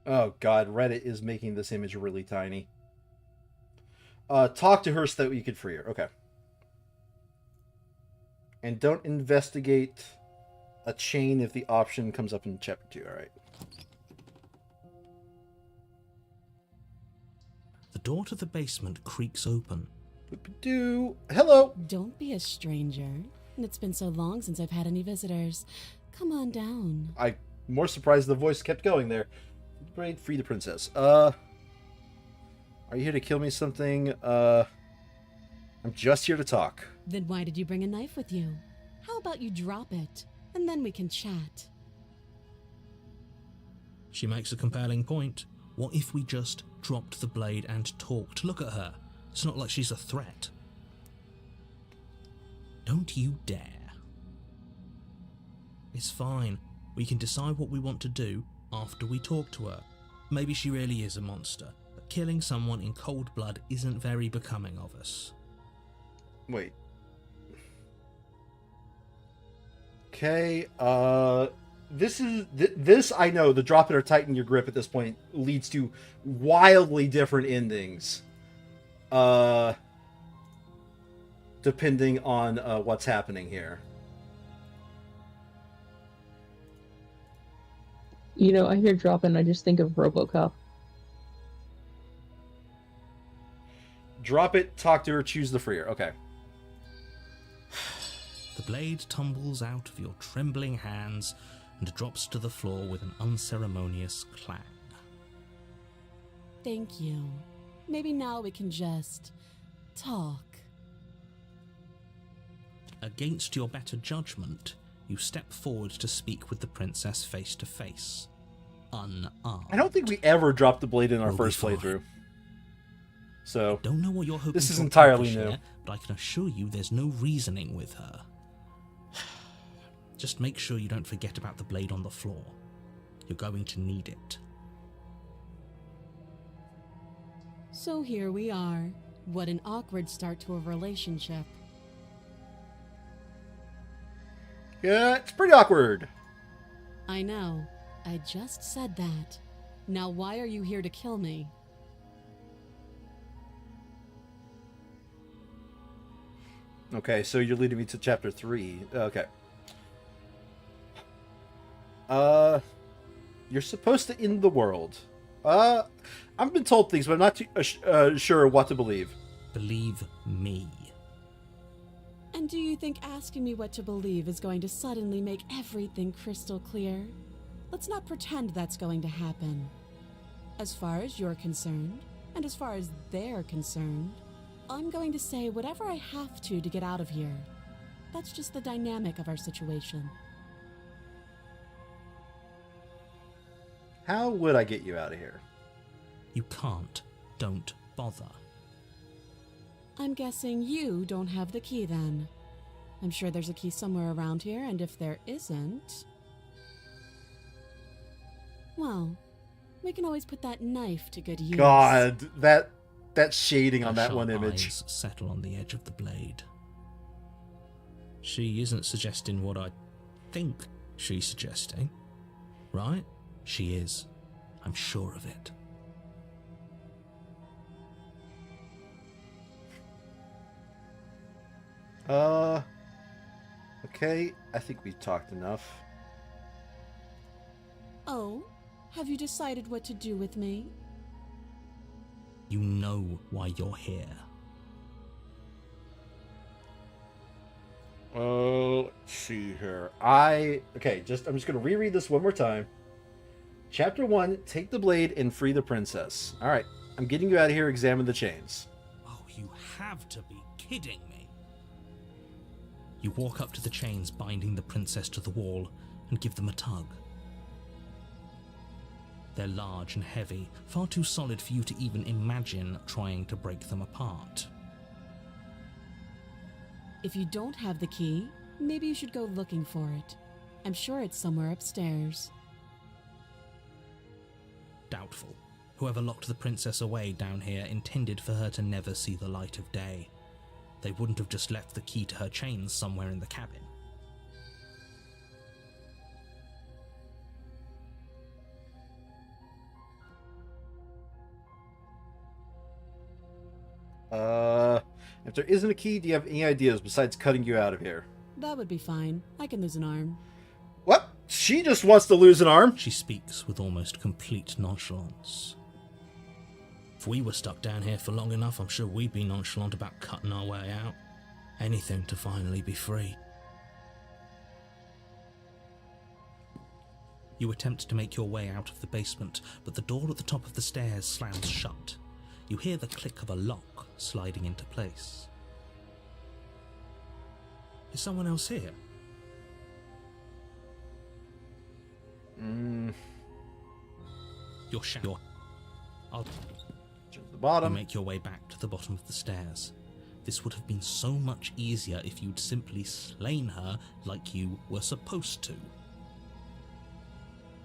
Oh god, Reddit is making this image really tiny. Talk to her so that you can free her. Okay. And don't investigate a chain if the option comes up in chapter 2. Alright. The door to the basement creaks open. Hello! Don't be a stranger. It's been so long since I've had any visitors. Come on down. I'm more surprised the voice kept going there. Braid, free the princess. Are you here to kill me something? I'm just here to talk. Then why did you bring a knife with you? How about you drop it, and then we can chat? She makes a compelling point. What if we just dropped the blade and talked? Look at her. It's not like she's a threat. Don't you dare. It's fine. We can decide what we want to do after we talk to her. Maybe she really is a monster, but killing someone in cold blood isn't very becoming of us. Wait. Okay, this I know, the drop it or tighten your grip at this point leads to wildly different endings. Depending on what's happening here. You know, I hear drop and I just think of RoboCop. Drop it, talk to her, choose the freer. Okay. The blade tumbles out of your trembling hands and drops to the floor with an unceremonious clang. Thank you. Maybe now we can just talk. Against your better judgment, you step forward to speak with the princess face to face, unarmed. I don't think we ever dropped the blade in our We'll first be fine. playthrough. So, Don't know what you're hoping this is to entirely accomplish new. here, but I can assure you there's no reasoning with her. Just make sure you don't forget about the blade on the floor. You're going to need it. So here we are. What an awkward start to a relationship. yeah, it's pretty awkward. I know. I just said that. Now why are you here to kill me? Okay, so you're leading me to chapter 3. Okay. You're supposed to end the world. I've been told things, but I'm not too sure what to believe. Believe me. And do you think asking me what to believe is going to suddenly make everything crystal clear? Let's not pretend that's going to happen. As far as you're concerned, and as far as they're concerned, I'm going to say whatever I have to get out of here. That's just the dynamic of our situation. How would I get you out of here? You can't. Don't bother. I'm guessing you don't have the key then. I'm sure there's a key somewhere around here, and if there isn't... well, we can always put that knife to good use. God, that shading on Her that one sharp image. eyes settle on the edge of the blade. She isn't suggesting what I think she's suggesting, right? She is. I'm sure of it. Okay, I think we've talked enough. Oh, have you decided what to do with me? You know why you're here. Oh, let's see here. I'm just gonna reread this one more time. Chapter 1, take the blade and free the princess. Alright, I'm getting you out of here, examine the chains. Oh, you have to be kidding me. You walk up to the chains binding the princess to the wall and give them a tug. They're large and heavy, far too solid for you to even imagine trying to break them apart. If you don't have the key, maybe you should go looking for it. I'm sure it's somewhere upstairs. Doubtful. Whoever locked the princess away down here intended for her to never see the light of day. They wouldn't have just left the key to her chains somewhere in the cabin. If there isn't a key, do you have any ideas besides cutting you out of here? That would be fine. I can lose an arm. What? She just wants to lose an arm? She speaks with almost complete nonchalance. If we were stuck down here for long enough, I'm sure we'd be nonchalant about cutting our way out. Anything to finally be free. You attempt to make your way out of the basement, but the door at the top of the stairs slams shut. You hear the click of a lock sliding into place. Is someone else here? You're I'll To the You bottom. make your way back to the bottom of the stairs. This would have been so much easier if you'd simply slain her like you were supposed to.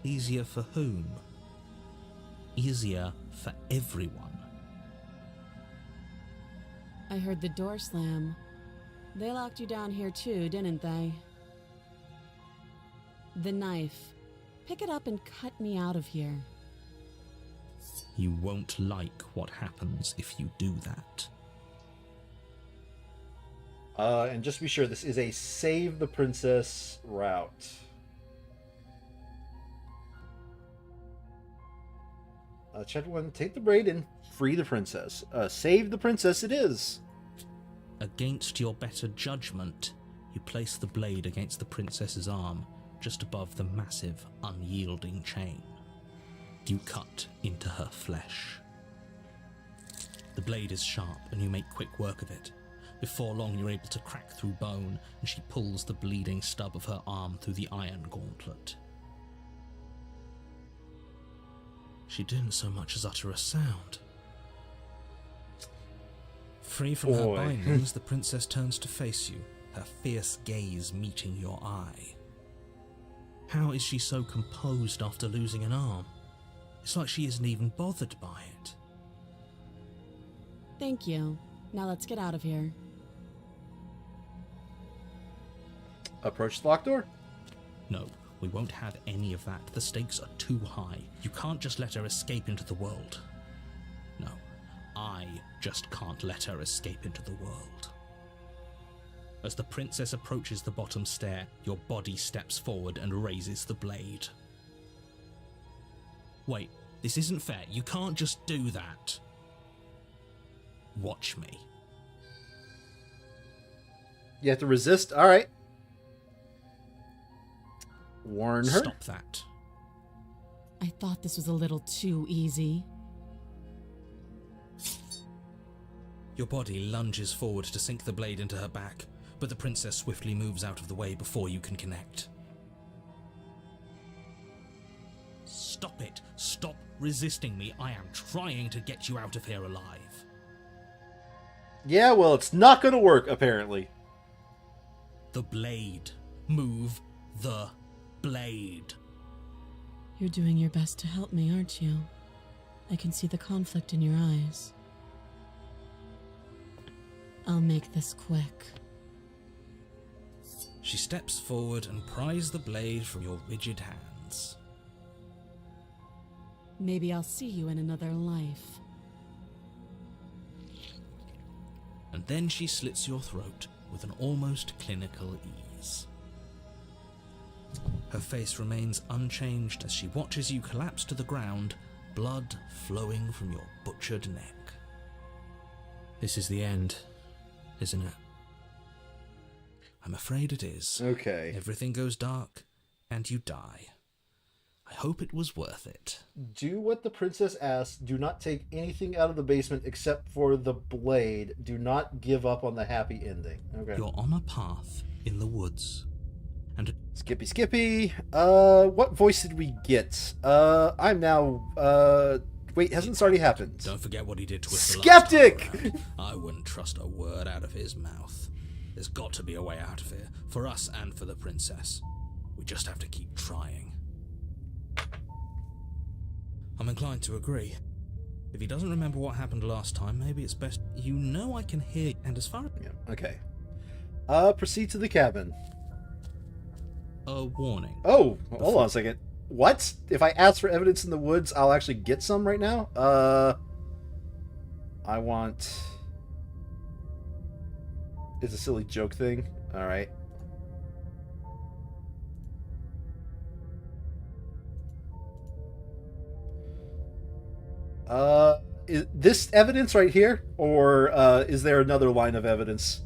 Easier for whom? Easier for everyone. I heard the door slam. They locked you down here too, didn't they? The knife. Pick it up and cut me out of here. You won't like what happens if you do that. And just to be sure, this is a save the princess route. Chapter 1, take the braid and free the princess. Save the princess it is. Against your better judgment, you place the blade against the princess's arm, just above the massive, unyielding chain. You cut into her flesh. The blade is sharp, and you make quick work of it. Before long, you're able to crack through bone, and she pulls the bleeding stub of her arm through the iron gauntlet. She didn't so much as utter a sound. Free from her bindings, the princess turns to face you, her fierce gaze meeting your eye. How is she so composed after losing an arm? It's like she isn't even bothered by it. Thank you. Now let's get out of here. Approach the locked door. No, we won't have any of that. The stakes are too high. You can't just let her escape into the world. No, I just can't let her escape into the world. As the princess approaches the bottom stair, your body steps forward and raises the blade. Wait, this isn't fair. You can't just do that. Watch me. You have to resist. All right. Warn her. Stop that. I thought this was a little too easy. Your body lunges forward to sink the blade into her back, but the princess swiftly moves out of the way before you can connect. Stop it! Stop resisting me! I am trying to get you out of here alive. Yeah, well, it's not going to work, apparently. The blade. Move the blade. You're doing your best to help me, aren't you? I can see the conflict in your eyes. I'll make this quick. She steps forward and pries the blade from your rigid hands. Maybe I'll see you in another life. And then she slits your throat with an almost clinical ease. Her face remains unchanged as she watches you collapse to the ground, blood flowing from your butchered neck. This is the end, isn't it? I'm afraid it is. Okay. Everything goes dark, and you die. I hope it was worth it. Do what the princess asks. Do not take anything out of the basement except for the blade. Do not give up on the happy ending. Okay. You're on a path in the woods. And Skippy. What voice did we get? I'm now, wait, hasn't this already happened? don't forget what he did to us the last Skeptic! time around. I wouldn't trust a word out of his mouth. There's got to be a way out of here, for us and for the princess. We just have to keep trying. I'm inclined to agree. If he doesn't remember what happened last time, maybe it's best... You know I can hear... And as far as... Yeah, okay. Proceed to the cabin. A warning. Oh, hold on a second. What? If I ask for evidence in the woods, I'll actually get some right now? I want... It's a silly joke thing. Alright. Is this evidence right here? Or, is there another line of evidence?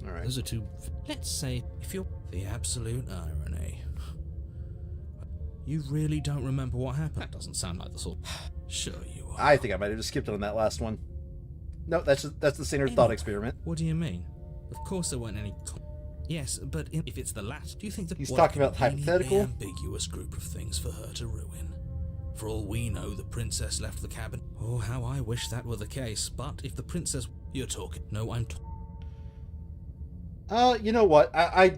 Alright. Those are two... Let's say, if you're... The absolute irony. You really don't remember what happened? That doesn't sound like the sort... Sure you I think I might have just skipped it on that last one. No, that's the standard thought experiment. What do you mean? Of course there weren't any... Yes, but if it's the last, do you think that... He's talking about Really hypothetical. ambiguous group of things for her to ruin. For all we know, the princess left the cabin. Oh, how I wish that were the case, but if the princess... You're talking. No, I'm... You know what? I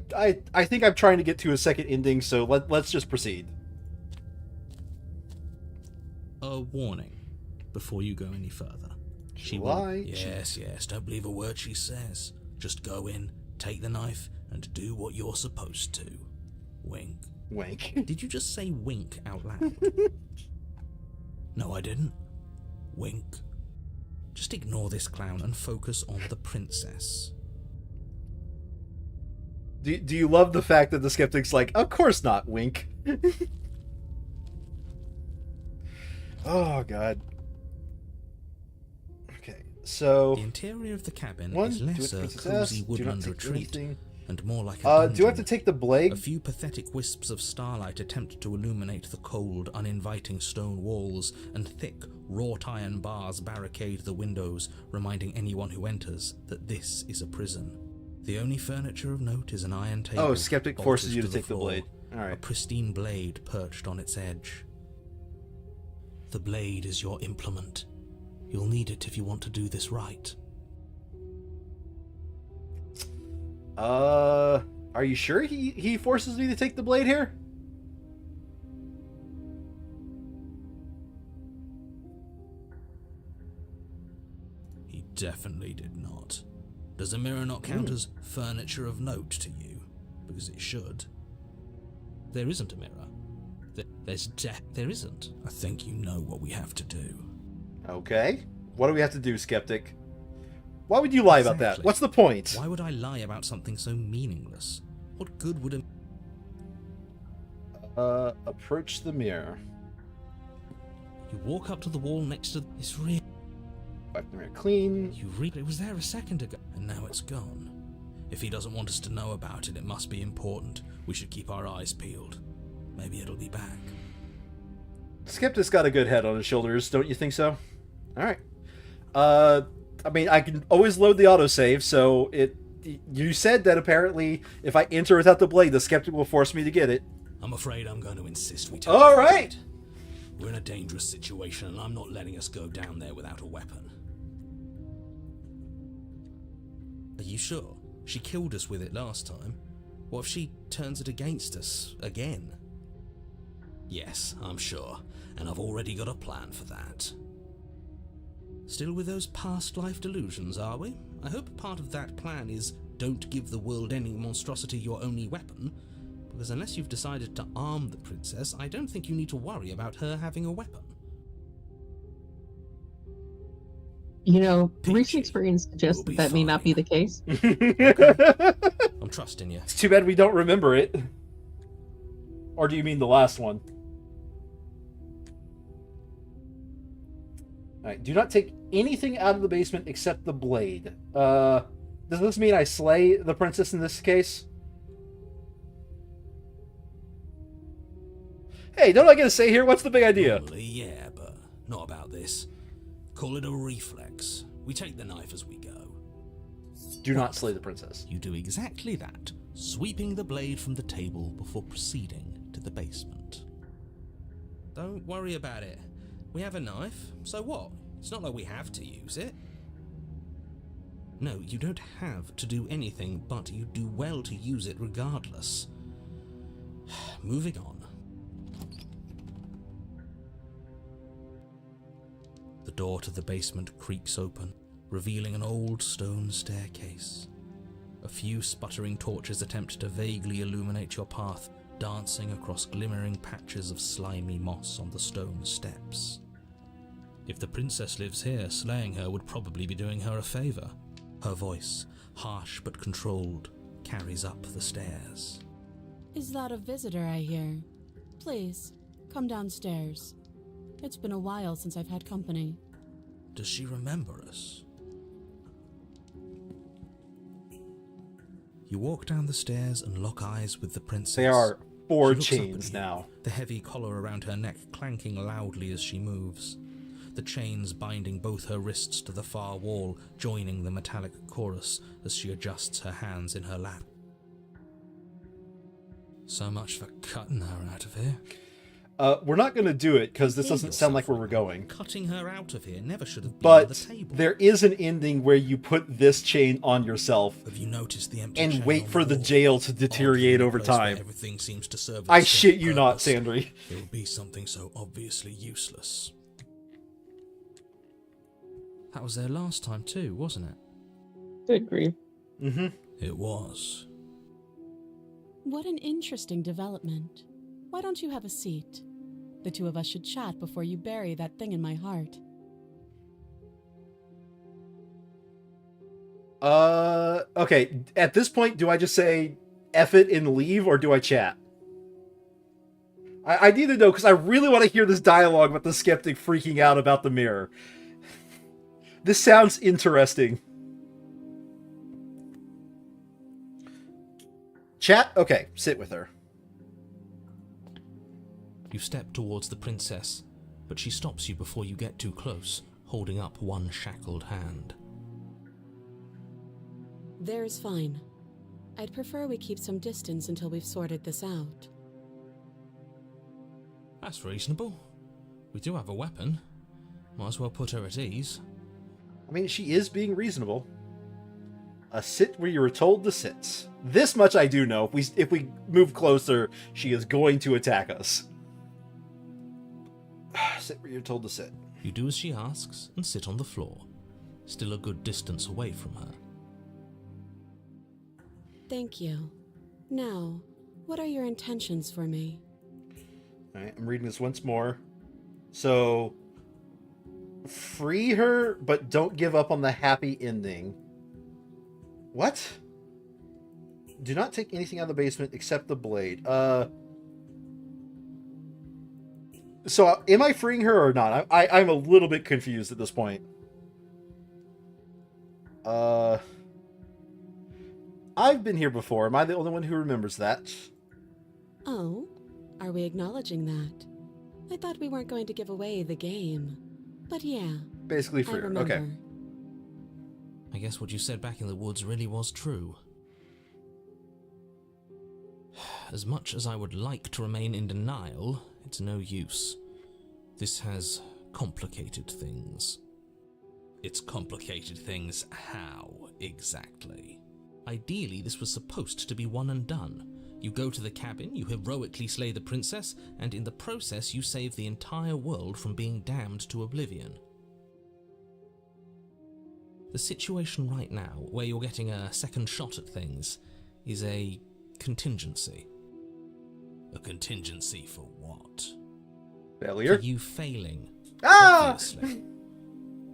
think I'm trying to get to a second ending, so let's just proceed. A warning before you go any further. She will... Why? Yes, don't believe a word she says. Just go in, take the knife, and do what you're supposed to. Wink. Wink. Did you just say wink out loud? No, I didn't. Wink. Just ignore this clown and focus on the princess. Do you love the fact that the skeptic's like, of course not, wink? Oh, God. Okay, so... The interior of the cabin One, is do less it a to cozy do not woodland take retreat anything. and more like a Do I have to dungeon. take the blade? A few pathetic wisps of starlight attempt to illuminate the cold, uninviting stone walls, and thick, wrought iron bars barricade the windows, reminding anyone who enters that this is a prison. The only furniture of note is an iron table. Oh, skeptic bolted forces you to the take the floor, blade. All A right. pristine blade perched on its edge. The blade is your implement. You'll need it if you want to do this right. Are you sure he forces me to take the blade here? He definitely did not. Does a mirror not count as furniture of note to you? Because it should. There isn't a mirror. There isn't. I think you know what we have to do. Okay. What do we have to do, skeptic? Why would you lie about that? Exactly. What's the point? Why would I lie about something so meaningless? What good would a... Approach the mirror. You walk up to the wall next to... It's real. Wipe the mirror clean. You read... It was there a second ago. And now it's gone. If he doesn't want us to know about it, it must be important. We should keep our eyes peeled. Maybe it'll be back. Skeptic's got a good head on his shoulders, don't you think so? Alright. I mean, I can always load the autosave, so you said that apparently if I enter without the blade, the skeptic will force me to get it. I'm afraid I'm going to insist we take All the right. blade. We're in a dangerous situation, and I'm not letting us go down there without a weapon. Are you sure? She killed us with it last time. What if she turns it against us again? Yes, I'm sure, and I've already got a plan for that. Still with those past life delusions, are we? I hope part of that plan is don't give the world ending monstrosity your only weapon, because unless you've decided to arm the princess, I don't think you need to worry about her having a weapon. You know, Peachy recent experience suggests will be that may not be fine. the case. I'm trusting you. It's too bad we don't remember it. Or do you mean the last one? Alright, do not take anything out of the basement except the blade. Does this mean I slay the princess in this case? Hey, don't I get a say here? What's the big idea? Normally, yeah, but not about this. Call it a reflex. We take the knife as we go. Do not slay the princess. You do exactly that, sweeping the blade from the table before proceeding to the basement. Don't worry about it. We have a knife, so what? It's not like we have to use it. No, you don't have to do anything, but you do well to use it regardless. Moving on. The door to the basement creaks open, revealing an old stone staircase. A few sputtering torches attempt to vaguely illuminate your path, dancing across glimmering patches of slimy moss on the stone steps. If the princess lives here, slaying her would probably be doing her a favor. Her voice, harsh but controlled, carries up the stairs. Is that a visitor I hear? Please, come downstairs. It's been a while since I've had company. Does she remember us? You walk down the stairs and lock eyes with the princess. They are 4 She looks up at chains you, now. the heavy collar around her neck clanking loudly as she moves. the chains binding both her wrists to the far wall joining the metallic chorus as she adjusts her hands in her lap. So much for cutting her out of here. We're not going to do it, because this doesn't sound like where we're going. Cutting her out of here never should have been on the But table. there is an ending where you put this chain on yourself Have you noticed the empty and chain wait on for the wall? jail to deteriorate Oddly, over a place where time. Everything seems to serve I its shit set you not, purpose. Sandry. It would be something so obviously useless. That was there last time too, wasn't it? Agree. Mm-hmm. It was. What an interesting development. Why don't you have a seat? The two of us should chat before you bury that thing in my heart. Okay, at this point, do I just say F it and leave, or do I chat? I need to know, because I really want to hear this dialogue about the skeptic freaking out about the mirror. This sounds interesting. Chat? Okay, sit with her. You step towards the princess, but she stops you before you get too close, holding up one shackled hand. There's fine. I'd prefer we keep some distance until we've sorted this out. That's reasonable. We do have a weapon. Might as well put her at ease. I mean, she is being reasonable. A sit where you were told to sit. This much I do know. If we move closer, she is going to attack us. Sit where you're told to sit. You do as she asks and sit on the floor, still a good distance away from her. Thank you. Now, what are your intentions for me? Alright, I'm reading this once more. So, free her, but don't give up on the happy ending. What? Do not take anything out of the basement except the blade. So, am I freeing her or not? I'm a little bit confused at this point. I've been here before. Am I the only one who remembers that? Oh, are we acknowledging that? I thought we weren't going to give away the game. But yeah, Basically I free her. remember. Okay. I guess what you said back in the woods really was true. As much as I would like to remain in denial, it's no use. This has complicated things. It's complicated things how, exactly? Ideally, this was supposed to be one and done. You go to the cabin, you heroically slay the princess, and in the process you save the entire world from being damned to oblivion. The situation right now, where you're getting a second shot at things, is a contingency. A contingency for what? Failure? For you failing, Ah! obviously.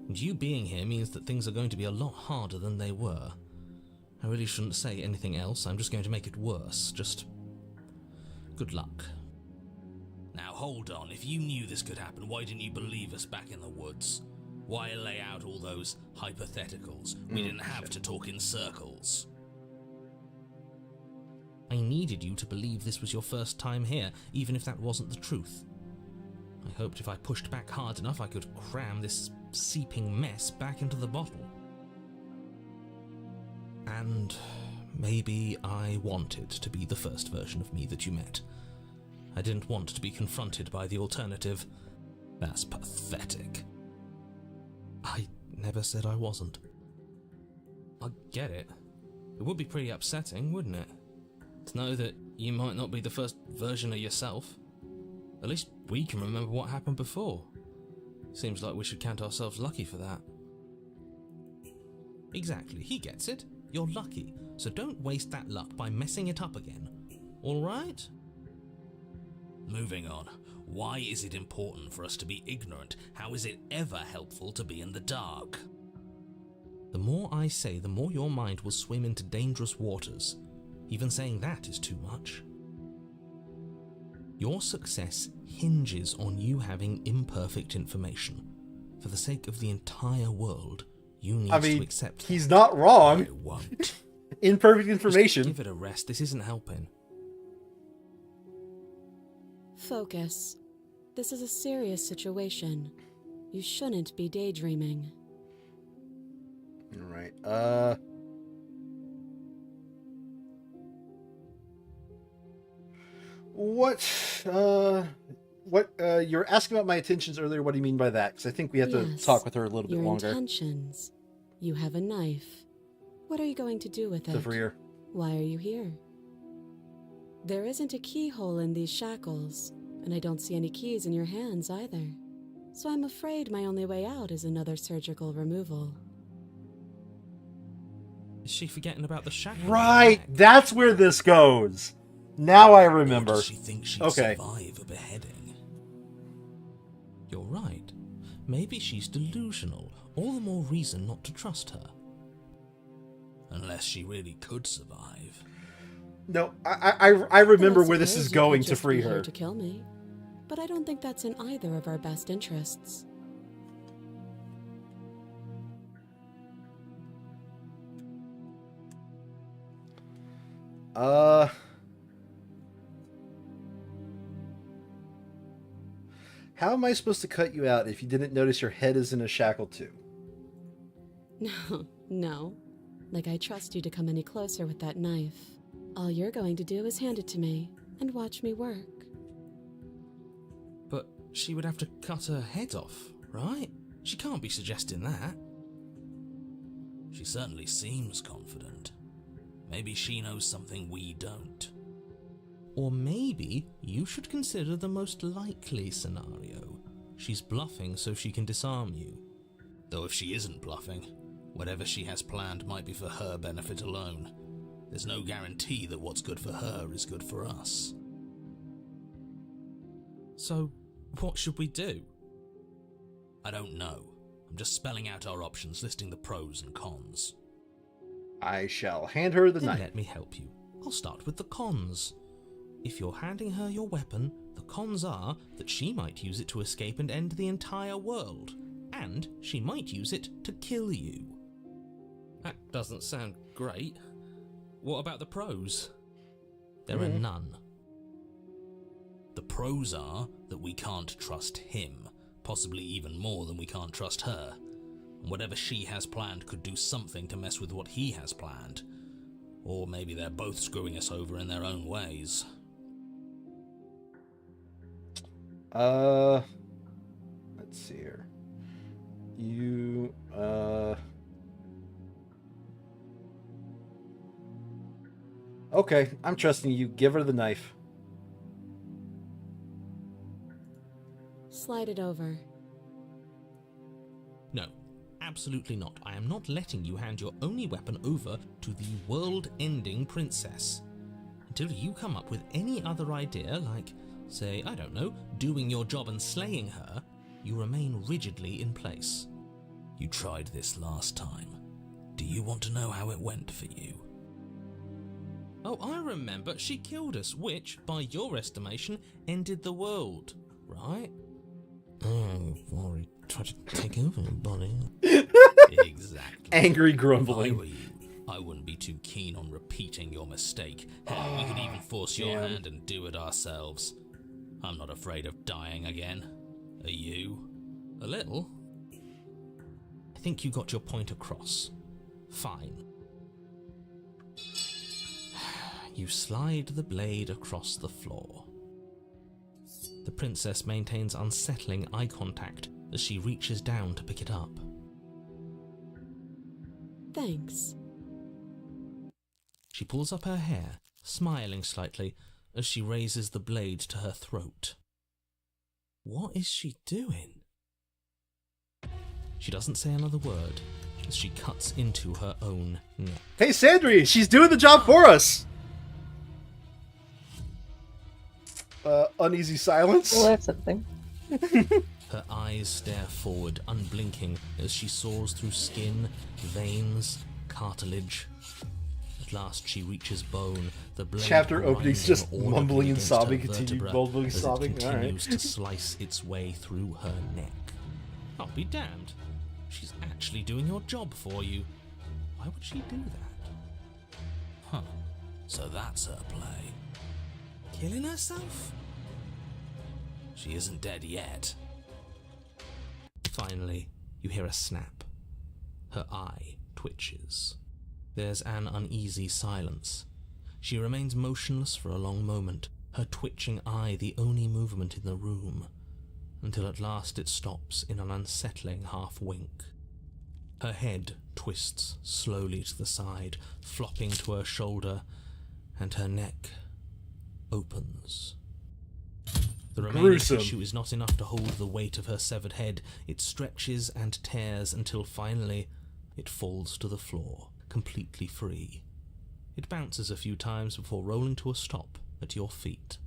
And you being here means that things are going to be a lot harder than they were. I really shouldn't say anything else, I'm just going to make it worse. Just good luck. Now hold on, if you knew this could happen, why didn't you believe us back in the woods? Why lay out all those hypotheticals? We didn't have to talk in circles. I needed you to believe this was your first time here, even if that wasn't the truth. I hoped if I pushed back hard enough I could cram this seeping mess back into the bottle. And maybe I wanted to be the first version of me that you met. I didn't want to be confronted by the alternative. That's pathetic. I never said I wasn't. I get it. It would be pretty upsetting, wouldn't it? To know that you might not be the first version of yourself. At least we can remember what happened before. Seems like we should count ourselves lucky for that. Exactly, he gets it. You're lucky, so don't waste that luck by messing it up again. Alright? Moving on. Why is it important for us to be ignorant? How is it ever helpful to be in the dark? The more I say, the more your mind will swim into dangerous waters. Even saying that is too much. Your success hinges on you having imperfect information. For the sake of the entire world, you need to accept that. He's not wrong. I won't. Imperfect information. Just give it a rest, this isn't helping. Focus. This is a serious situation. You shouldn't be daydreaming. All right. You're asking about my intentions earlier. What do you mean by that? Because I think we have to talk with her a little bit longer. Your intentions. You have a knife. What are you going to do with it? To free her. Why are you here? There isn't a keyhole in these shackles, and I don't see any keys in your hands either. So I'm afraid my only way out is another surgical removal. Is she forgetting about the shackle? Right, that's where this goes. Now I remember. Or does she think she'd survive a beheading? You're right. Maybe she's delusional. All the more reason not to trust her. Unless she really could survive. No, I remember Well, I where this suppose is you going could to just free be here her. to kill me, but I don't think that's in either of our best interests. How am I supposed to cut you out if you didn't notice your head is in a shackle too? No. Like I trust you to come any closer with that knife. All you're going to do is hand it to me and watch me work. But she would have to cut her head off, right? She can't be suggesting that. She certainly seems confident. Maybe she knows something we don't. Or maybe you should consider the most likely scenario. She's bluffing so she can disarm you. Though if she isn't bluffing, whatever she has planned might be for her benefit alone. There's no guarantee that what's good for her is good for us. So, what should we do? I don't know. I'm just spelling out our options, listing the pros and cons. I shall hand her the Then knife. let me help you. I'll start with the cons. If you're handing her your weapon, the cons are that she might use it to escape and end the entire world, and she might use it to kill you. That doesn't sound great. What about the pros? There are none. The pros are that we can't trust him, possibly even more than we can't trust her. And whatever she has planned could do something to mess with what he has planned. Or maybe they're both screwing us over in their own ways. Let's see here. Okay, I'm trusting you. Give her the knife. Slide it over. No, absolutely not. I am not letting you hand your only weapon over to the world-ending princess. Until you come up with any other idea, like, say, I don't know, doing your job and slaying her, you remain rigidly in place. You tried this last time. Do you want to know how it went for you? Oh, I remember. She killed us, which, by your estimation, ended the world, right? Oh, already tried to take over your body. Exactly. Angry If I grumbling. were you, I wouldn't be too keen on repeating your mistake. Hell, we could even force your hand and do it ourselves. I'm not afraid of dying again. Are you? A little. I think you got your point across. Fine. You slide the blade across the floor. The princess maintains unsettling eye contact as she reaches down to pick it up. Thanks. She pulls up her hair, smiling slightly as she raises the blade to her throat. What is she doing? She doesn't say another word as she cuts into her own neck. Hey, Sandry, she's doing the job for us. Uneasy silence. Well, that's something. Her eyes stare forward, unblinking, as she soars through skin, veins, cartilage. At last she reaches bone, the blade Chapter opening's just grinding mumbling and against sobbing, her continue vertebra mumbling, as it sobbing. All right. continues to slice its way through her neck. I'll be damned. She's actually doing your job for you. Why would she do that? Huh. So that's her play. Killing herself? She isn't dead yet. Finally, you hear a snap. Her eye twitches. There's an uneasy silence. She remains motionless for a long moment, her twitching eye the only movement in the room, until at last it stops in an unsettling half-wink. Her head twists slowly to the side, flopping to her shoulder, and her neck opens. The remaining tissue is not enough to hold the weight of her severed head. It stretches and tears until finally it falls to the floor, completely free. It bounces a few times before rolling to a stop at your feet.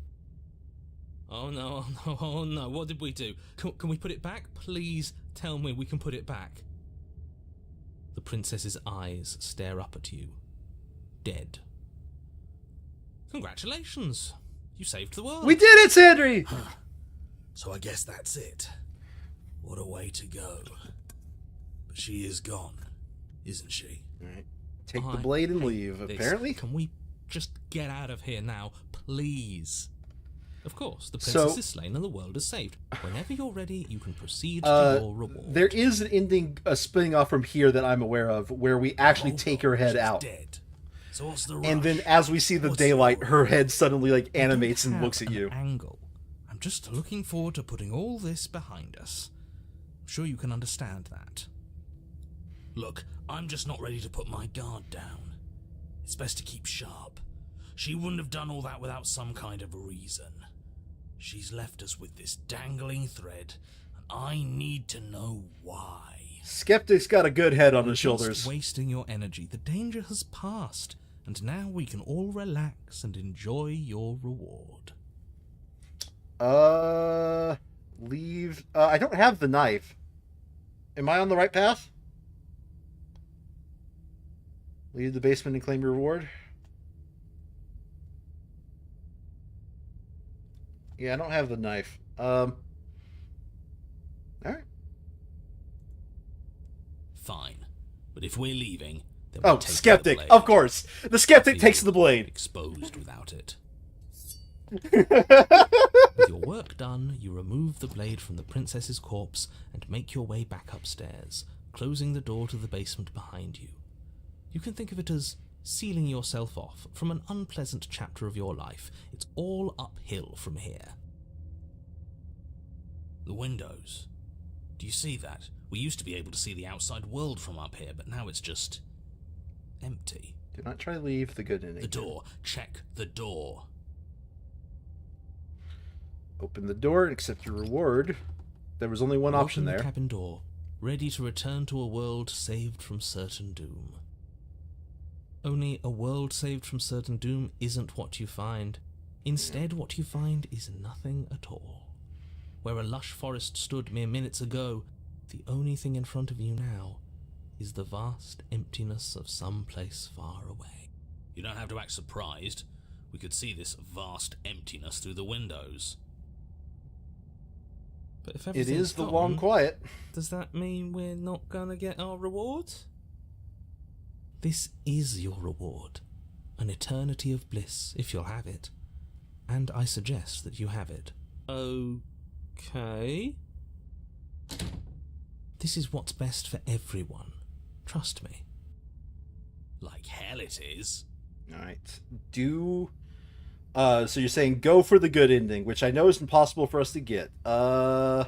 Oh no, oh no, oh no, what did we do? Can we put it back? Please tell me we can put it back. The princess's eyes stare up at you, dead. Congratulations! You saved the world. We did it, Sandry! Huh. So I guess that's it. What a way to go. But she is gone, isn't she? All right. Take the blade and leave, apparently. Can we just get out of here now, please? Of course, the princess is slain and the world is saved. Whenever you're ready, you can proceed to your reward. There is an ending spinning off from here that I'm aware of, where we actually take her head out. Dead. So what's the rush? And then as we see the daylight, her head suddenly like animates and looks at you. Angle. I'm just looking forward to putting all this behind us. I'm sure you can understand that. Look, I'm just not ready to put my guard down. It's best to keep sharp. She wouldn't have done all that without some kind of reason. She's left us with this dangling thread, and I need to know why. Skeptic's got a good head on his shoulders. Just wasting your energy. The danger has passed, and now we can all relax and enjoy your reward. Leave. I don't have the knife. Am I on the right path? Leave the basement and claim your reward. Yeah, I don't have the knife. Alright. Fine. But if we're leaving, then Oh, skeptic, of course. The skeptic takes the blade. Exposed without it. With your work done, you remove the blade from the princess's corpse and make your way back upstairs, closing the door to the basement behind you. You can think of it as sealing yourself off from an unpleasant chapter of your life. It's all uphill from here. The windows. Do you see that? We used to be able to see the outside world from up here, but now it's just empty. Do not try to leave the good ending. The door. Check the door. Open the door and accept your reward. There was only one option there. Open the cabin door, ready to return to a world saved from certain doom. Only a world saved from certain doom isn't what you find. Instead, what you find is nothing at all. Where a lush forest stood mere minutes ago, the only thing in front of you now is the vast emptiness of some place far away. You don't have to act surprised. We could see this vast emptiness through the windows. But if It is everything's the gone, long quiet. Does that mean we're not gonna get our reward? This is your reward. An eternity of bliss, if you'll have it. And I suggest that you have it. Okay. This is what's best for everyone. Trust me. Like hell it is. Alright. So you're saying go for the good ending, which I know is impossible for us to get. I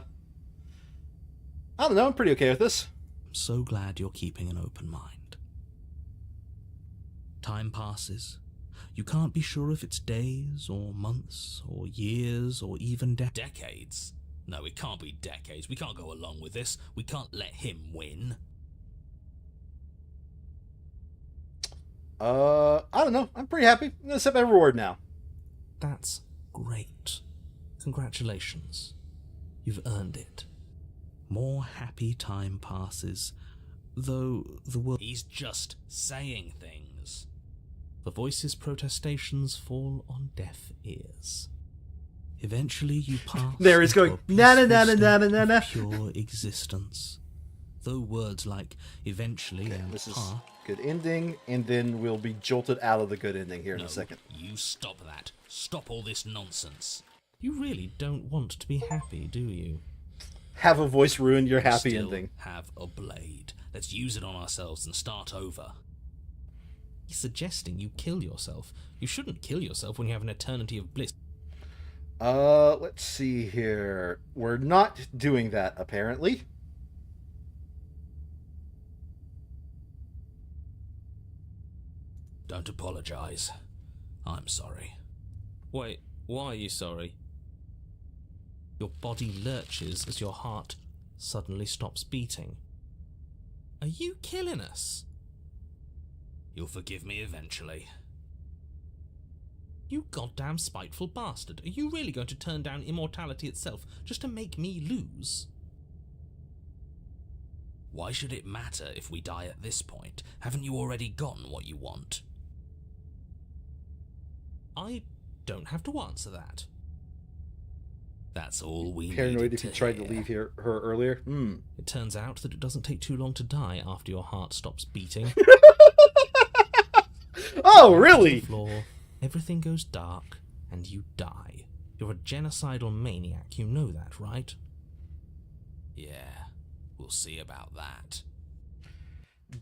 don't know, I'm pretty okay with this. I'm so glad you're keeping an open mind. Time passes. You can't be sure if it's days, or months, or years, or even decades. No, it can't be decades. We can't go along with this. We can't let him win. I don't know. I'm pretty happy. I'm gonna set my reward now. That's great. Congratulations. You've earned it. More happy time passes, though the world... He's just saying things. The voice's protestations fall on deaf ears. Eventually you pass... There he's going, na-na-na-na-na-na-na. Pure existence. Though words like eventually and this is path... good ending, and then we'll be jolted out of the good ending here in a second. You stop that. Stop all this nonsense. You really don't want to be happy, do you? Have a voice ruin your We happy still ending. have a blade. Let's use it on ourselves and start over. He's suggesting you kill yourself. You shouldn't kill yourself when you have an eternity of bliss. Let's see here. We're not doing that, apparently. Don't apologize. I'm sorry. Wait, why are you sorry? Your body lurches as your heart suddenly stops beating. Are you killing us? You'll forgive me eventually. You goddamn spiteful bastard. Are you really going to turn down immortality itself just to make me lose? Why should it matter if we die at this point? Haven't you already gotten what you want? I don't have to answer that. That's all we Paranoid needed if you to tried to hear. leave her earlier. It turns out that it doesn't take too long to die after your heart stops beating. Oh, To really? the floor, everything goes dark, and you die. You're a genocidal maniac, you know that, right? Yeah, we'll see about that.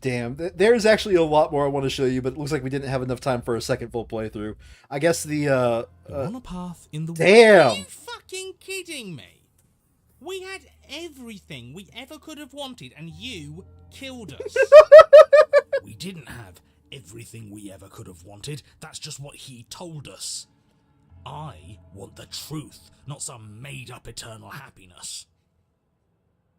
Damn, there's actually a lot more I want to show you, but it looks like we didn't have enough time for a second full playthrough. I guess the, You're on a path in the Are Damn! you fucking kidding me? We had everything we ever could have wanted, and you killed us. We didn't have everything we ever could have wanted. That's just what he told us. I want the truth, not some made-up eternal happiness.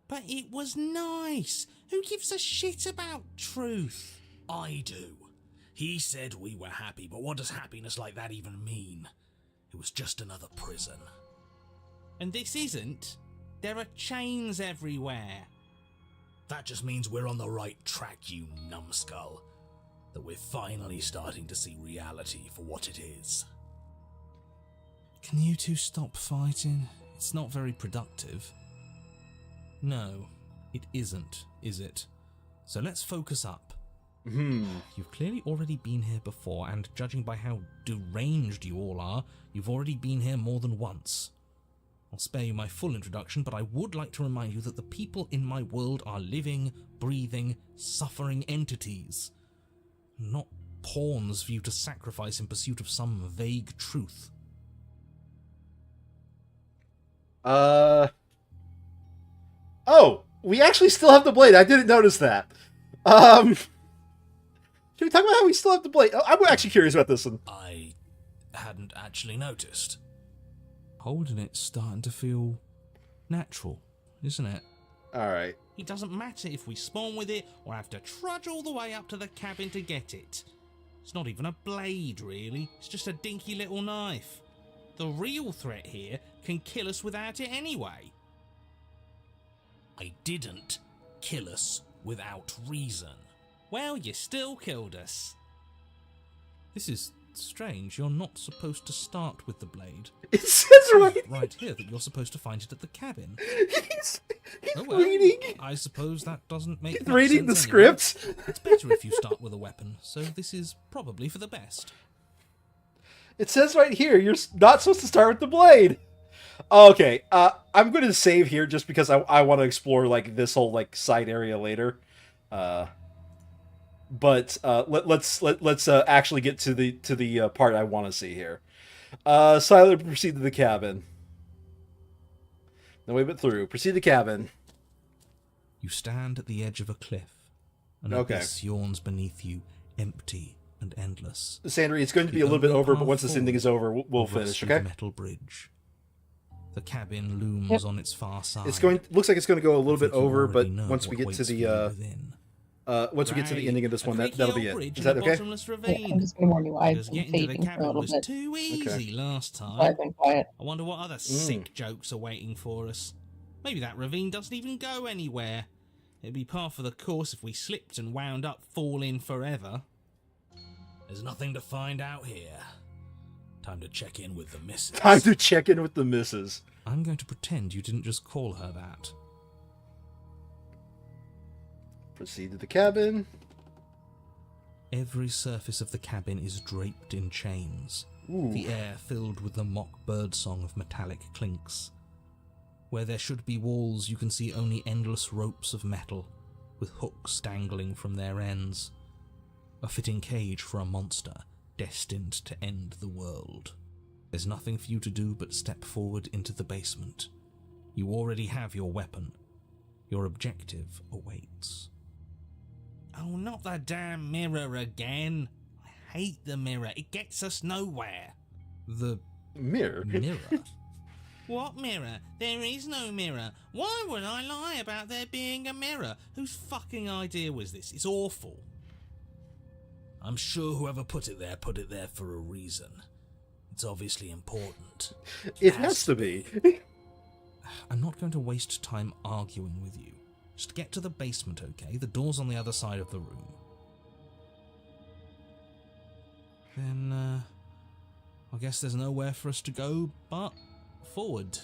But it was nice. Who gives a shit about truth? I do. He said we were happy, but what does happiness like that even mean? It was just another prison. And this isn't. There are chains everywhere. That just means we're on the right track, you numbskull. That we're finally starting to see reality for what it is. Can you two stop fighting? It's not very productive. No, it isn't, is it? So let's focus up. You've clearly already been here before, and judging by how deranged you all are, you've already been here more than once. I'll spare you my full introduction, but I would like to remind you that the people in my world are living, breathing, suffering entities. Not pawns for you to sacrifice in pursuit of some vague truth. Oh, we actually still have the blade. I didn't notice that. Should we talk about how we still have the blade? I'm actually curious about this one. I hadn't actually noticed. Holding it's starting to feel natural, isn't it? Alright. It doesn't matter if we spawn with it or have to trudge all the way up to the cabin to get it. It's not even a blade, really. It's just a dinky little knife. The real threat here can kill us without it anyway. I didn't kill us without reason. Well, you still killed us. This is strange. You're not supposed to start with the blade. It says Right here that you're supposed to find it at the cabin. He's Oh well, reading. I suppose that doesn't make He's much reading the sense anyway. script. It's better if you start with a weapon, so this is probably for the best. It says right here, you're not supposed to start with the blade. Okay, I'm going to save here just because I want to explore like this whole like side area later. But let's actually get to the part I want to see here. Siler, proceed to the cabin. No way but through. Proceed to the cabin. You stand at the edge of a cliff. An Okay. abyss yawns beneath you, empty and endless. Sandry, it's going to be The a little bit only over, but path once this ending is over, we'll A finish. rusty Okay. metal bridge. The cabin looms on its far side. It's going. Looks like it's going to go a little I bit think you over, but already know once we what get to waits for the you within. once we get to the Right, ending of this a one, creaky that'll be old it. bridge Is and that a okay? bottomless Yeah, ravine. I'm just gonna warn you, I've Because been getting to the fading for a cabin little was bit, too easy last so time. I've been quiet. I wonder what other sick jokes are waiting for us. Maybe that ravine doesn't even go anywhere. It'd be par for the course if we slipped and wound up falling forever. There's nothing to find out here. Time to check in with the missus. Time to check in with the missus. I'm going to pretend you didn't just call her that. Proceed to the cabin. Every surface of the cabin is draped in chains, Ooh. the air filled with the mock birdsong of metallic clinks. Where there should be walls, you can see only endless ropes of metal, with hooks dangling from their ends. A fitting cage for a monster destined to end the world. There's nothing for you to do but step forward into the basement. You already have your weapon. Your objective awaits. Oh, not the damn mirror again. I hate the mirror. It gets us nowhere. The Mirror? mirror? What mirror? There is no mirror. Why would I lie about there being a mirror? Whose fucking idea was this? It's awful. I'm sure whoever put it there for a reason. It's obviously important. It has to be. I'm not going to waste time arguing with you. Just get to the basement, okay? The door's on the other side of the room. Then, I guess there's nowhere for us to go but forward.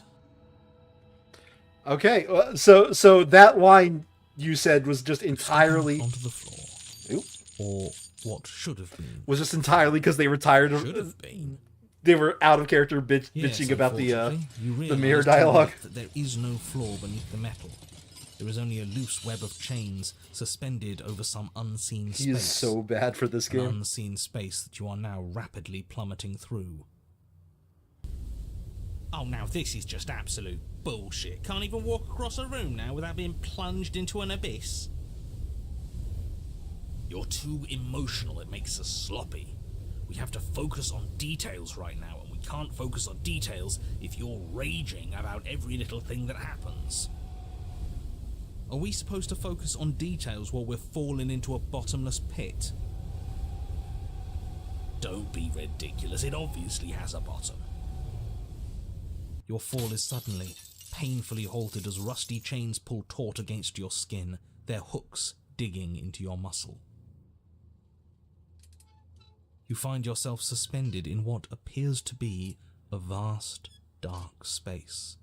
Okay, so that line you said was just entirely... Onto the floor. Oop. Or what should have been. Was just entirely because they were tired of... Should have been. They were out of character Yes, bitching about the the mirror dialogue. That there is no floor beneath the metal. There is only a loose web of chains suspended over some unseen space. He is so bad for this An game. unseen space that you are now rapidly plummeting through. Oh, now this is just absolute bullshit. Can't even walk across a room now without being plunged into an abyss. You're too emotional, it makes us sloppy. We have to focus on details right now, and we can't focus on details if you're raging about every little thing that happens. Are we supposed to focus on details while we're falling into a bottomless pit? Don't be ridiculous, it obviously has a bottom. Your fall is suddenly, painfully halted as rusty chains pull taut against your skin, their hooks digging into your muscle. You find yourself suspended in what appears to be a vast, dark space.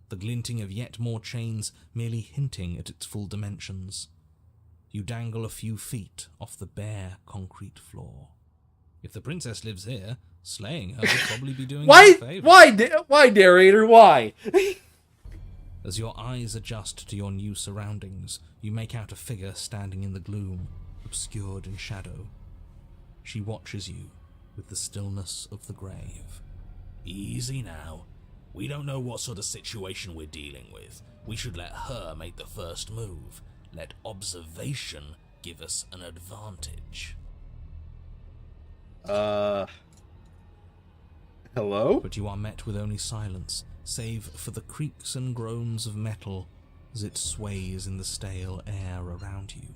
The glinting of yet more chains merely hinting at its full dimensions. You dangle a few feet off the bare concrete floor. If the princess lives here, slaying her would probably be doing her a favor. Why, narrator? Why? As your eyes adjust to your new surroundings, you make out a figure standing in the gloom, obscured in shadow. She watches you with the stillness of the grave. Easy now. We don't know what sort of situation we're dealing with. We should let her make the first move. Let observation give us an advantage. Hello? But you are met with only silence, save for the creaks and groans of metal as it sways in the stale air around you.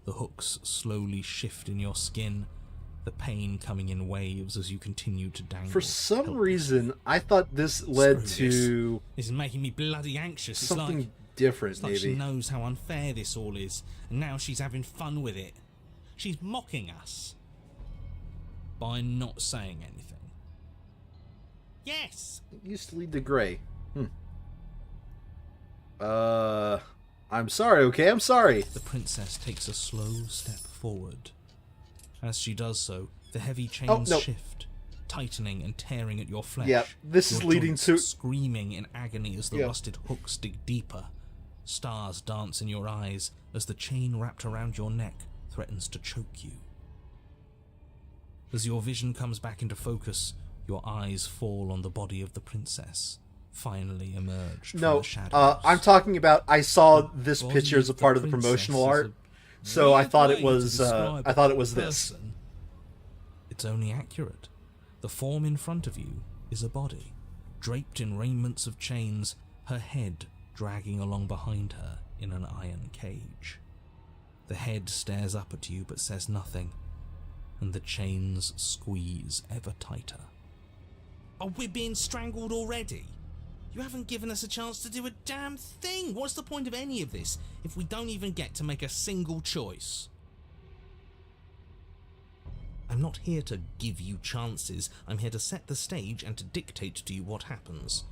The hooks slowly shift in your skin, the pain coming in waves as you continue to dangle. For some helpless. reason, I thought this led Screw to This is making me bloody anxious. something different, It's like she maybe. knows how unfair this all is, and now she's having fun with it. She's mocking us. By not saying anything. Yes! It used to lead to gray. I'm sorry, okay? I'm sorry. The princess takes a slow step forward. As she does so, the heavy chains no. shift, tightening and tearing at your flesh. Yeah, this is Your leading joints to... screaming in agony as the Yeah. rusted hooks dig deeper. Stars dance in your eyes as the chain wrapped around your neck threatens to choke you. As your vision comes back into focus, your eyes fall on the body of the princess, finally emerged from No, the shadows. I'm talking about... I saw this Body picture as a of part of the princess promotional is art, a so I weird thought it way to was... describe I thought a it was this. person. It's only accurate. The form in front of you is a body, draped in raiments of chains, her head dragging along behind her in an iron cage. The head stares up at you but says nothing, and the chains squeeze ever tighter. Oh, we're being strangled already? You haven't given us a chance to do a damn thing! What's the point of any of this if we don't even get to make a single choice? I'm not here to give you chances, I'm here to set the stage and to dictate to you what happens.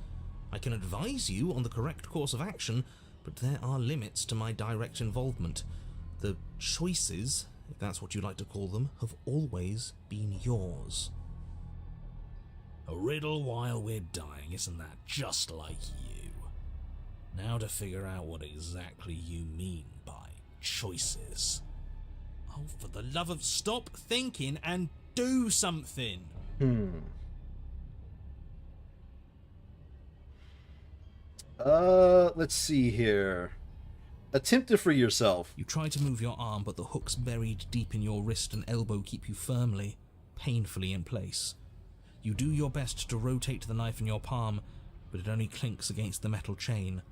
I can advise you on the correct course of action, but there are limits to my direct involvement. The choices, if that's what you like to call them, have always been yours. A riddle while we're dying, isn't that just like you? Now to figure out what exactly you mean by choices. Oh, for the love of stop thinking and do something. Let's see here. Attempt to free yourself. You try to move your arm, but the hooks buried deep in your wrist and elbow keep you firmly, painfully in place. You do your best to rotate the knife in your palm, but it only clinks against the metal chain,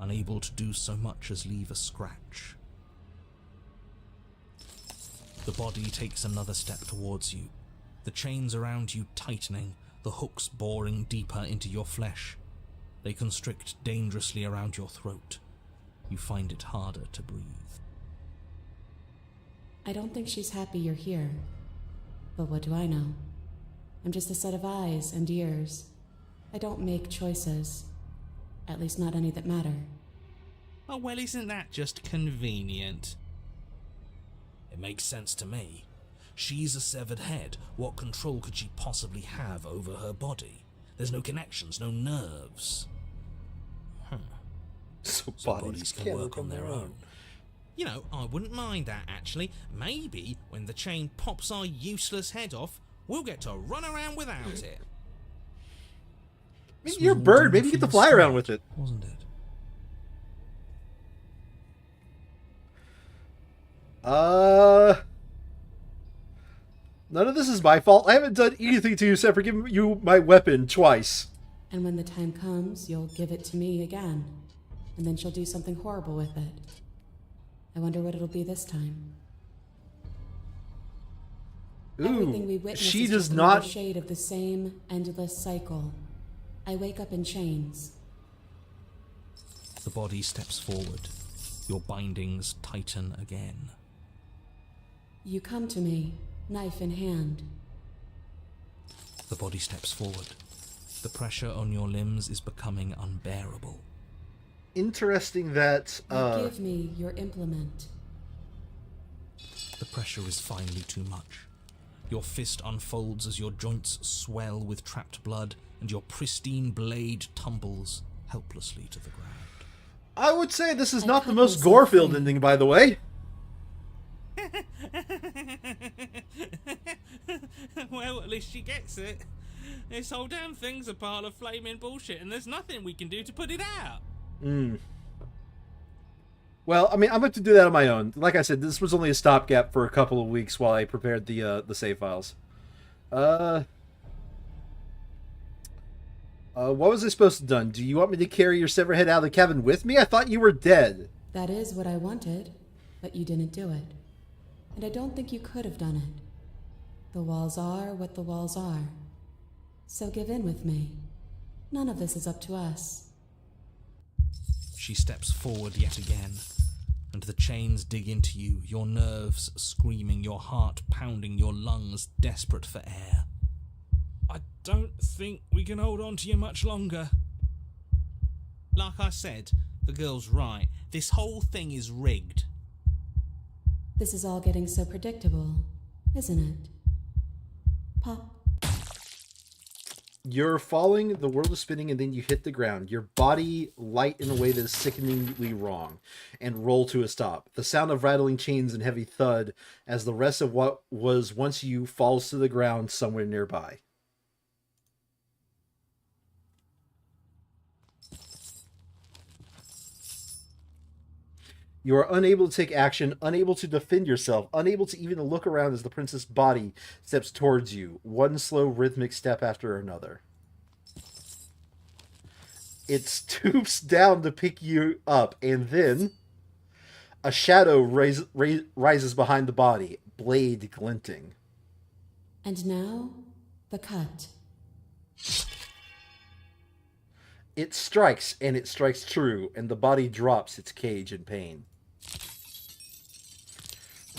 unable to do so much as leave a scratch. The body takes another step towards you, the chains around you tightening, the hooks boring deeper into your flesh. They constrict dangerously around your throat. You find it harder to breathe. I don't think she's happy you're here. But what do I know? I'm just a set of eyes and ears. I don't make choices. At least not any that matter. Oh, well, isn't that just convenient? It makes sense to me. She's a severed head. What control could she possibly have over her body? There's no connections, no nerves. So bodies can work on their own. You know, I wouldn't mind that, actually. Maybe when the chain pops our useless head off, we'll get to run around without it. Maybe you're a bird. Maybe you get to fly around with it. Wasn't it? None of this is my fault. I haven't done anything to you except for giving you my weapon twice. And when the time comes, you'll give it to me again. And then she'll do something horrible with it. I wonder what it'll be this time. Everything we witness she is does just not. another shade of the same endless cycle. I wake up in chains. The body steps forward. Your bindings tighten again. You come to me, knife in hand. The body steps forward. The pressure on your limbs is becoming unbearable. Interesting that. You give me your implement. The pressure is finally too much. Your fist unfolds as your joints swell with trapped blood, and your pristine blade tumbles helplessly to the ground. I would say this is not the most gore-filled ending, by the way. Well, at least she gets it. This whole damn thing's a pile of flaming bullshit, and there's nothing we can do to put it out. Well, I mean, I'm going to do that on my own. Like I said, this was only a stopgap for a couple of weeks while I prepared the save files. What was I supposed to have done? Do you want me to carry your severed head out of the cabin with me? I thought you were dead. That is what I wanted, but you didn't do it. And I don't think you could have done it. The walls are what the walls are. So give in with me. None of this is up to us. She steps forward yet again, and the chains dig into you, your nerves screaming, your heart pounding, your lungs desperate for air. I don't think we can hold on to you much longer. Like I said, the girl's right. This whole thing is rigged. This is all getting so predictable, isn't it? Pop. You're falling, the world is spinning, and then you hit the ground. Your body light in a way that is sickeningly wrong, and roll to a stop. The sound of rattling chains and heavy thud as the rest of what was once you falls to the ground somewhere nearby. You are unable to take action, unable to defend yourself, unable to even look around as the princess' body steps towards you, one slow rhythmic step after another. It stoops down to pick you up, and then a shadow rises behind the body, blade glinting. And now, the cut. It strikes, and it strikes true, and the body drops its cage in pain.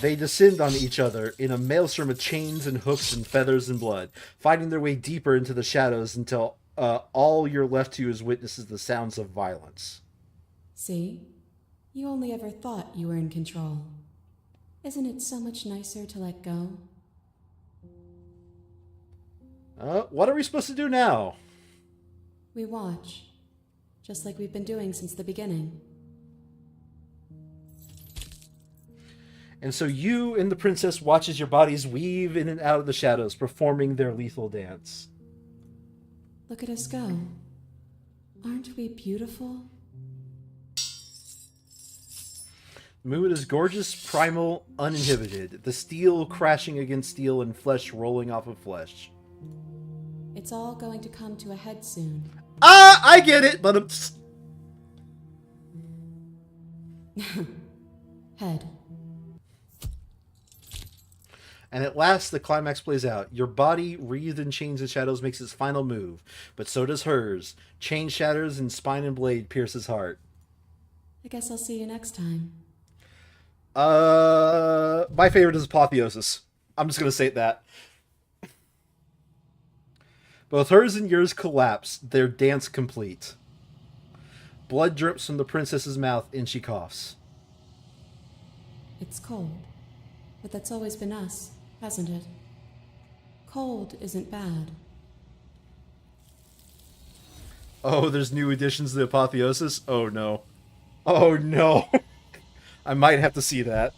They descend on each other in a maelstrom of chains and hooks and feathers and blood, fighting their way deeper into the shadows until all you're left to is witnesses the sounds of violence. See? You only ever thought you were in control. Isn't it so much nicer to let go? What are we supposed to do now? We watch. just like we've been doing since the beginning. And so you and the princess watch as your bodies weave in and out of the shadows, performing their lethal dance. Look at us go. Aren't we beautiful? The mood is gorgeous, primal, uninhibited. The steel crashing against steel and flesh rolling off of flesh. It's all going to come to a head soon. Ah, I get it, but Head. And at last, the climax plays out. Your body, wreathed in chains and shadows, makes its final move, but so does hers. Chain shatters and spine and blade pierce his heart. I guess I'll see you next time. My favorite is Apotheosis. I'm just gonna say that. Both hers and yours collapse, their dance complete. Blood drips from the princess's mouth and she coughs. It's cold, but that's always been us, hasn't it? Cold isn't bad. Oh, there's new additions to the Apotheosis? Oh no. Oh no. I might have to see that.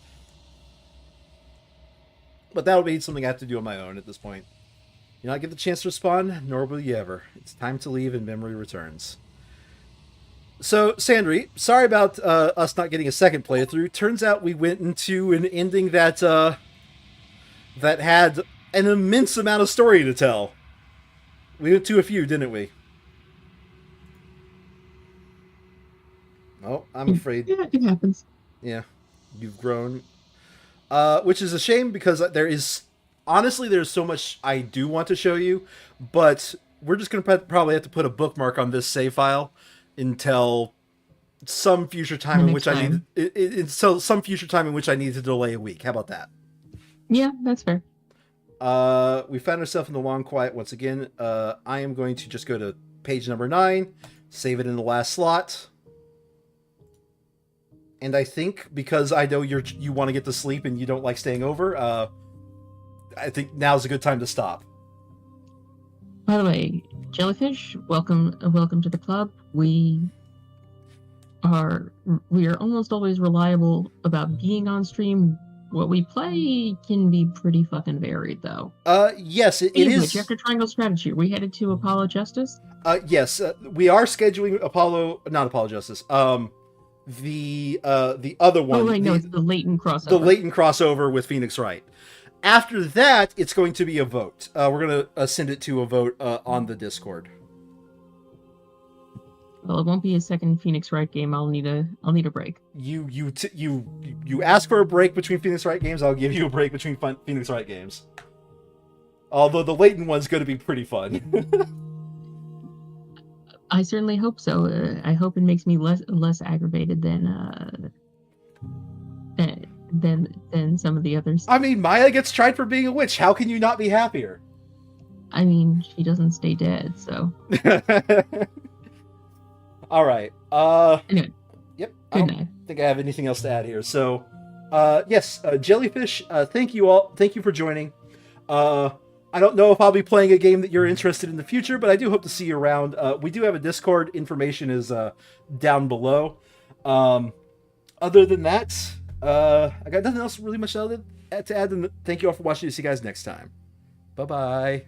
But that would be something I have to do on my own at this point. You not get the chance to respond, nor will you ever. It's time to leave and memory returns. So, Sandry, sorry about us not getting a second playthrough. Turns out we went into an ending that that had an immense amount of story to tell. We went to a few, didn't we? Oh, I'm afraid. Yeah, it happens. Yeah, you've grown. Which is a shame because honestly, there's so much I do want to show you, but we're just going to probably have to put a bookmark on this save file until some future time in which I need some future time in which I need to delay a week. How about that? Yeah, that's fair. We found ourselves in the long quiet once again. I am going to just go to page number 9, save it in the last slot. And I think because I know you want to get to sleep and you don't like staying over, I think now's a good time to stop. By the way, Jellyfish, welcome to the club. We are almost always reliable about being on stream. What we play can be pretty fucking varied, though. Yes, it is. Which, after Triangle Strategy, we headed to Apollo Justice. Yes, we are scheduling not Apollo Justice. The other one. Oh, right, no, it's the latent crossover. The latent crossover with Phoenix Wright. After that, it's going to be a vote. We're going to send it to a vote on the Discord. Well, it won't be a second Phoenix Wright game. I'll need a break. You ask for a break between Phoenix Wright games. I'll give you a break between Phoenix Wright games. Although the latent one's going to be pretty fun. I certainly hope so. I hope it makes me less aggravated than some of the others. I mean, Maya gets tried for being a witch. How can you not be happier? I mean, she doesn't stay dead, so. All right. Anyway. Yep. Good I night. don't think I have anything else to add here. So, yes, Jellyfish. Thank you all. Thank you for joining. I don't know if I'll be playing a game that you're interested in the future, but I do hope to see you around. We do have a Discord. Information is down below. Other than that, I got nothing else really much to add. Thank you all for watching. See you guys next time. Bye-bye.